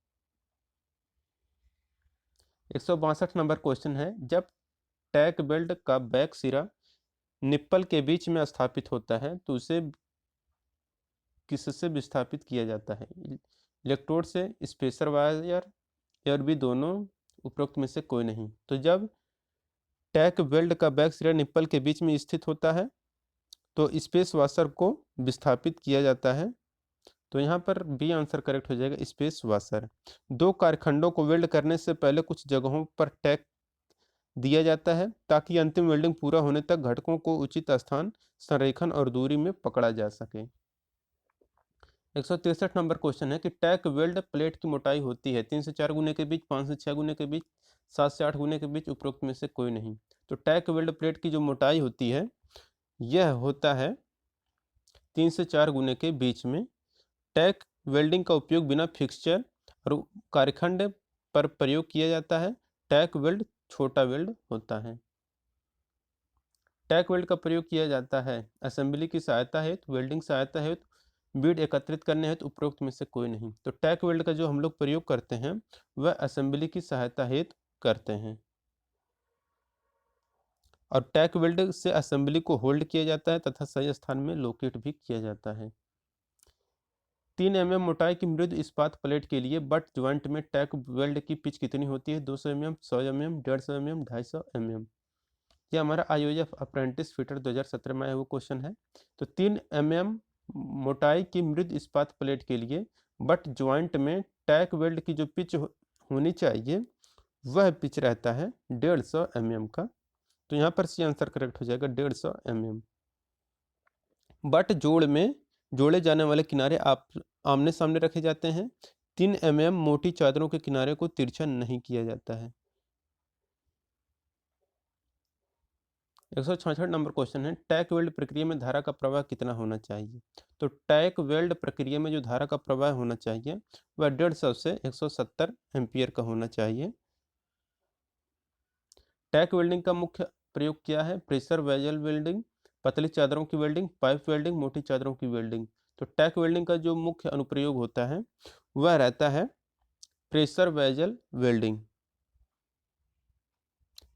162 नंबर क्वेश्चन है, जब टैक बेल्ट का बैक सिरा निप्पल के बीच में स्थापित होता है तो उसे किससे विस्थापित किया जाता है? इलेक्ट्रोड से, स्पेसर वायर या भी दोनों, उपरोक्त में से कोई नहीं। तो जब टैक वेल्ड का बैक सिरा निप्पल के बीच में स्थित होता है तो स्पेस वाशर को विस्थापित किया जाता है। तो यहाँ पर बी आंसर करेक्ट हो जाएगा, स्पेस वाशर। दो कारखंडों को वेल्ड करने से पहले कुछ जगहों पर टैक दिया जाता है ताकि अंतिम वेल्डिंग पूरा होने तक घटकों को उचित स्थान, संरेखण और दूरी में पकड़ा जा सके। 163 नंबर क्वेश्चन है कि टैक वेल्ड प्लेट की मोटाई होती है 3 से 4 गुने के बीच, 5 से 6 गुने के बीच, 7 से 8 गुने के बीच, उपरोक्त में से कोई नहीं। तो टैक वेल्ड प्लेट की जो मोटाई होती है यह होता है 3 से 4 गुने के बीच में। टैक वेल्डिंग का उपयोग बिना फिक्सचर और कार्यखंड पर प्रयोग किया जाता है। टैक वेल्ड छोटा वेल्ड होता है। टैक वेल्ड का प्रयोग किया जाता है असेंबली की सहायता हेतु, वेल्डिंग सहायता हेतु, बीड एकत्रित करने हेतु, उपरोक्त में से कोई नहीं। तो टैक वेल्ड का जो हम लोग प्रयोग करते हैं वह असेंबली की सहायता हेतु करते हैं और टैक वेल्ड से असेंबली को होल्ड किया जाता है तथा सही स्थान में लोकेट भी किया जाता है। 3 mm मोटाई की मृदु इस्पात प्लेट के लिए बट ज्वाइंट में टैक वेल्ड की पिच कितनी होती है? 200 mm, 100 mm, 150 mm, 250 mm। ये हमारा IOF अप्रेंटिस फिटर 2017 में आया वो क्वेश्चन है। तो 3 mm मोटाई की मृदु इस्पात प्लेट के लिए बट ज्वाइंट में टैक वेल्ड की जो पिच होनी चाहिए वह पिच रहता है 150 mm का। तो यहाँ पर सी आंसर करेक्ट हो जाएगा, 150 mm। बट जोड़ में जोड़े जाने वाले किनारे आप आमने सामने रखे जाते हैं। 3 mm मोटी चादरों के किनारे को तिरछा नहीं किया जाता है। 166 नंबर क्वेश्चन है, टैक वेल्ड प्रक्रिया में धारा का प्रवाह कितना होना चाहिए? तो टैक वेल्ड प्रक्रिया में जो धारा का प्रवाह होना चाहिए वह 150 से 170 एम्पियर का होना चाहिए। टैक वेल्डिंग का मुख्य प्रयोग क्या है? प्रेशर वेजल वेल्डिंग, पतली चादरों की वेल्डिंग, पाइप वेल्डिंग, मोटी चादरों की वेल्डिंग। तो टैक वेल्डिंग का जो मुख्य अनुप्रयोग होता है वह रहता है प्रेशर वेजल वेल्डिंग।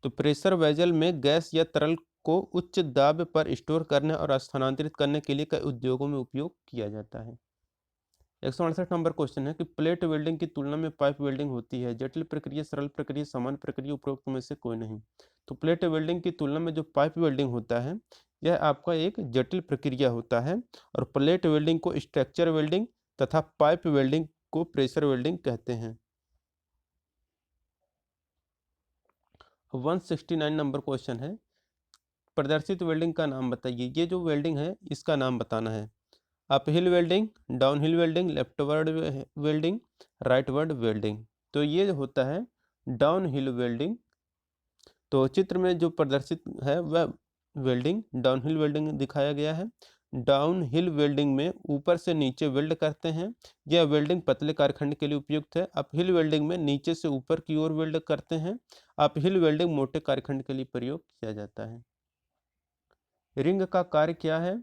तो प्रेशर वेजल में गैस या तरल को उच्च दाब पर स्टोर करने और स्थानांतरित करने के लिए कई उद्योगों में उपयोग किया जाता है। 168 नंबर क्वेश्चन है कि प्लेट वेल्डिंग की तुलना में पाइप वेल्डिंग होती है जटिल प्रक्रिया, सरल प्रक्रिया, सामान्य प्रक्रिया, उपरोक्त में से कोई नहीं। तो प्लेट वेल्डिंग की तुलना में जो पाइप वेल्डिंग होता है यह आपका एक जटिल प्रक्रिया होता है और प्लेट वेल्डिंग को स्ट्रक्चर वेल्डिंग तथा पाइप वेल्डिंग को प्रेशर वेल्डिंग कहते हैं। 169 नंबर क्वेश्चन है, प्रदर्शित वेल्डिंग का नाम बताइए। ये जो वेल्डिंग है इसका नाम बताना है। Uphill welding, downhill welding, leftward welding, rightward welding. तो ये होता है डाउनहिल वेल्डिंग। तो चित्र में जो प्रदर्शित है वह वेल्डिंग डाउनहिल वेल्डिंग दिखाया गया है। डाउनहिल वेल्डिंग में ऊपर से नीचे वेल्ड करते हैं। यह वेल्डिंग पतले कारखंड के लिए उपयुक्त है। अपहिल वेल्डिंग में नीचे से ऊपर की ओर वेल्ड करते हैं। अपहिल वेल्डिंग मोटे कारखंड के लिए प्रयोग किया जाता है। रिंग का कार्य क्या है?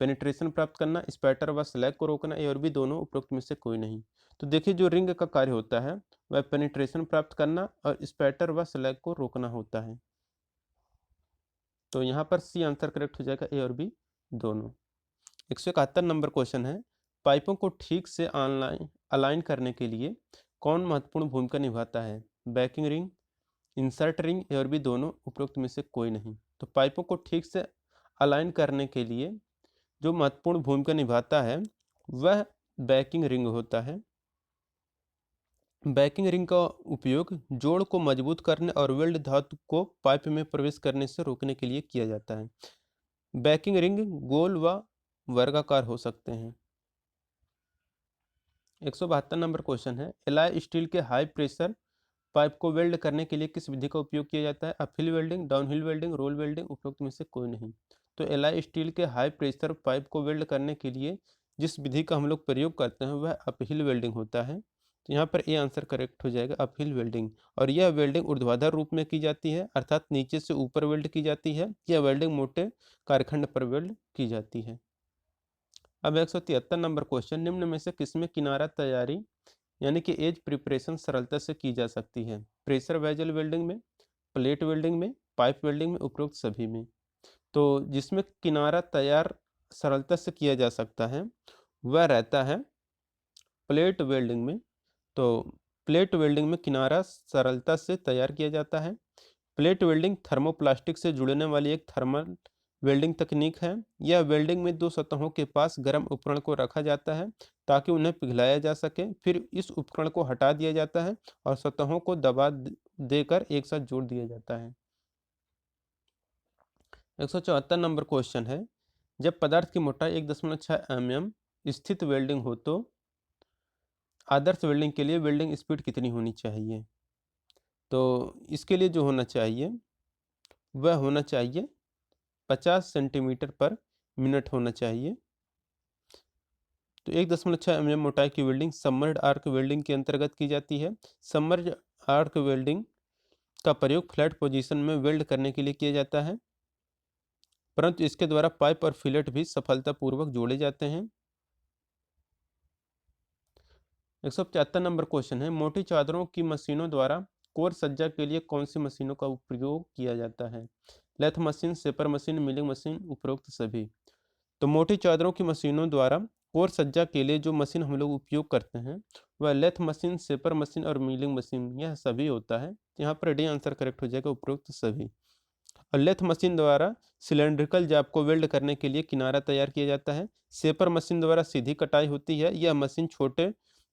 पेनिट्रेशन प्राप्त करना, स्पैटर व स्लैग को रोकना, ए और बी दोनों, उपरोक्त में से कोई नहीं। तो देखिए जो रिंग का कार्य होता है वह पेनिट्रेशन प्राप्त करना और स्पैटर व स्लैग को रोकना होता है। तो यहाँ पर सी आंसर करेक्ट हो जाएगा, ए और बी दोनों। 171 नंबर क्वेश्चन है, पाइपों को ठीक से अलाइन करने के लिए कौन महत्वपूर्ण भूमिका निभाता है? बैकिंग रिंग, इंसर्ट रिंग, ए और बी दोनों, उपरोक्त में से कोई नहीं। तो पाइपों को ठीक से अलाइन करने के लिए जो महत्वपूर्ण भूमिका निभाता है वह बैकिंग रिंग होता है। बैकिंग रिंग का उपयोग जोड़ को मजबूत करने और वेल्ड धातु को पाइप में प्रवेश करने से रोकने के लिए किया जाता है। बैकिंग रिंग गोल व वर्गाकार हो सकते हैं। 172 नंबर क्वेश्चन है, एलॉय स्टील के हाई प्रेशर पाइप को वेल्ड करने के लिए किस विधि का उपयोग किया जाता है? Uphill welding, downhill welding, roll welding, उपरोक्त में से कोई नहीं। तो एलॉय स्टील के हाई प्रेशर पाइप को वेल्ड करने के लिए जिस विधि का हम लोग प्रयोग करते हैं वह अपहिल वेल्डिंग होता है। तो यहाँ पर ए आंसर करेक्ट हो जाएगा, अपहिल वेल्डिंग। और यह वेल्डिंग ऊर्ध्वाधर रूप में की जाती है, अर्थात नीचे से ऊपर वेल्ड की जाती है। यह वेल्डिंग मोटे कारखंड पर वेल्ड की जाती है। अब 173 नंबर क्वेश्चन, निम्न में से किसमें किनारा तैयारी यानी कि एज प्रिपरेशन सरलता से की जा सकती है? प्रेशर वेजल वेल्डिंग में, प्लेट वेल्डिंग में, पाइप वेल्डिंग में, उपरोक्त सभी में। तो जिसमें किनारा तैयार सरलता से किया जा सकता है वह रहता है प्लेट वेल्डिंग में। तो प्लेट वेल्डिंग में किनारा सरलता से तैयार किया जाता है। प्लेट वेल्डिंग थर्मोप्लास्टिक से जुड़ने वाली एक थर्मल वेल्डिंग तकनीक है। यह वेल्डिंग में दो सतहों के पास गर्म उपकरण को रखा जाता है ताकि उन्हें पिघलाया जा सके। फिर इस उपकरण को हटा दिया जाता है और सतहों को दबा देकर एक साथ जोड़ दिया जाता है। 174 नंबर क्वेश्चन है, जब पदार्थ की मोटाई 1.6 mm स्थित वेल्डिंग हो तो आदर्श वेल्डिंग के लिए वेल्डिंग स्पीड कितनी होनी चाहिए? तो इसके लिए जो होना चाहिए वह होना चाहिए 50 सेंटीमीटर पर मिनट होना चाहिए। तो 1.6 mm मोटाई की वेल्डिंग सबमर्ज्ड आर्क वेल्डिंग के अंतर्गत की जाती है। सबमर्ज्ड आर्क वेल्डिंग का प्रयोग फ्लैट पोजीशन में वेल्ड करने के लिए किया जाता है, परंतु इसके द्वारा पाइप और फिलेट भी सफलतापूर्वक जोड़े जाते हैं। 175 नंबर क्वेश्चन है, मोटी चादरों की मशीनों द्वारा कोर सज्जा के लिए कौन सी मशीनों का उपयोग किया जाता है? Lathe machine, shaper machine, milling machine, उपरोक्त सभी। तो मोटी चादरों की मशीनों द्वारा कोर सज्जा के लिए जो मशीन हम लोग उपयोग करते हैं वह लेथ मशीन, सेपर मशीन और मिलिंग मशीन, यह सभी होता है। यहाँ पर डी आंसर करेक्ट हो जाएगा, उपरोक्त सभी। और लेथ मशीन द्वारा सिलेंड्रिकल जाब को वेल्ड करने के लिए किनारा तैयार किया जाता है। सेपर मशीन द्वारा सीधी कटाई होती है, यह मशीन छोटे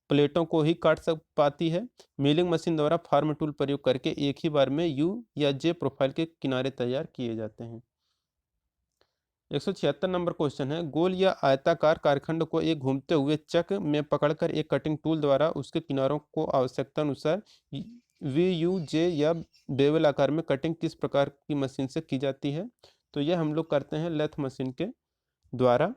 प्लेटों को ही काट सक पाती है। मिलिंग मशीन द्वारा फार्म टूल प्रयोग करके एक ही बार में यू या जे प्रोफाइल के किनारे तैयार किए जाते हैं। 176 नंबर क्वेश्चन है, गोल या आयताकार कारखंड को एक घूमते हुए चक में पकड़कर एक कटिंग टूल द्वारा उसके किनारों को आवश्यकता अनुसार वी यू जे या बेवल आकार में कटिंग किस प्रकार की मशीन से की जाती है? तो यह हम लोग करते हैं लेथ मशीन के द्वारा,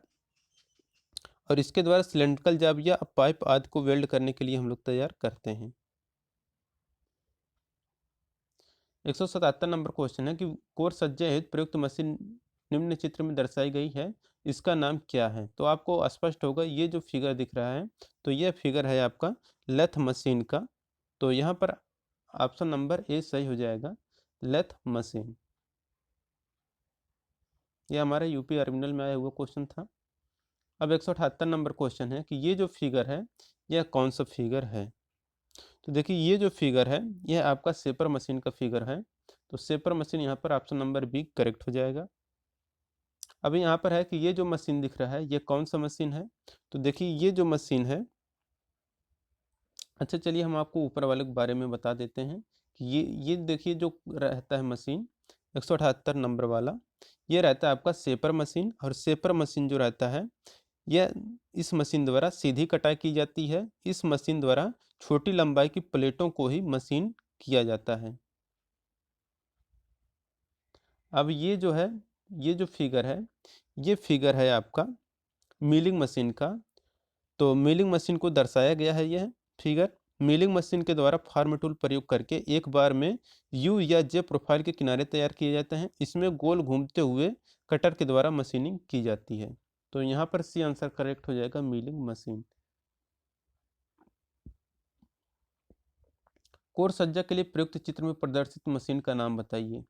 और इसके द्वारा सिलेंड्रिकल जाब या पाइप आदि को वेल्ड करने के लिए हम लोग तैयार करते हैं। 177 नंबर क्वेश्चन है कि कोर सज्जा हेतु प्रयुक्त मशीन निम्न चित्र में दर्शाई गई है, इसका नाम क्या है? तो आपको स्पष्ट होगा, ये जो फिगर दिख रहा है तो यह फिगर है आपका लेथ मशीन का। तो यहाँ पर ऑप्शन नंबर ए सही हो जाएगा, लेथ मशीन। यह हमारे यूपी टर्मिनल में आया हुआ क्वेश्चन था। अब 178 नंबर क्वेश्चन है कि ये जो फिगर है यह कौन सा फिगर है? तो देखिए ये जो फिगर है यह आपका सेपर मशीन का फिगर है। तो सेपर मशीन यहाँ पर ऑप्शन नंबर बी करेक्ट हो जाएगा। अभी यहाँ पर है कि ये जो मशीन दिख रहा है ये कौन सा मशीन है? तो देखिए ये जो मशीन है अच्छा चलिए हम आपको ऊपर वाले के बारे में बता देते हैं कि ये देखिए जो रहता है मशीन 178 नंबर वाला, ये रहता है आपका सेपर मशीन। और सेपर मशीन जो रहता है यह इस मशीन द्वारा सीधी कटाई की जाती है। इस मशीन द्वारा छोटी लंबाई की प्लेटों को ही मशीन किया जाता है। अब ये जो है, ये जो फिगर है, ये फिगर है आपका मिलिंग मशीन का। तो मिलिंग मशीन को दर्शाया गया है यह फिगर। मिलिंग मशीन के द्वारा फार्म टूल प्रयोग करके एक बार में यू या जे प्रोफाइल के किनारे तैयार किए जाते हैं। इसमें गोल घूमते हुए कटर के द्वारा मशीनिंग की जाती है। तो यहाँ पर सी आंसर करेक्ट हो जाएगा, मिलिंग मशीन। कोर सज्जा के लिए प्रयुक्त चित्र में प्रदर्शित मशीन का नाम बताइए।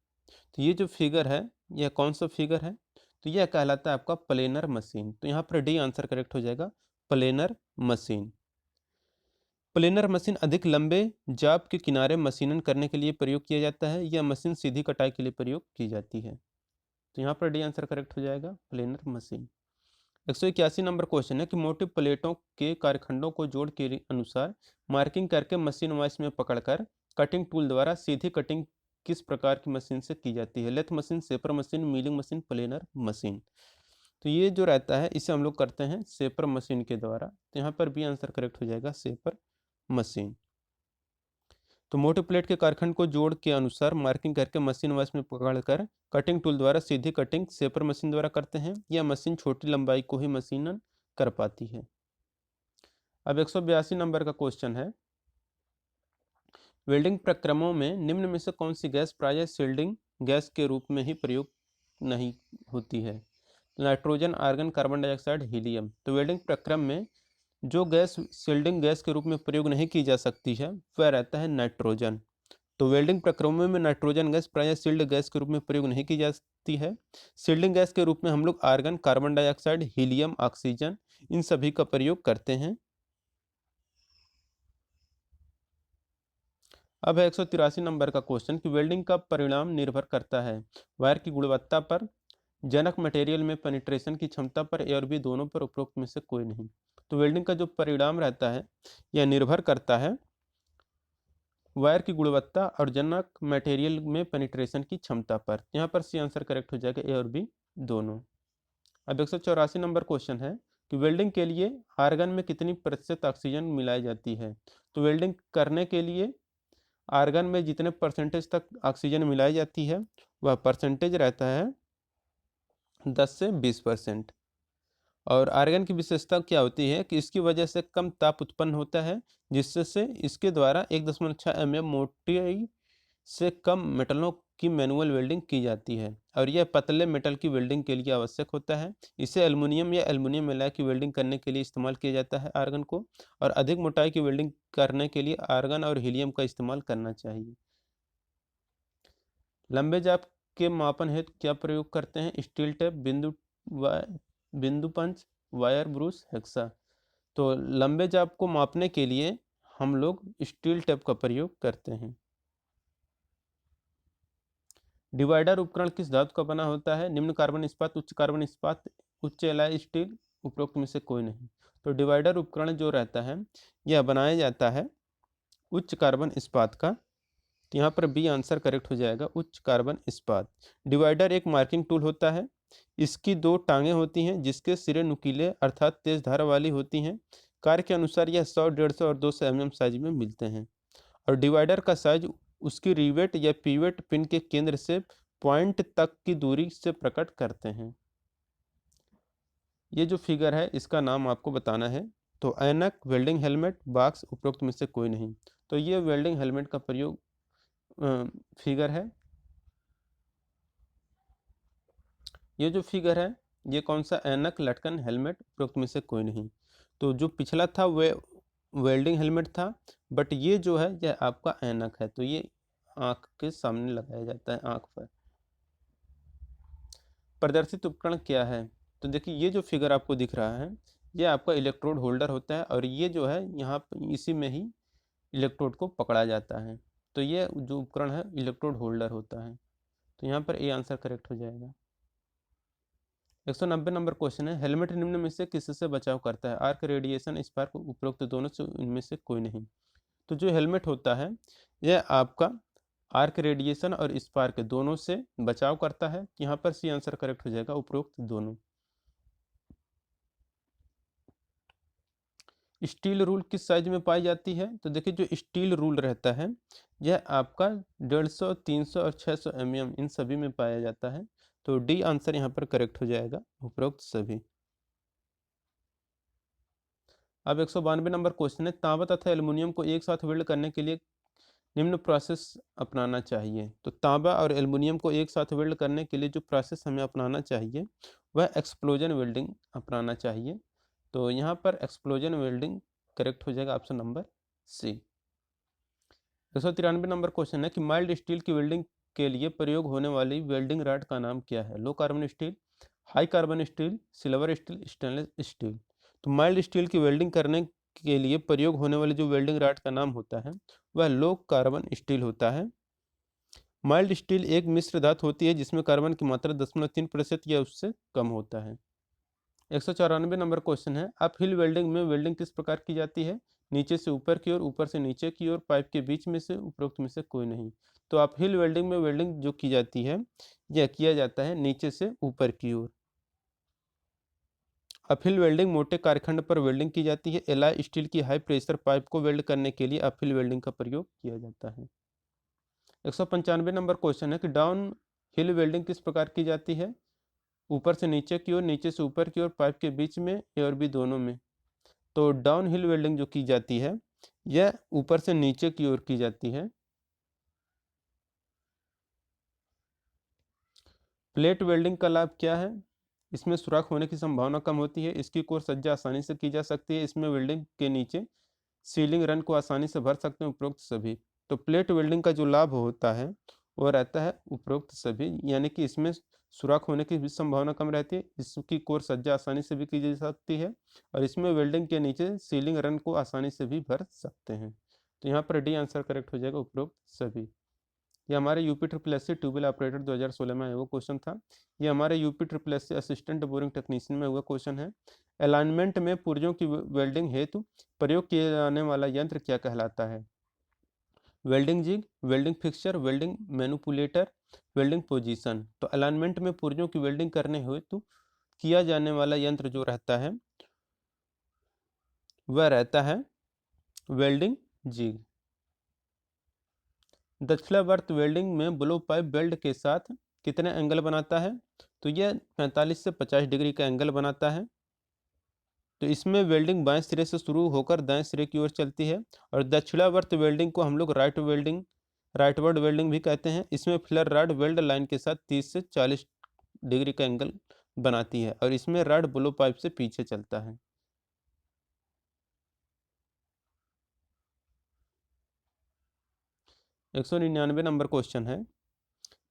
तो ये जो फिगर है, यह कौन सा फिगर है? तो यह कहलाता है आपका प्लेनर मशीन। तो यहाँ पर डी आंसर करेक्ट हो जाएगा, प्लेनर मशीन। प्लेनर मशीन अधिक लंबे जाप के किनारे मशीनन करने के लिए प्रयोग किया जाता है। यह मशीन सीधी कटाई के लिए प्रयोग की जाती है। तो यहाँ पर डी आंसर करेक्ट हो जाएगा, प्लेनर मशीन। 181 नंबर क्वेश्चन है कि मोटी प्लेटों के कार्यखंडों को जोड़ के अनुसार मार्किंग करके मशीन वाइस में पकड़कर कटिंग टूल द्वारा सीधी कटिंग किस प्रकार की मशीन से की जाती है? Lathe machine, shaper machine, milling machine, planer machine. तो ये जो रहता है इसे हम लोग करते हैं सेपर मशीन के द्वारा। तो यहाँ पर भी आंसर करेक्ट हो जाएगा, सेपर मशीन। तो मोटे प्लेट के कारखंड को जोड़ के अनुसार मार्किंग करके मशीन वाइस में पकड़कर कटिंग टूल द्वारा सीधी कटिंग सेपर मशीन द्वारा करते हैं। यह मशीन छोटी लंबाई को ही मशीनन कर पाती है। अब 182 नंबर का क्वेश्चन है, वेल्डिंग प्रक्रमों में निम्न में से कौन सी गैस प्रायः शील्डिंग गैस के रूप में ही प्रयोग नहीं होती है? Nitrogen, argon, carbon dioxide, helium. तो वेल्डिंग प्रक्रम में जो गैस शील्डिंग गैस के रूप में प्रयोग नहीं की जा सकती है वह रहता है नाइट्रोजन। तो वेल्डिंग प्रक्रमों में नाइट्रोजन गैस प्रायः शील्ड गैस के रूप में प्रयोग नहीं की जाती है। शील्डिंग गैस के रूप में हम लोग argon, carbon dioxide, helium, oxygen, इन सभी का प्रयोग करते हैं। अब है 183 नंबर का क्वेश्चन कि वेल्डिंग का परिणाम निर्भर करता है वायर की गुणवत्ता पर, जनक मटेरियल में पेनिट्रेशन की क्षमता पर, ए और बी दोनों पर, उपरोक्त में से कोई नहीं। तो वेल्डिंग का जो परिणाम रहता है यह निर्भर करता है वायर की गुणवत्ता और जनक मटेरियल में पेनिट्रेशन की क्षमता पर। यहाँ पर सी आंसर करेक्ट हो जाएगा, ए और बी दोनों। अब 184 नंबर क्वेश्चन है कि वेल्डिंग के लिए आर्गन में कितनी प्रतिशत ऑक्सीजन मिलाई जाती है? तो वेल्डिंग करने के लिए आर्गन में जितने परसेंटेज तक ऑक्सीजन मिलाई जाती है वह परसेंटेज रहता है 10 से 20%। और आर्गन की विशेषता क्या होती है कि इसकी वजह से कम ताप उत्पन्न होता है, जिससे से इसके द्वारा 1.6 mm मोटाई से कम मेटलों की मैनुअल वेल्डिंग की जाती है। और यह पतले मेटल की वेल्डिंग के लिए आवश्यक होता है। इसे एल्युमिनियम या एल्युमिनियम एलॉय की वेल्डिंग करने के लिए इस्तेमाल किया जाता है आर्गन को। और अधिक मोटाई की वेल्डिंग करने के लिए आर्गन और हीलियम का इस्तेमाल करना चाहिए। लंबे जाप के मापन हेतु क्या प्रयोग करते हैं? स्टील टेप, बिंदु पंच, वायर ब्रूस, हेक्सा। तो लंबे जाप को मापने के लिए हम लोग स्टील टेप का प्रयोग करते हैं। डिवाइडर उपकरण किस धातु का बना होता है? निम्न कार्बन इस्पात, उच्च कार्बन इस्पात, उच्च एलॉय स्टील, उपरोक्त में से कोई नहीं। तो डिवाइडर उपकरण जो रहता है यह बनाया जाता है उच्च कार्बन इस्पात का। तो यहाँ पर बी आंसर करेक्ट हो जाएगा, उच्च कार्बन इस्पात। डिवाइडर एक मार्किंग टूल होता है। इसकी दो टांगें होती हैं जिसके सिरे नुकीले अर्थात तेज धार वाली होती हैं। कार्य के अनुसार यह 100, 150 और 200 mm साइज में मिलते हैं। और डिवाइडर का साइज उसकी रिवेट या पीवेट पिन के केंद्र से पॉइंट तक की दूरी से प्रकट करते हैं। ये जो फिगर है इसका नाम आपको बताना है। तो ऐनक, वेल्डिंग हेलमेट, बॉक्स, उपरोक्त में से कोई नहीं। तो ये वेल्डिंग हेलमेट का प्रयोग फिगर है। ये जो फिगर है ये कौन सा? ऐनक, लटकन, हेलमेट, उपरोक्त में से कोई नहीं। तो जो पिछला था वह वेल्डिंग हेलमेट था, बट ये जो है यह आपका ऐनक है। तो ये आँख के सामने लगाया जाता है, आँख पर। प्रदर्शित उपकरण क्या है? तो देखिए ये जो फिगर आपको दिख रहा है ये आपका इलेक्ट्रोड होल्डर होता है। और ये जो है यहाँ इसी में ही इलेक्ट्रोड को पकड़ा जाता है। तो ये जो उपकरण है इलेक्ट्रोड होल्डर होता है। तो यहाँ पर ए आंसर करेक्ट हो जाएगा। 190 नंबर क्वेश्चन है, हेलमेट निम्न में से किससे बचाव करता है? आर्क, रेडिएशन, स्पार्क, उपरोक्त दोनों से इनमें से कोई नहीं। तो जो हेलमेट होता है यह आपका आर्क रेडिएशन और स्पार्क दोनों से बचाव करता है। यहाँ पर सी आंसर करेक्ट हो जाएगा, उपरोक्त दोनों। स्टील रूल किस साइज में पाई जाती है? तो देखिए जो स्टील रूल रहता है यह आपका 150, 300 और 600 mm इन सभी में पाया जाता है। तो डी आंसर यहाँ पर करेक्ट हो जाएगा, उपरोक्त सभी। अब 192 नंबर क्वेश्चन है, तांबा तथा एल्युमिनियम को एक साथ वेल्ड करने के लिए निम्न प्रोसेस अपनाना चाहिए। तो तांबा और एल्युमिनियम को एक साथ वेल्ड करने के लिए जो प्रोसेस हमें अपनाना चाहिए वह एक्सप्लोजन वेल्डिंग अपनाना चाहिए। तो यहाँ पर एक्सप्लोजन वेल्डिंग करेक्ट हो जाएगा, option number C. 193 number question है कि माइल्ड स्टील की वेल्डिंग के लिए प्रयोग होने वाली वेल्डिंग रॉड का नाम क्या है? Low carbon steel, high carbon steel, silver steel, stainless steel. तो माइल्ड स्टील की वेल्डिंग करने के लिए प्रयोग होने वाली जो वेल्डिंग रॉड का नाम होता है वह लो कार्बन स्टील होता है। माइल्ड स्टील एक मिश्र धातु होती है जिसमें कार्बन की मात्रा 0.3% या उससे कम होता है। 194 नंबर क्वेश्चन है, आप हिल वेल्डिंग में वेल्डिंग किस प्रकार की जाती है? नीचे से ऊपर की ओर, ऊपर से नीचे की ओर, पाइप के बीच में से, उपरोक्त में से कोई नहीं। तो आप हिल वेल्डिंग में वेल्डिंग जो की जाती है यह किया जाता है नीचे से ऊपर की ओर। अपहिल वेल्डिंग मोटे कार्यखंड पर वेल्डिंग की जाती है। एलॉय स्टील की हाई प्रेशर पाइप को वेल्ड करने के लिए अपहिल वेल्डिंग का प्रयोग किया जाता है। 195 नंबर क्वेश्चन है कि डाउन हिल वेल्डिंग किस प्रकार की जाती है? ऊपर से नीचे की ओर, नीचे से ऊपर की ओर, पाइप के बीच में, ए और बी दोनों में। तो डाउन हिल वेल्डिंग जो की जाती है यह ऊपर से नीचे की ओर की जाती है। प्लेट वेल्डिंग का लाभ क्या है? इसमें सुराख होने की संभावना कम होती है, इसकी कोर सज्जा आसानी से की जा सकती है, इसमें वेल्डिंग के नीचे सीलिंग रन को आसानी से भर सकते हैं, उपरोक्त सभी। तो प्लेट वेल्डिंग का जो लाभ होता है वो रहता है उपरोक्त सभी, यानी कि इसमें सुराख होने की भी संभावना कम रहती है, इसकी कोर सज्जा आसानी से भी की जा सकती है और इसमें वेल्डिंग के नीचे सीलिंग रन को आसानी से भी भर सकते हैं। तो यहाँ पर डी आंसर करेक्ट हो जाएगा, उपरोक्त सभी। ये हमारे UP triple S C tube well operator 2016 में आया हुआ क्वेश्चन था। ये हमारे UP triple S C assistant boring technician में हुआ क्वेश्चन है। अलाइनमेंट में पुर्जों की वेल्डिंग हेतु प्रयोग किया जाने वाला यंत्र क्या कहलाता है? Welding jig, welding fixture, welding manipulator, welding position. तो अलाइनमेंट में पुर्जों की वेल्डिंग करने हेतु किया जाने वाला यंत्र जो रहता है वह रहता है वेल्डिंग जिग। दक्षिणावर्त वेल्डिंग में ब्लो पाइप वेल्ड के साथ कितने एंगल बनाता है? तो यह 45 से 50 डिग्री का एंगल बनाता है। तो इसमें वेल्डिंग बाएं सिरे से शुरू होकर दाएं सिरे की ओर चलती है और दक्षिणावर्त वेल्डिंग को हम लोग राइटवर्ड वेल्डिंग भी कहते हैं। इसमें फिलर रॉड वेल्ड लाइन के साथ 30 से 40 डिग्री का एंगल बनाती है और इसमें रॉड ब्लो पाइप से पीछे चलता है। 199 नंबर क्वेश्चन है,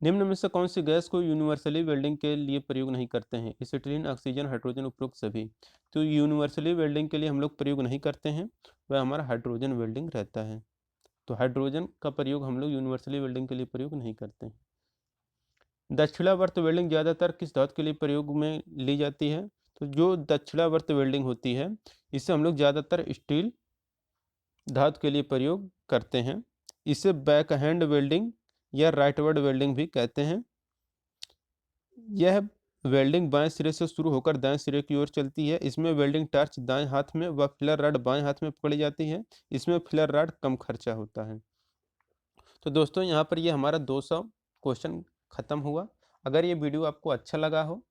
निम्न में से कौन सी गैस को यूनिवर्सली वेल्डिंग के लिए प्रयोग नहीं करते हैं? एसिटिलीन, ऑक्सीजन, हाइड्रोजन, उपरोक्त सभी। तो यूनिवर्सली वेल्डिंग के लिए हम लोग प्रयोग नहीं करते हैं, वह हमारा हाइड्रोजन वेल्डिंग रहता है। तो हाइड्रोजन का प्रयोग हम लोग यूनिवर्सली वेल्डिंग के लिए प्रयोग नहीं करते हैं। दक्षिणावर्त वेल्डिंग ज़्यादातर किस धातु के लिए प्रयोग में ली जाती है? तो जो दक्षिणावर्त वेल्डिंग होती है इसे हम लोग ज़्यादातर स्टील धातु के लिए प्रयोग करते हैं। इसे बैक हैंड वेल्डिंग या राइटवर्ड वेल्डिंग भी कहते हैं। यह वेल्डिंग बाएं सिरे से शुरू होकर दाएं सिरे की ओर चलती है। इसमें वेल्डिंग टार्च दाएं हाथ में व फिलर रॉड बाएं हाथ में पकड़ी जाती है। इसमें फिलर रॉड कम खर्चा होता है। तो दोस्तों यहाँ पर ये हमारा 200 क्वेश्चन ख़त्म हुआ। अगर ये वीडियो आपको अच्छा लगा हो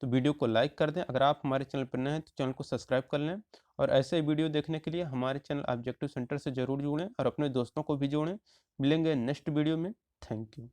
तो वीडियो को लाइक कर दें। अगर आप हमारे चैनल पर नए हैं तो चैनल को सब्सक्राइब कर लें और ऐसे वीडियो देखने के लिए हमारे चैनल ऑब्जेक्टिव सेंटर से ज़रूर जुड़ें और अपने दोस्तों को भी जोड़ें। मिलेंगे नेक्स्ट वीडियो में। Thank you.